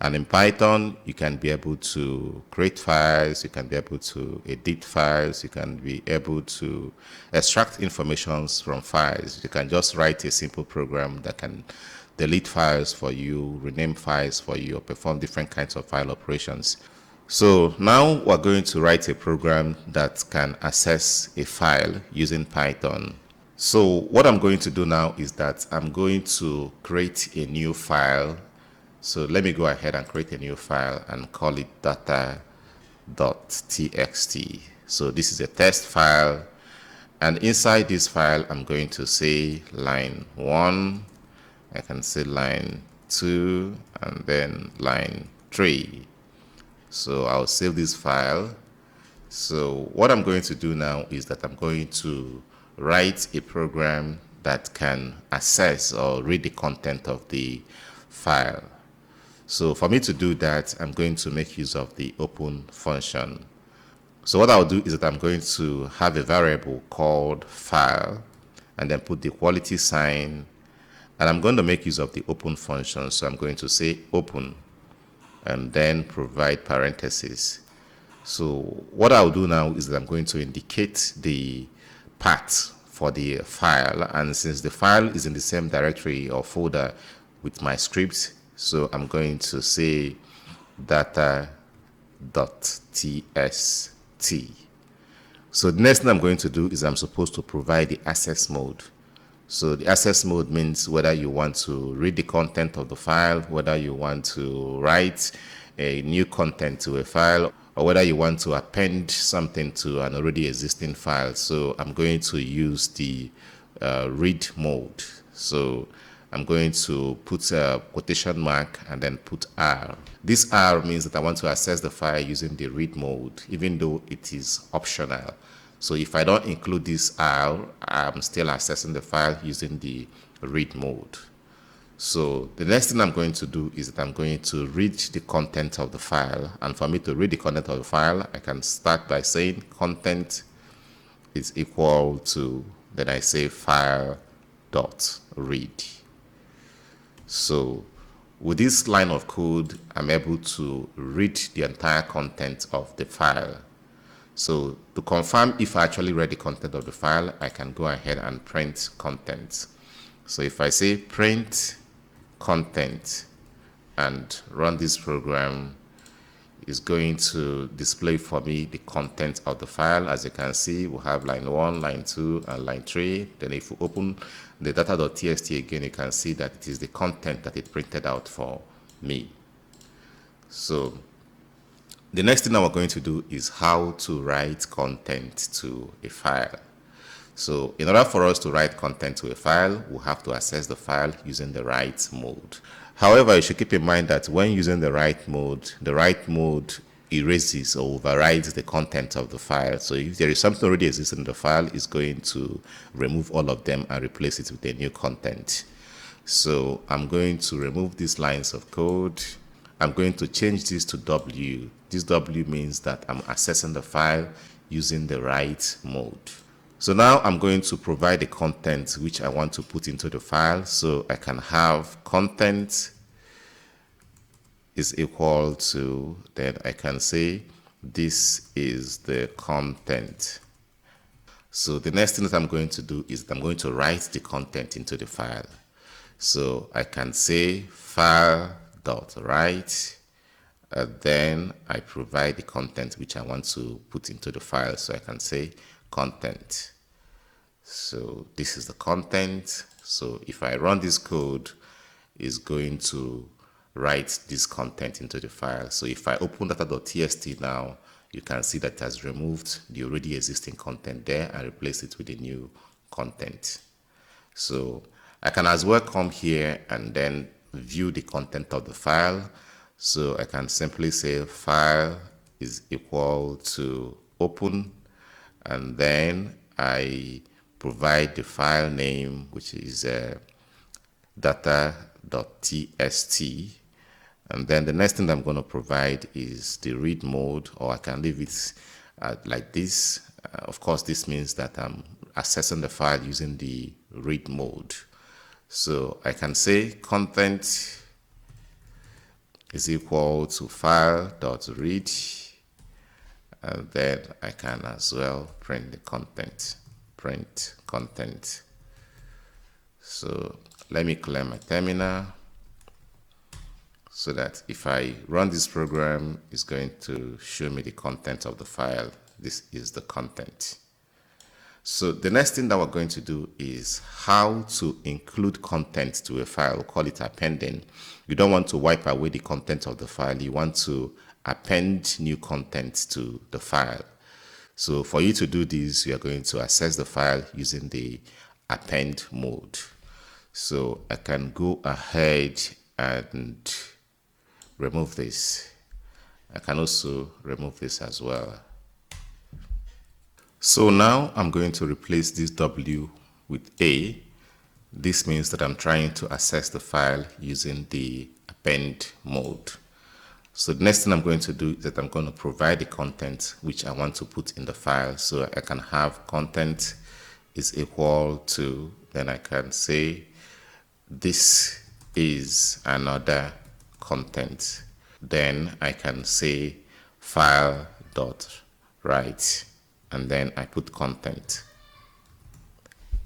And in Python, you can be able to create files, you can be able to edit files, you can be able to extract information from files. You can just write a simple program that can delete files for you, rename files for you, or perform different kinds of file operations. So now we're going to write a program that can access a file using Python. So what I'm going to do now is that I'm going to create a new file. So let me go ahead and create a new file and call it data.txt. So this is a test file, and inside this file I'm going to say line 1, I can say line 2, and then line 3. So I'll save this file. So what I'm going to do now is that I'm going to write a program that can access or read the content of the file. So for me to do that, I'm going to make use of the open function. So what I'll do is that I'm going to have a variable called file and then put the quality sign, and I'm going to make use of the open function. So I'm going to say open and then provide parentheses. So what I'll do now is that I'm going to indicate the path for the file, and since the file is in the same directory or folder with my script, so I'm going to say data.txt. So the next thing I'm going to do is I'm supposed to provide the access mode. So the access mode means whether you want to read the content of the file, whether you want to write a new content to a file, or whether you want to append something to an already existing file. So I'm going to use the read mode. So I'm going to put a quotation mark and then put R. This R means that I want to access the file using the read mode, even though it is optional. So if I don't include this R, I'm still accessing the file using the read mode. So the next thing I'm going to do is that I'm going to read the content of the file. And for me to read the content of the file, I can start by saying content is equal to, then I say file dot read. So with this line of code, I'm able to read the entire content of the file. So to confirm if I actually read the content of the file, I can go ahead and print content. So if I say print content and run this program, is going to display for me the content of the file. As you can see, we have line 1, line 2, and line 3. Then if you open the data.txt again, you can see that it is the content that it printed out for me. So the next thing that we're going to do is how to write content to a file. So in order for us to write content to a file, we have to access the file using the write mode. However, you should keep in mind that when using the write mode erases or overrides the content of the file. So if there is something already existing in the file, it's going to remove all of them and replace it with a new content. So I'm going to remove these lines of code. I'm going to change this to W. This W means that I'm accessing the file using the write mode. So now I'm going to provide the content which I want to put into the file. So I can have content is equal to, then I can say this is the content. So the next thing that I'm going to do is I'm going to write the content into the file. So I can say file.write, then I provide the content which I want to put into the file. So I can say content. So this is the content. So if I run this code, it's going to write this content into the file. So if I open data.txt now, you can see that it has removed the already existing content there and replaced it with a new content. So I can as well come here and then view the content of the file. So I can simply say file is equal to open, and then I provide the file name, which is data.txt. And then the next thing I'm going to provide is the read mode, or I can leave it like this. Of course, this means that I'm accessing the file using the read mode. So I can say content is equal to file.read, and then I can as well print the content. Print content. So let me clear my terminal, so that if I run this program, it's going to show me the content of the file. This is the content. So the next thing that we're going to do is how to include content to a file. We'll call it appending. You don't want to wipe away the content of the file. You want to append new content to the file. So for you to do this, you are going to access the file using the append mode. So I can go ahead and remove this. I can also remove this as well. So now I'm going to replace this W with A. This means that I'm trying to access the file using the append mode. So the next thing I'm going to do is that I'm going to provide the content which I want to put in the file. So I can have content is equal to, then I can say this is another content. Then I can say file.write, and then I put content.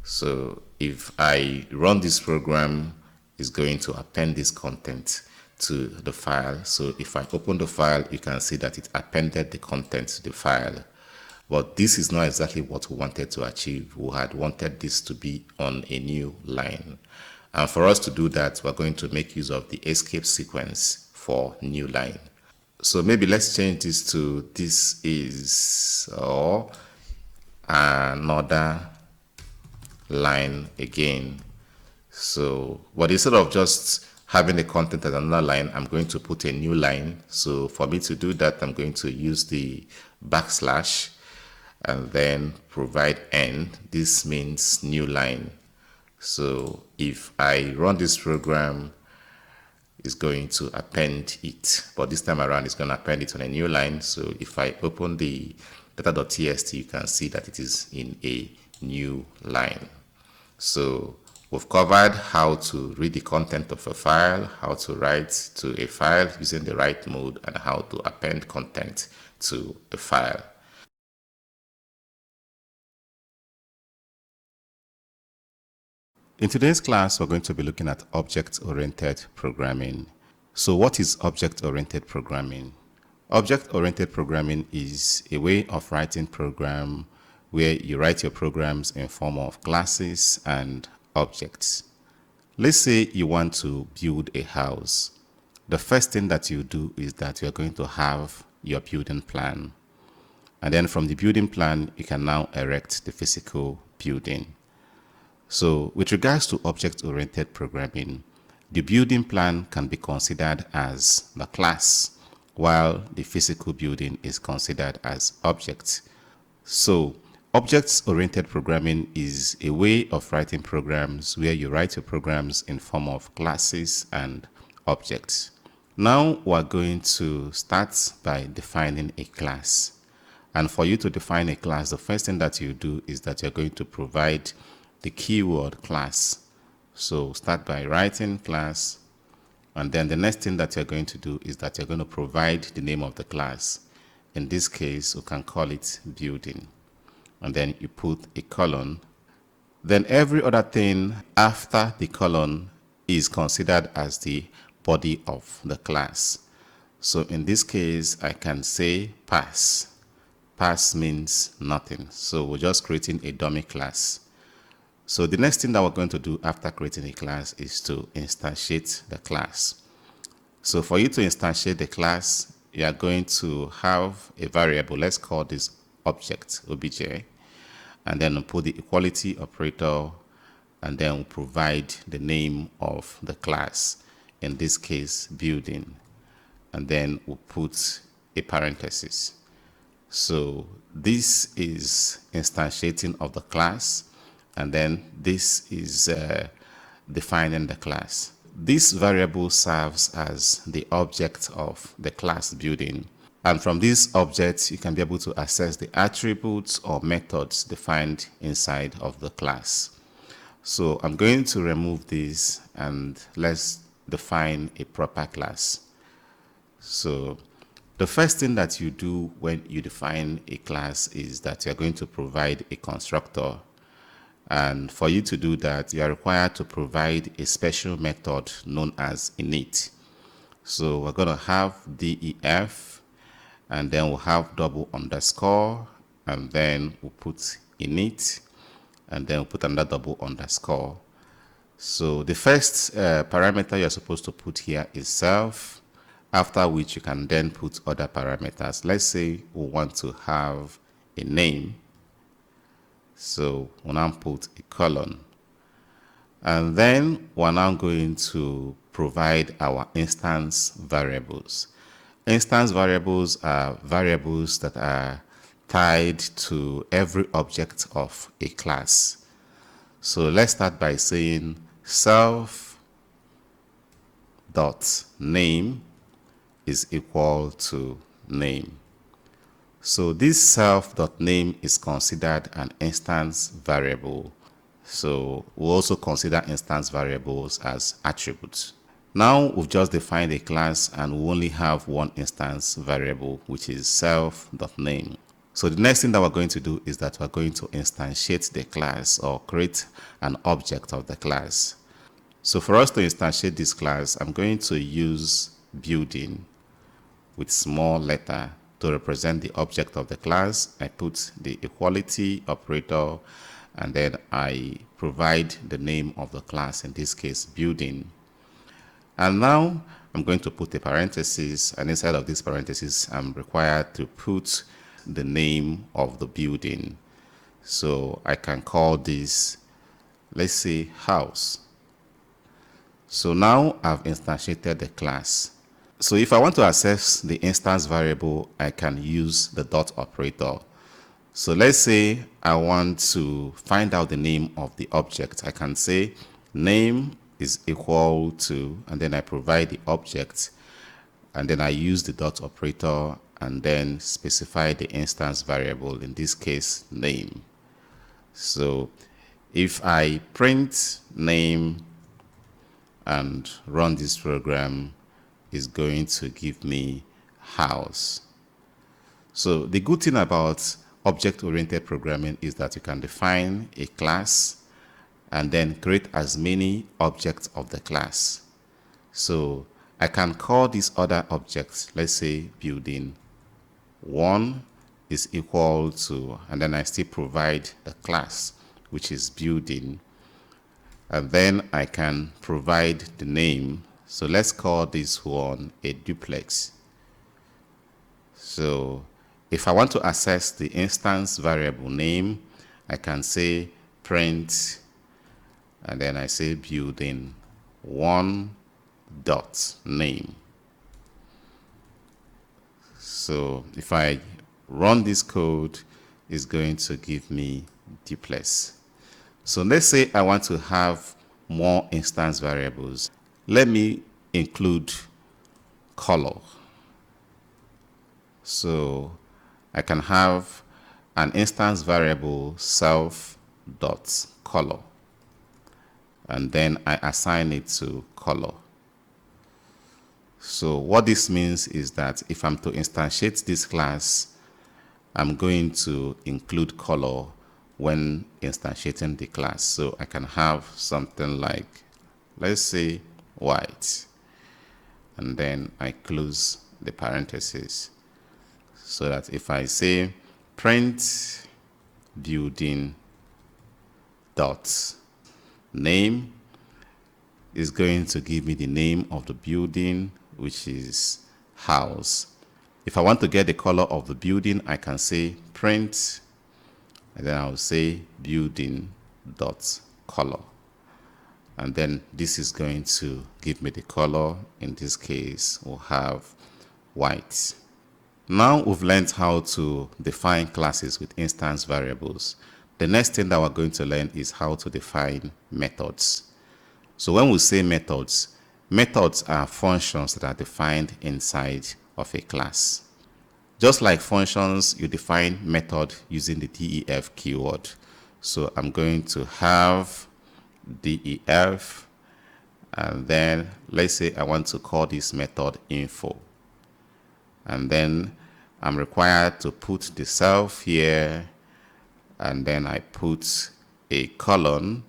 So if I run this program, it's going to append this content to the file. So if I open the file, you can see that it appended the content to the file. But this is not exactly what we wanted to achieve. We had wanted this to be on a new line. And for us to do that, we're going to make use of the escape sequence for new line. So maybe let's change this to this is or another line again. So, but instead of just having the content as another line, I'm going to put a new line. So for me to do that, I'm going to use the backslash, and then provide end. This means new line. So if I run this program, it's going to append it, but this time around it's going to append it on a new line. So if I open the data.txt, you can see that it is in a new line. So we've covered how to read the content of a file, how to write to a file using the write mode, and how to append content to a file. In today's class, we're going to be looking at object-oriented programming. So what is object-oriented programming? Object-oriented programming is a way of writing program where you write your programs in form of classes and objects. Let's say you want to build a house. The first thing that you do is that you're going to have your building plan. And then from the building plan, you can now erect the physical building. So with regards to object-oriented programming, the building plan can be considered as the class, while the physical building is considered as object. So object-oriented programming is a way of writing programs where you write your programs in form of classes and objects. Now we're going to start by defining a class. And for you to define a class, the first thing that you do is that you're going to provide the keyword class. So start by writing class, and then the next thing that you're going to do is that you're going to provide the name of the class. In this case, we can call it building, and then you put a colon. Then every other thing after the colon is considered as the body of the class. So in this case, I can say pass. Pass means nothing, so we're just creating a dummy class. So the next thing that we're going to do after creating a class is to instantiate the class. So for you to instantiate the class, you are going to have a variable. Let's call this object, obj, and then we'll put the equality operator, and then we'll provide the name of the class, in this case building, and then we'll put a parenthesis. So this is instantiating of the class, and then this is defining the class. This variable serves as the object of the class building, and from this object you can be able to access the attributes or methods defined inside of the class. So I'm going to remove this and let's define a proper class. So the first thing that you do when you define a class is that you're going to provide a constructor. And for you to do that, you are required to provide a special method known as init. So we're going to have def, and then we'll have double underscore, and then we'll put init, and then we'll put another double underscore. So the first parameter you're supposed to put here is self, after which you can then put other parameters. Let's say we want to have a name. So we'll now put a colon, and then we're now going to provide our instance variables. Instance variables are variables that are tied to every object of a class. So let's start by saying self dot name is equal to name. So this self.name is considered an instance variable. So we'll also consider instance variables as attributes. Now we've just defined a class and we only have one instance variable, which is self.name. So the next thing that we're going to do is that we're going to instantiate the class or create an object of the class. So for us to instantiate this class, I'm going to use building with small letter to represent the object of the class. I put the equality operator, and then I provide the name of the class, in this case building. And now I'm going to put a parenthesis, and inside of this parenthesis I'm required to put the name of the building. So I can call this, let's say, house. So now I've instantiated the class. So if I want to access the instance variable, I can use the dot operator. So let's say I want to find out the name of the object. I can say name is equal to, and then I provide the object, and then I use the dot operator and then specify the instance variable, in this case name. So if I print name and run this program, is going to give me house. So the good thing about object-oriented programming is that you can define a class and then create as many objects of the class. So I can call these other objects, let's say building 1 is equal to, and then I still provide the class, which is building, and then I can provide the name. So let's call this one a duplex. So if I want to access the instance variable name, I can say print, and then I say building 1 dot name. So if I run this code, it's going to give me duplex. So let's say I want to have more instance variables. Let me include color. So I can have an instance variable self.color, and then I assign it to color. So what this means is that if I'm to instantiate this class, I'm going to include color when instantiating the class. So I can have something like, let's say white, and then I close the parentheses, so that if I say print building dot name, is going to give me the name of the building, which is house. If I want to get the color of the building, I can say print, and then I'll say building dot color, and then this is going to give me the color. In this case, we'll have white. Now we've learned how to define classes with instance variables. The next thing that we're going to learn is how to define methods. So when we say methods, methods are functions that are defined inside of a class. Just like functions, you define method using the def keyword. So I'm going to have def, and then let's say I want to call this method info, and then I'm required to put the self here, and then I put a colon,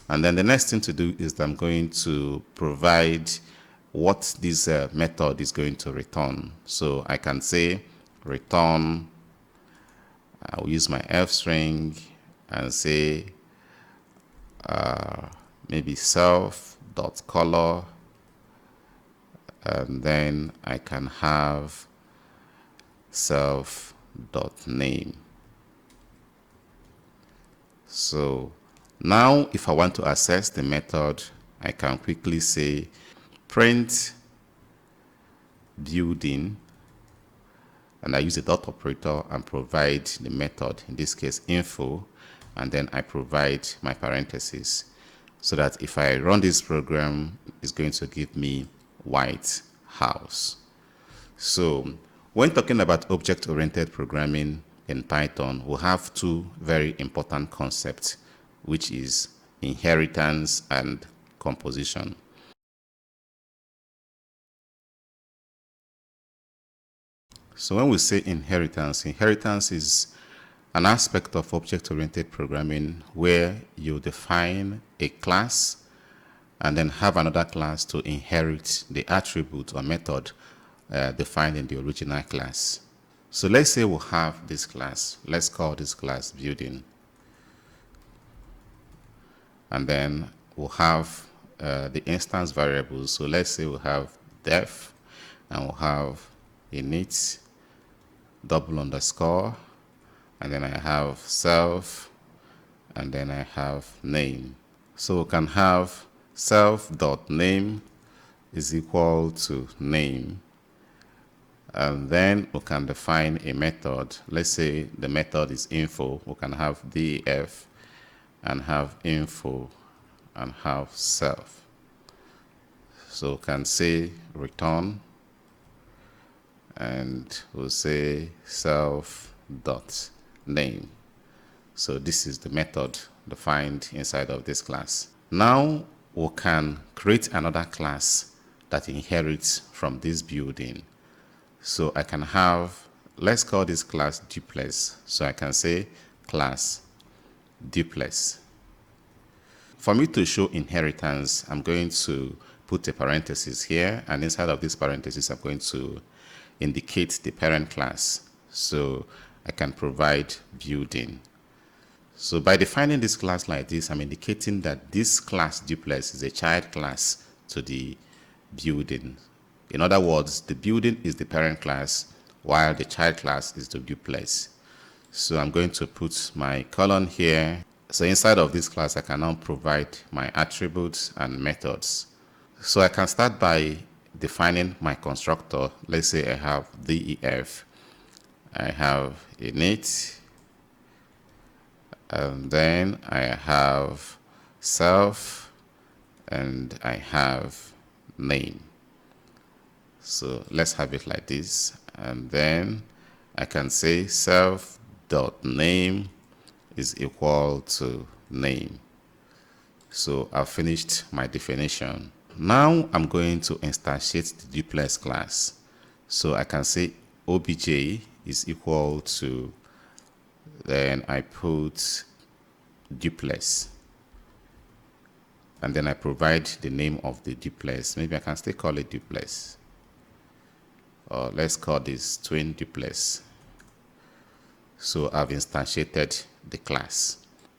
and then the next thing to do is that I'm going to provide what this method is going to return. So I can say return, I'll use my f string and say maybe self.color, and then I can have self.name. So now if I want to access the method, I can quickly say print building, and I use the dot operator and provide the method, in this case info, and then I provide my parentheses, so that if I run this program, it's going to give me white house. So when talking about object-oriented programming in Python, we have two very important concepts, which is inheritance and composition. So when we say inheritance, inheritance is an aspect of object-oriented programming where you define a class and then have another class to inherit the attribute or method defined in the original class. So let's say we have this class. Let's call this class building. And then we'll have the instance variables. So let's say we have def, and we'll have init double underscore, and then I have self, and then I have name. So we can have self.name is equal to name, And then we can define a method. Let's say the method is info. We can have def and have info and have self. So we can say return, and we'll say self dot name. So this is the method defined inside of this class. Now we can create another class that inherits from this building. So I can have, let's call this class Duplex. So I can say class Duplex. For me to show inheritance, I'm going to put a parenthesis here, and inside of this parenthesis, I'm going to indicate the parent class. So I can provide building. So by defining this class like this, I'm indicating that this class Duplex is a child class to the building. In other words, the building is the parent class, while the child class is the Duplex. So I'm going to put my colon here. So inside of this class, I can now provide my attributes and methods. So I can start by defining my constructor. Let's say I have def, I have init, and then I have self, and I have name. So let's have it like this, and then I can say self dot name is equal to name. So I've finished my definition. Now I'm going to instantiate the Duplex class. So I can say obj is equal to, then I put Duplex, and then I provide the name of the Duplex. Maybe I can still call it Duplex, or let's call this twin Duplex. So I've instantiated the class.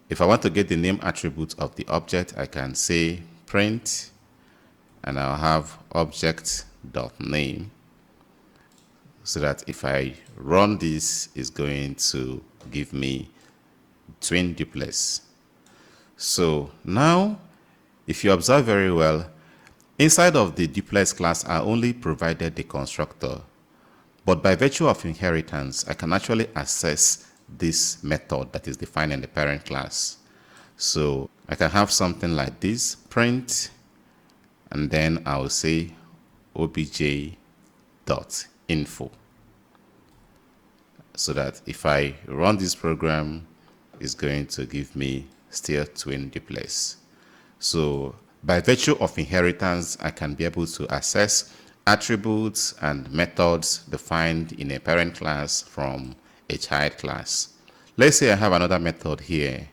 If I want to get the name attribute of the object, I can say print, and I'll have object.name, so that if I run this, it's going to give me twin Duplex. So now, if you observe very well, inside of the Duplex class, I only provided the constructor. But by virtue of inheritance, I can actually access this method that is defined in the parent class. So I can have something like this, print, and then I'll say obj.info. So that if I run this program, it's going to give me still twin Duplex. So by virtue of inheritance, I can be able to access attributes and methods defined in a parent class from a child class. Let's say I have another method here.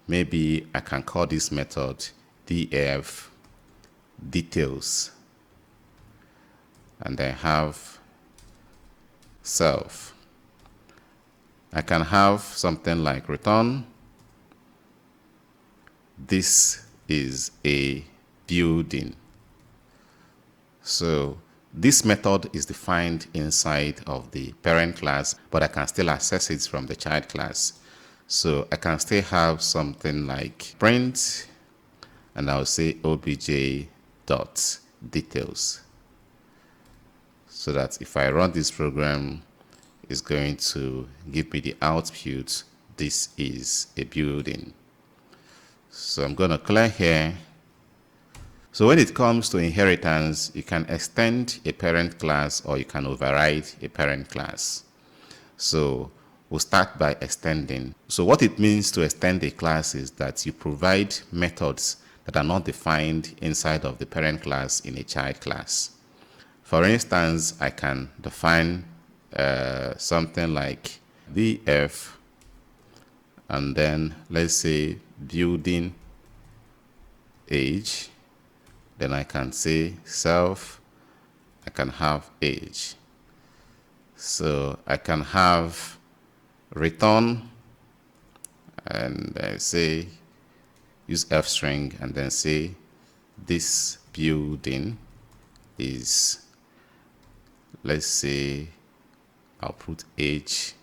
Maybe I can call this method df details, and I have self. I can have something like return. This is a building. So this method is defined inside of the parent class, but I can still access it from the child class. So I can still have something like print, and I'll say obj.details. So that if I run this program, it's going to give me the output, this is a building. So I'm going to clear here. So when it comes to inheritance, you can extend a parent class or you can override a parent class. So we'll start by extending. So what it means to extend a class is that you provide methods that are not defined inside of the parent class in a child class. For instance, I can define something like df, and then let's say building age. Then I can say self, I can have age. So I can have return, and say use f string, and then say this building is, let's say I'll put age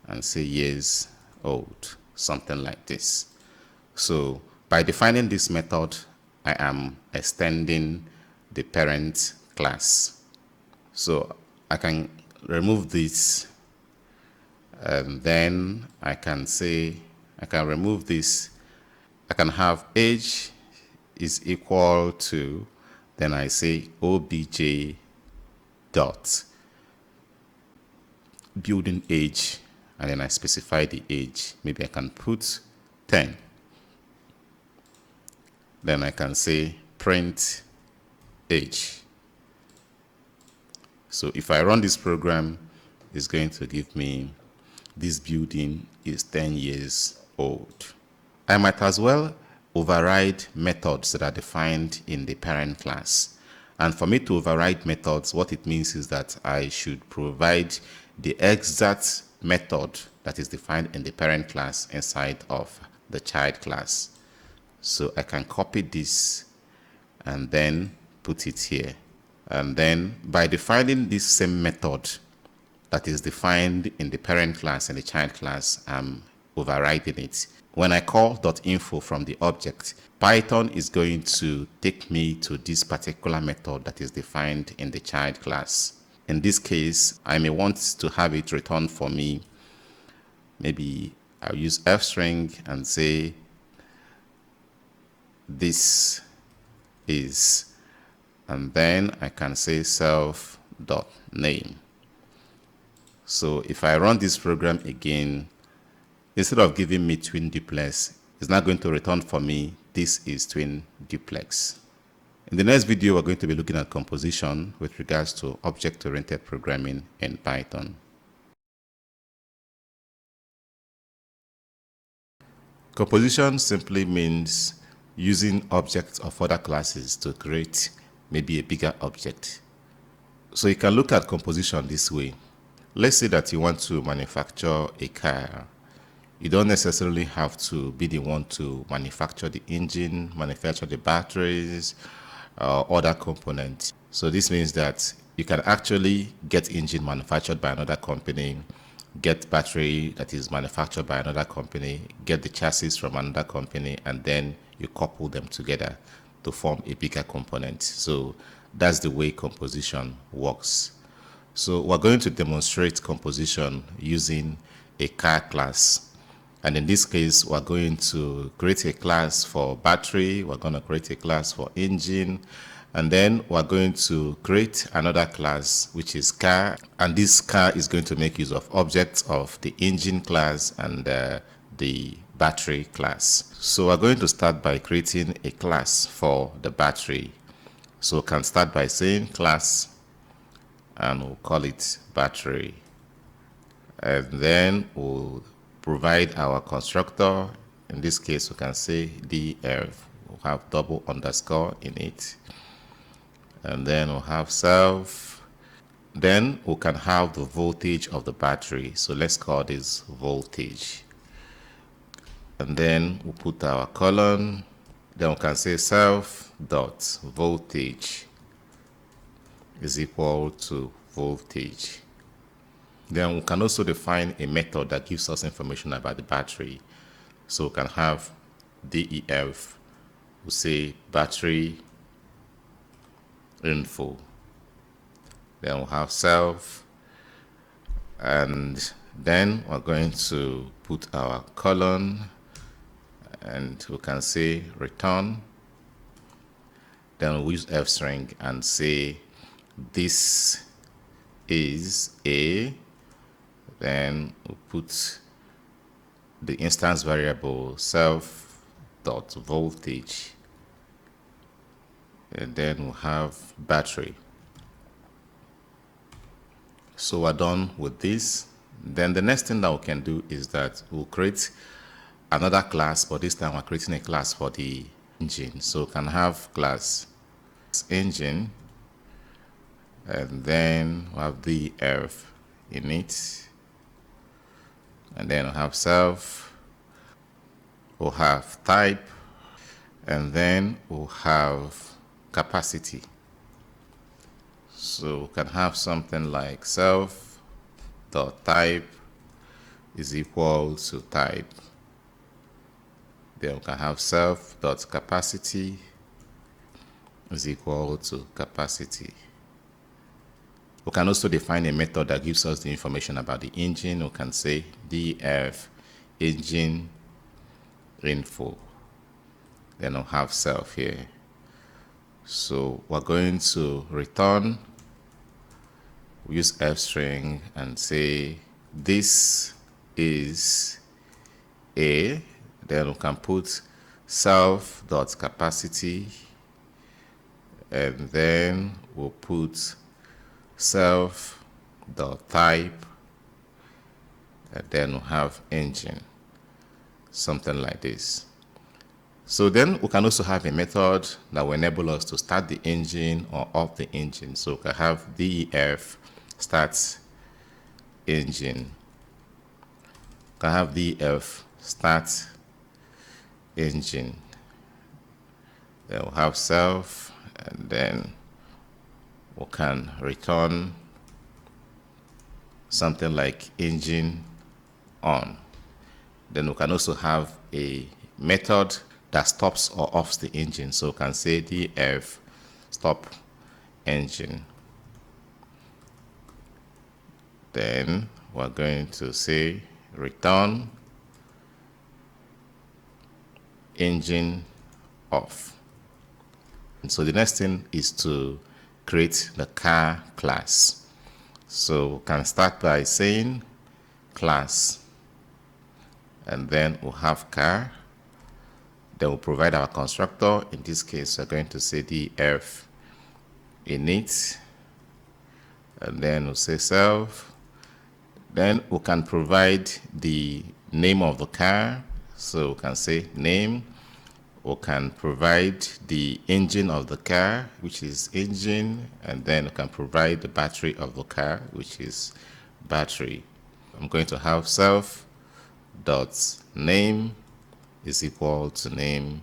and say years old, something like this. So by defining this method, I am extending the parent class. So I can remove this, and then I can say, I can remove this. I can have age is equal to, then I say obj dot building age, and then I specify the age. Maybe I can put 10. Then I can say print age. So if I run this program, it's going to give me this building is 10 years old. I might as well override methods that are defined in the parent class. And for me to override methods, what it means is that I should provide the exact method that is defined in the parent class inside of the child class. So I can copy this and then put it here. And then by defining this same method that is defined in the parent class and the child class, I'm overriding it. When I call .info from the object, Python is going to take me to this particular method that is defined in the child class. In this case, I may want to have it return for me. Maybe I'll use fstring and say this is, and then I can say self.name. So if I run this program again, instead of giving me twin duplex, it's not going to return for me, this is twin duplex. In the next video, we're going to be looking at composition with regards to object-oriented programming in Python. Composition simply means using objects of other classes to create maybe a bigger object. So you can look at composition this way. Let's say that you want to manufacture a car. You don't necessarily have to be the one to manufacture the engine, manufacture the batteries, other components. So this means that you can actually get engine manufactured by another company, get battery that is manufactured by another company, get the chassis from another company, and then you couple them together to form a bigger component. So that's the way composition works. So we're going to demonstrate composition using a car class. And in this case, we're going to create a class for battery, we're going to create a class for engine, and then we're going to create another class, which is car. And this car is going to make use of objects of the engine class and the battery class. So we're going to start by creating a class for the battery. So we can start by saying class, and we'll call it battery. And then we'll provide our constructor. In this case, we can say df. We'll have double underscore in it. And then we'll have self. Then we can have the voltage of the battery. So let's call this voltage. And then we'll put our colon. Then we can say self dot voltage is equal to voltage. Then we can also define a method that gives us information about the battery. So we can have def, we'll say battery info. Then we'll have self, and then we're going to put our colon, and we can say return. Then we'll use fstring and say this is a, then we'll put the instance variable self dot voltage, and then we'll have battery. So we're done with this. Then the next thing that we can do is that we'll create another class, but this time we're creating a class for the engine. So we can have class engine, and then we'll have the df in it, and then we'll have self, we'll have type, and then we'll have capacity. So we can have something like self dot type is equal to type. Then we can have self dot capacity is equal to capacity. We can also define a method that gives us the information about the engine. We can say df engine info. Then we'll have self here. So we're going to return, use f string and say this is a. Then we can put self dot capacity, and then we'll put self dot type, and then we'll have engine, something like this. So then we can also have a method that will enable us to start the engine or off the engine. So we can have def start engine. We can have def start engine. Then we'll have self, and then we can return something like engine on. Then we can also have a method that stops or offs the engine. So we can say df stop engine. Then we're going to say return engine off. And so the next thing is to create the car class. So we can start by saying class, and then we'll have car. Then we'll provide our constructor. In this case, we're going to say df init, and then we'll say self. Then we can provide the name of the car. So we can say name. We can provide the engine of the car, which is engine, and then we can provide the battery of the car, which is battery. I'm going to have self dot name is equal to name,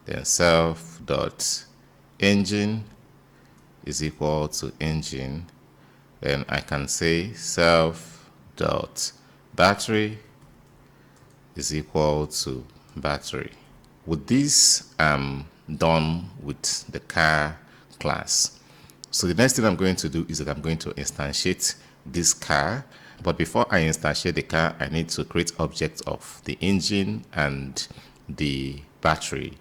then self dot engine is equal to engine. Then I can say self dot battery is equal to battery. With this, I'm done with the car class. So the next thing I'm going to do is that I'm going to instantiate this car. But before I instantiate the car, I need to create objects of the engine and the battery.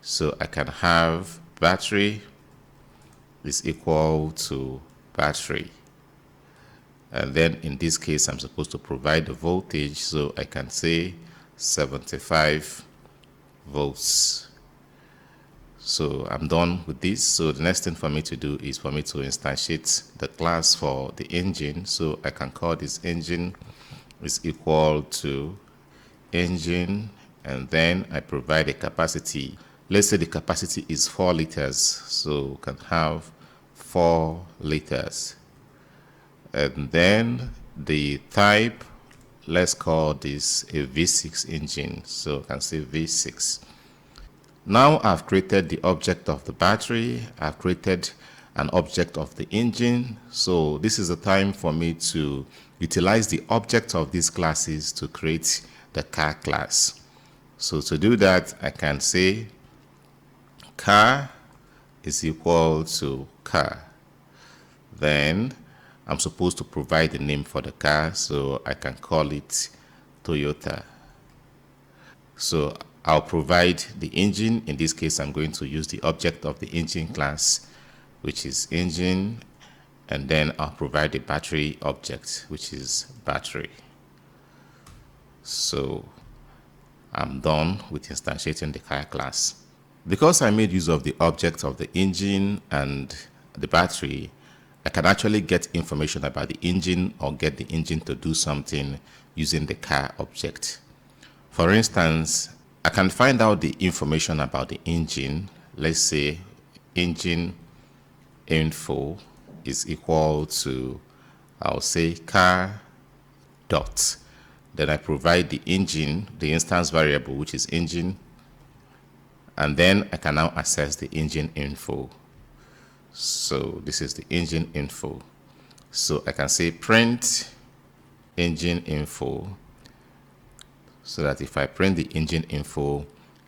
So I can have battery is equal to battery. And then in this case, I'm supposed to provide the voltage. So I can say 75 volts. So I'm done with this. So the next thing for me to do is for me to instantiate the class for the engine. So I can call this engine is equal to engine, and then I provide a capacity. Let's say the capacity is 4 liters. So we can have 4 liters. And then the type, let's call this a V6 engine. So I can say V6. Now I've created the object of the battery, I've created an object of the engine. So this is the time for me to utilize the object of these classes to create the car class. So to do that, I can say car is equal to car. Then I'm supposed to provide the name for the car, so I can call it Toyota. So I'll provide the engine. In this case, I'm going to use the object of the engine class, which is engine, and then I'll provide the battery object, which is battery. So I'm done with instantiating the car class. Because I made use of the object of the engine and the battery, I can actually get information about the engine or get the engine to do something using the car object. For instance, I can find out the information about the engine. Let's say engine info is equal to, I'll say car dot. Then I provide the engine, the instance variable, which is engine, and then I can now access the engine info. So this is the engine info. So I can say print engine info, so that if I print the engine info,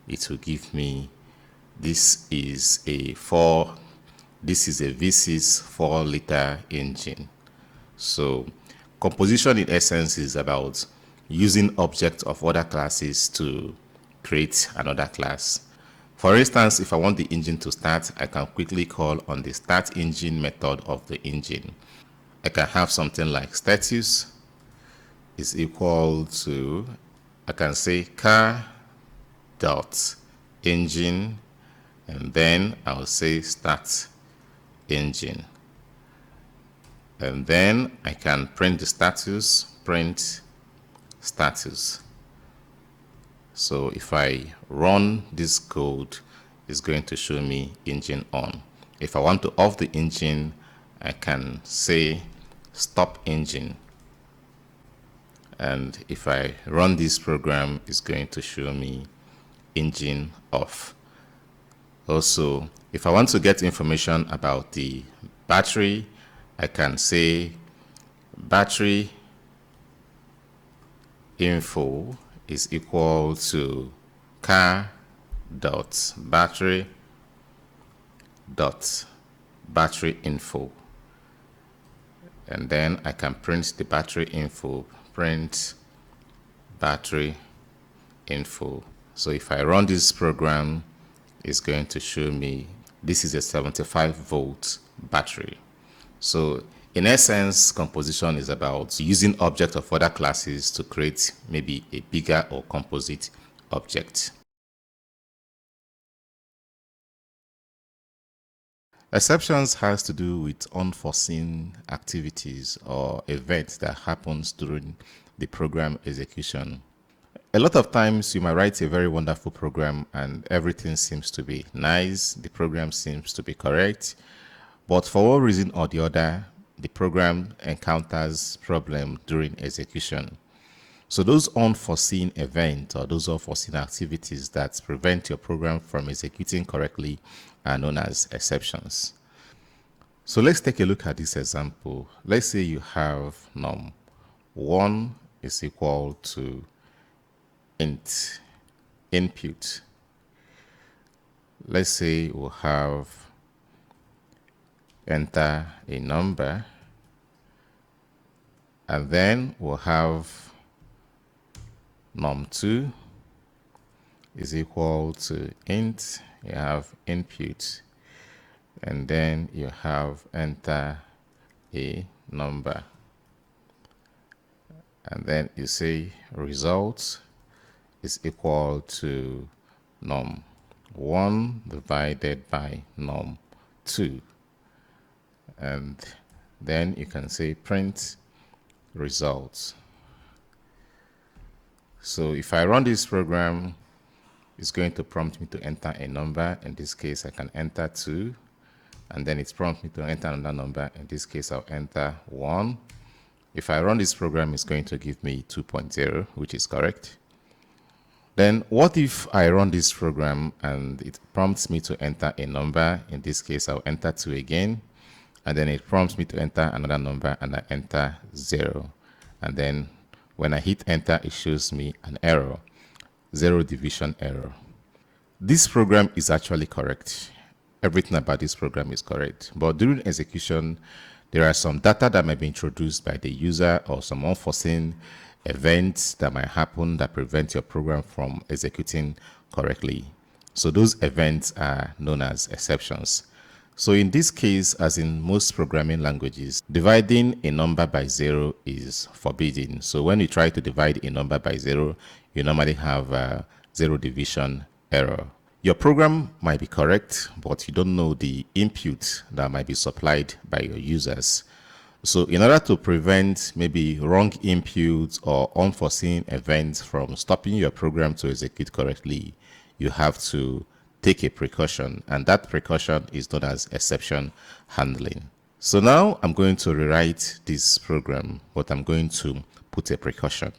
it will give me this is a 4 This is a V6 4-liter engine. So composition in essence is about using objects of other classes to create another class. For instance, if I want the engine to start, I can quickly call on the start engine method of the engine. I can have something like status is equal to, I can say car dot engine, and then I'll say start engine. And then I can print the status, print status. So if I run this code, it's going to show me engine on. If I want to off the engine, I can say stop engine. And if I run this program, it's going to show me engine off. Also, if I want to get information about the battery, I can say battery info is equal to car dot battery info, and then I can print the battery info, print battery info. So if I run this program, it's going to show me this is a 75-volt battery. So in essence, composition is about using objects of other classes to create maybe a bigger or composite object. Exceptions has to do with unforeseen activities or events that happens during the program execution. A lot of times you might write a very wonderful program and everything seems to be nice, the program seems to be correct, but for one reason or the other, the program encounters problem during execution. So those unforeseen events or those unforeseen activities that prevent your program from executing correctly are known as exceptions. So let's take a look at this example. Let's say you have num1 is equal to int input. Let's say we'll have enter a number, and then we'll have num2 is equal to int, you have input, and then you have enter a number, and then you say result is equal to num1 divided by num2, and then you can say print results. So if I run this program, it's going to prompt me to enter a number. In this case, I can enter 2, and then it's prompts me to enter another number. In this case, I'll enter 1. If I run this program, it's going to give me 2.0, which is correct. Then what if I run this program and it prompts me to enter a number? In this case, I'll enter 2 again, and then it prompts me to enter another number, and I enter 0. And then when I hit enter, it shows me an error, 0 division error. This program is actually correct. Everything about this program is correct. But during execution, there are some data that might be introduced by the user or some unforeseen events that might happen that prevent your program from executing correctly. So those events are known as exceptions. So in this case, as in most programming languages, dividing a number by 0 is forbidden. So when you try to divide a number by 0, you normally have a 0 division error. Your program might be correct, but you don't know the input that might be supplied by your users. So in order to prevent maybe wrong inputs or unforeseen events from stopping your program to execute correctly, you have to take a precaution, and that precaution is known as exception handling. So now I'm going to rewrite this program, but I'm going to put a precaution.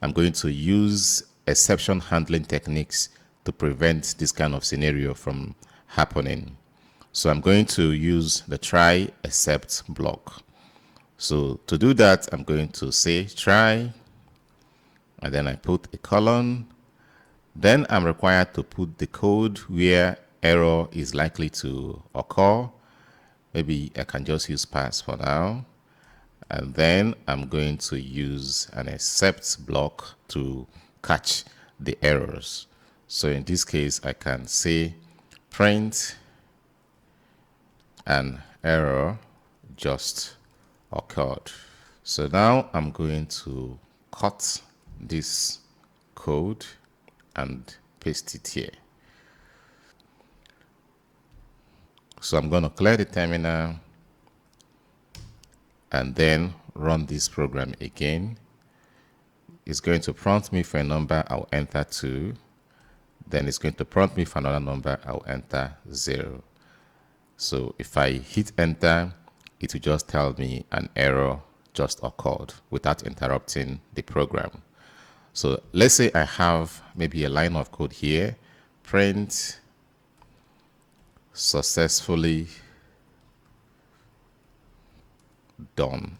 I'm going to use exception handling techniques to prevent this kind of scenario from happening. So I'm going to use the try except block. So to do that, I'm going to say try, and then I put a colon. Then I'm required to put the code where error is likely to occur. maybe I can just use pass for now. And then I'm going to use an except block to catch the errors. So in this case, I can say print an error just occurred. So now I'm going to cut this code and paste it here. So I'm going to clear the terminal and then run this program again. It's going to prompt me for a number, I'll enter 2. Then it's going to prompt me for another number, I'll enter 0. So if I hit enter, it will just tell me an error just occurred without interrupting the program. So let's say I have maybe a line of code here, print successfully done,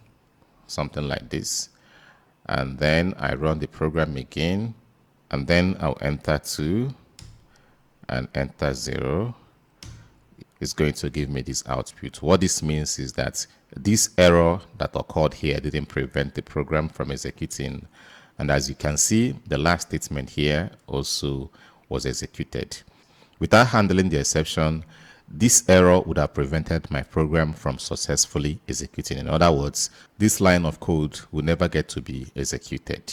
something like this. And then I run the program again, and then I'll enter 2 and enter 0. It's going to give me this output. What this means is that this error that occurred here didn't prevent the program from executing. And as you can see, the last statement here also was executed. Without handling the exception, this error would have prevented my program from successfully executing. In other words, this line of code will never get to be executed.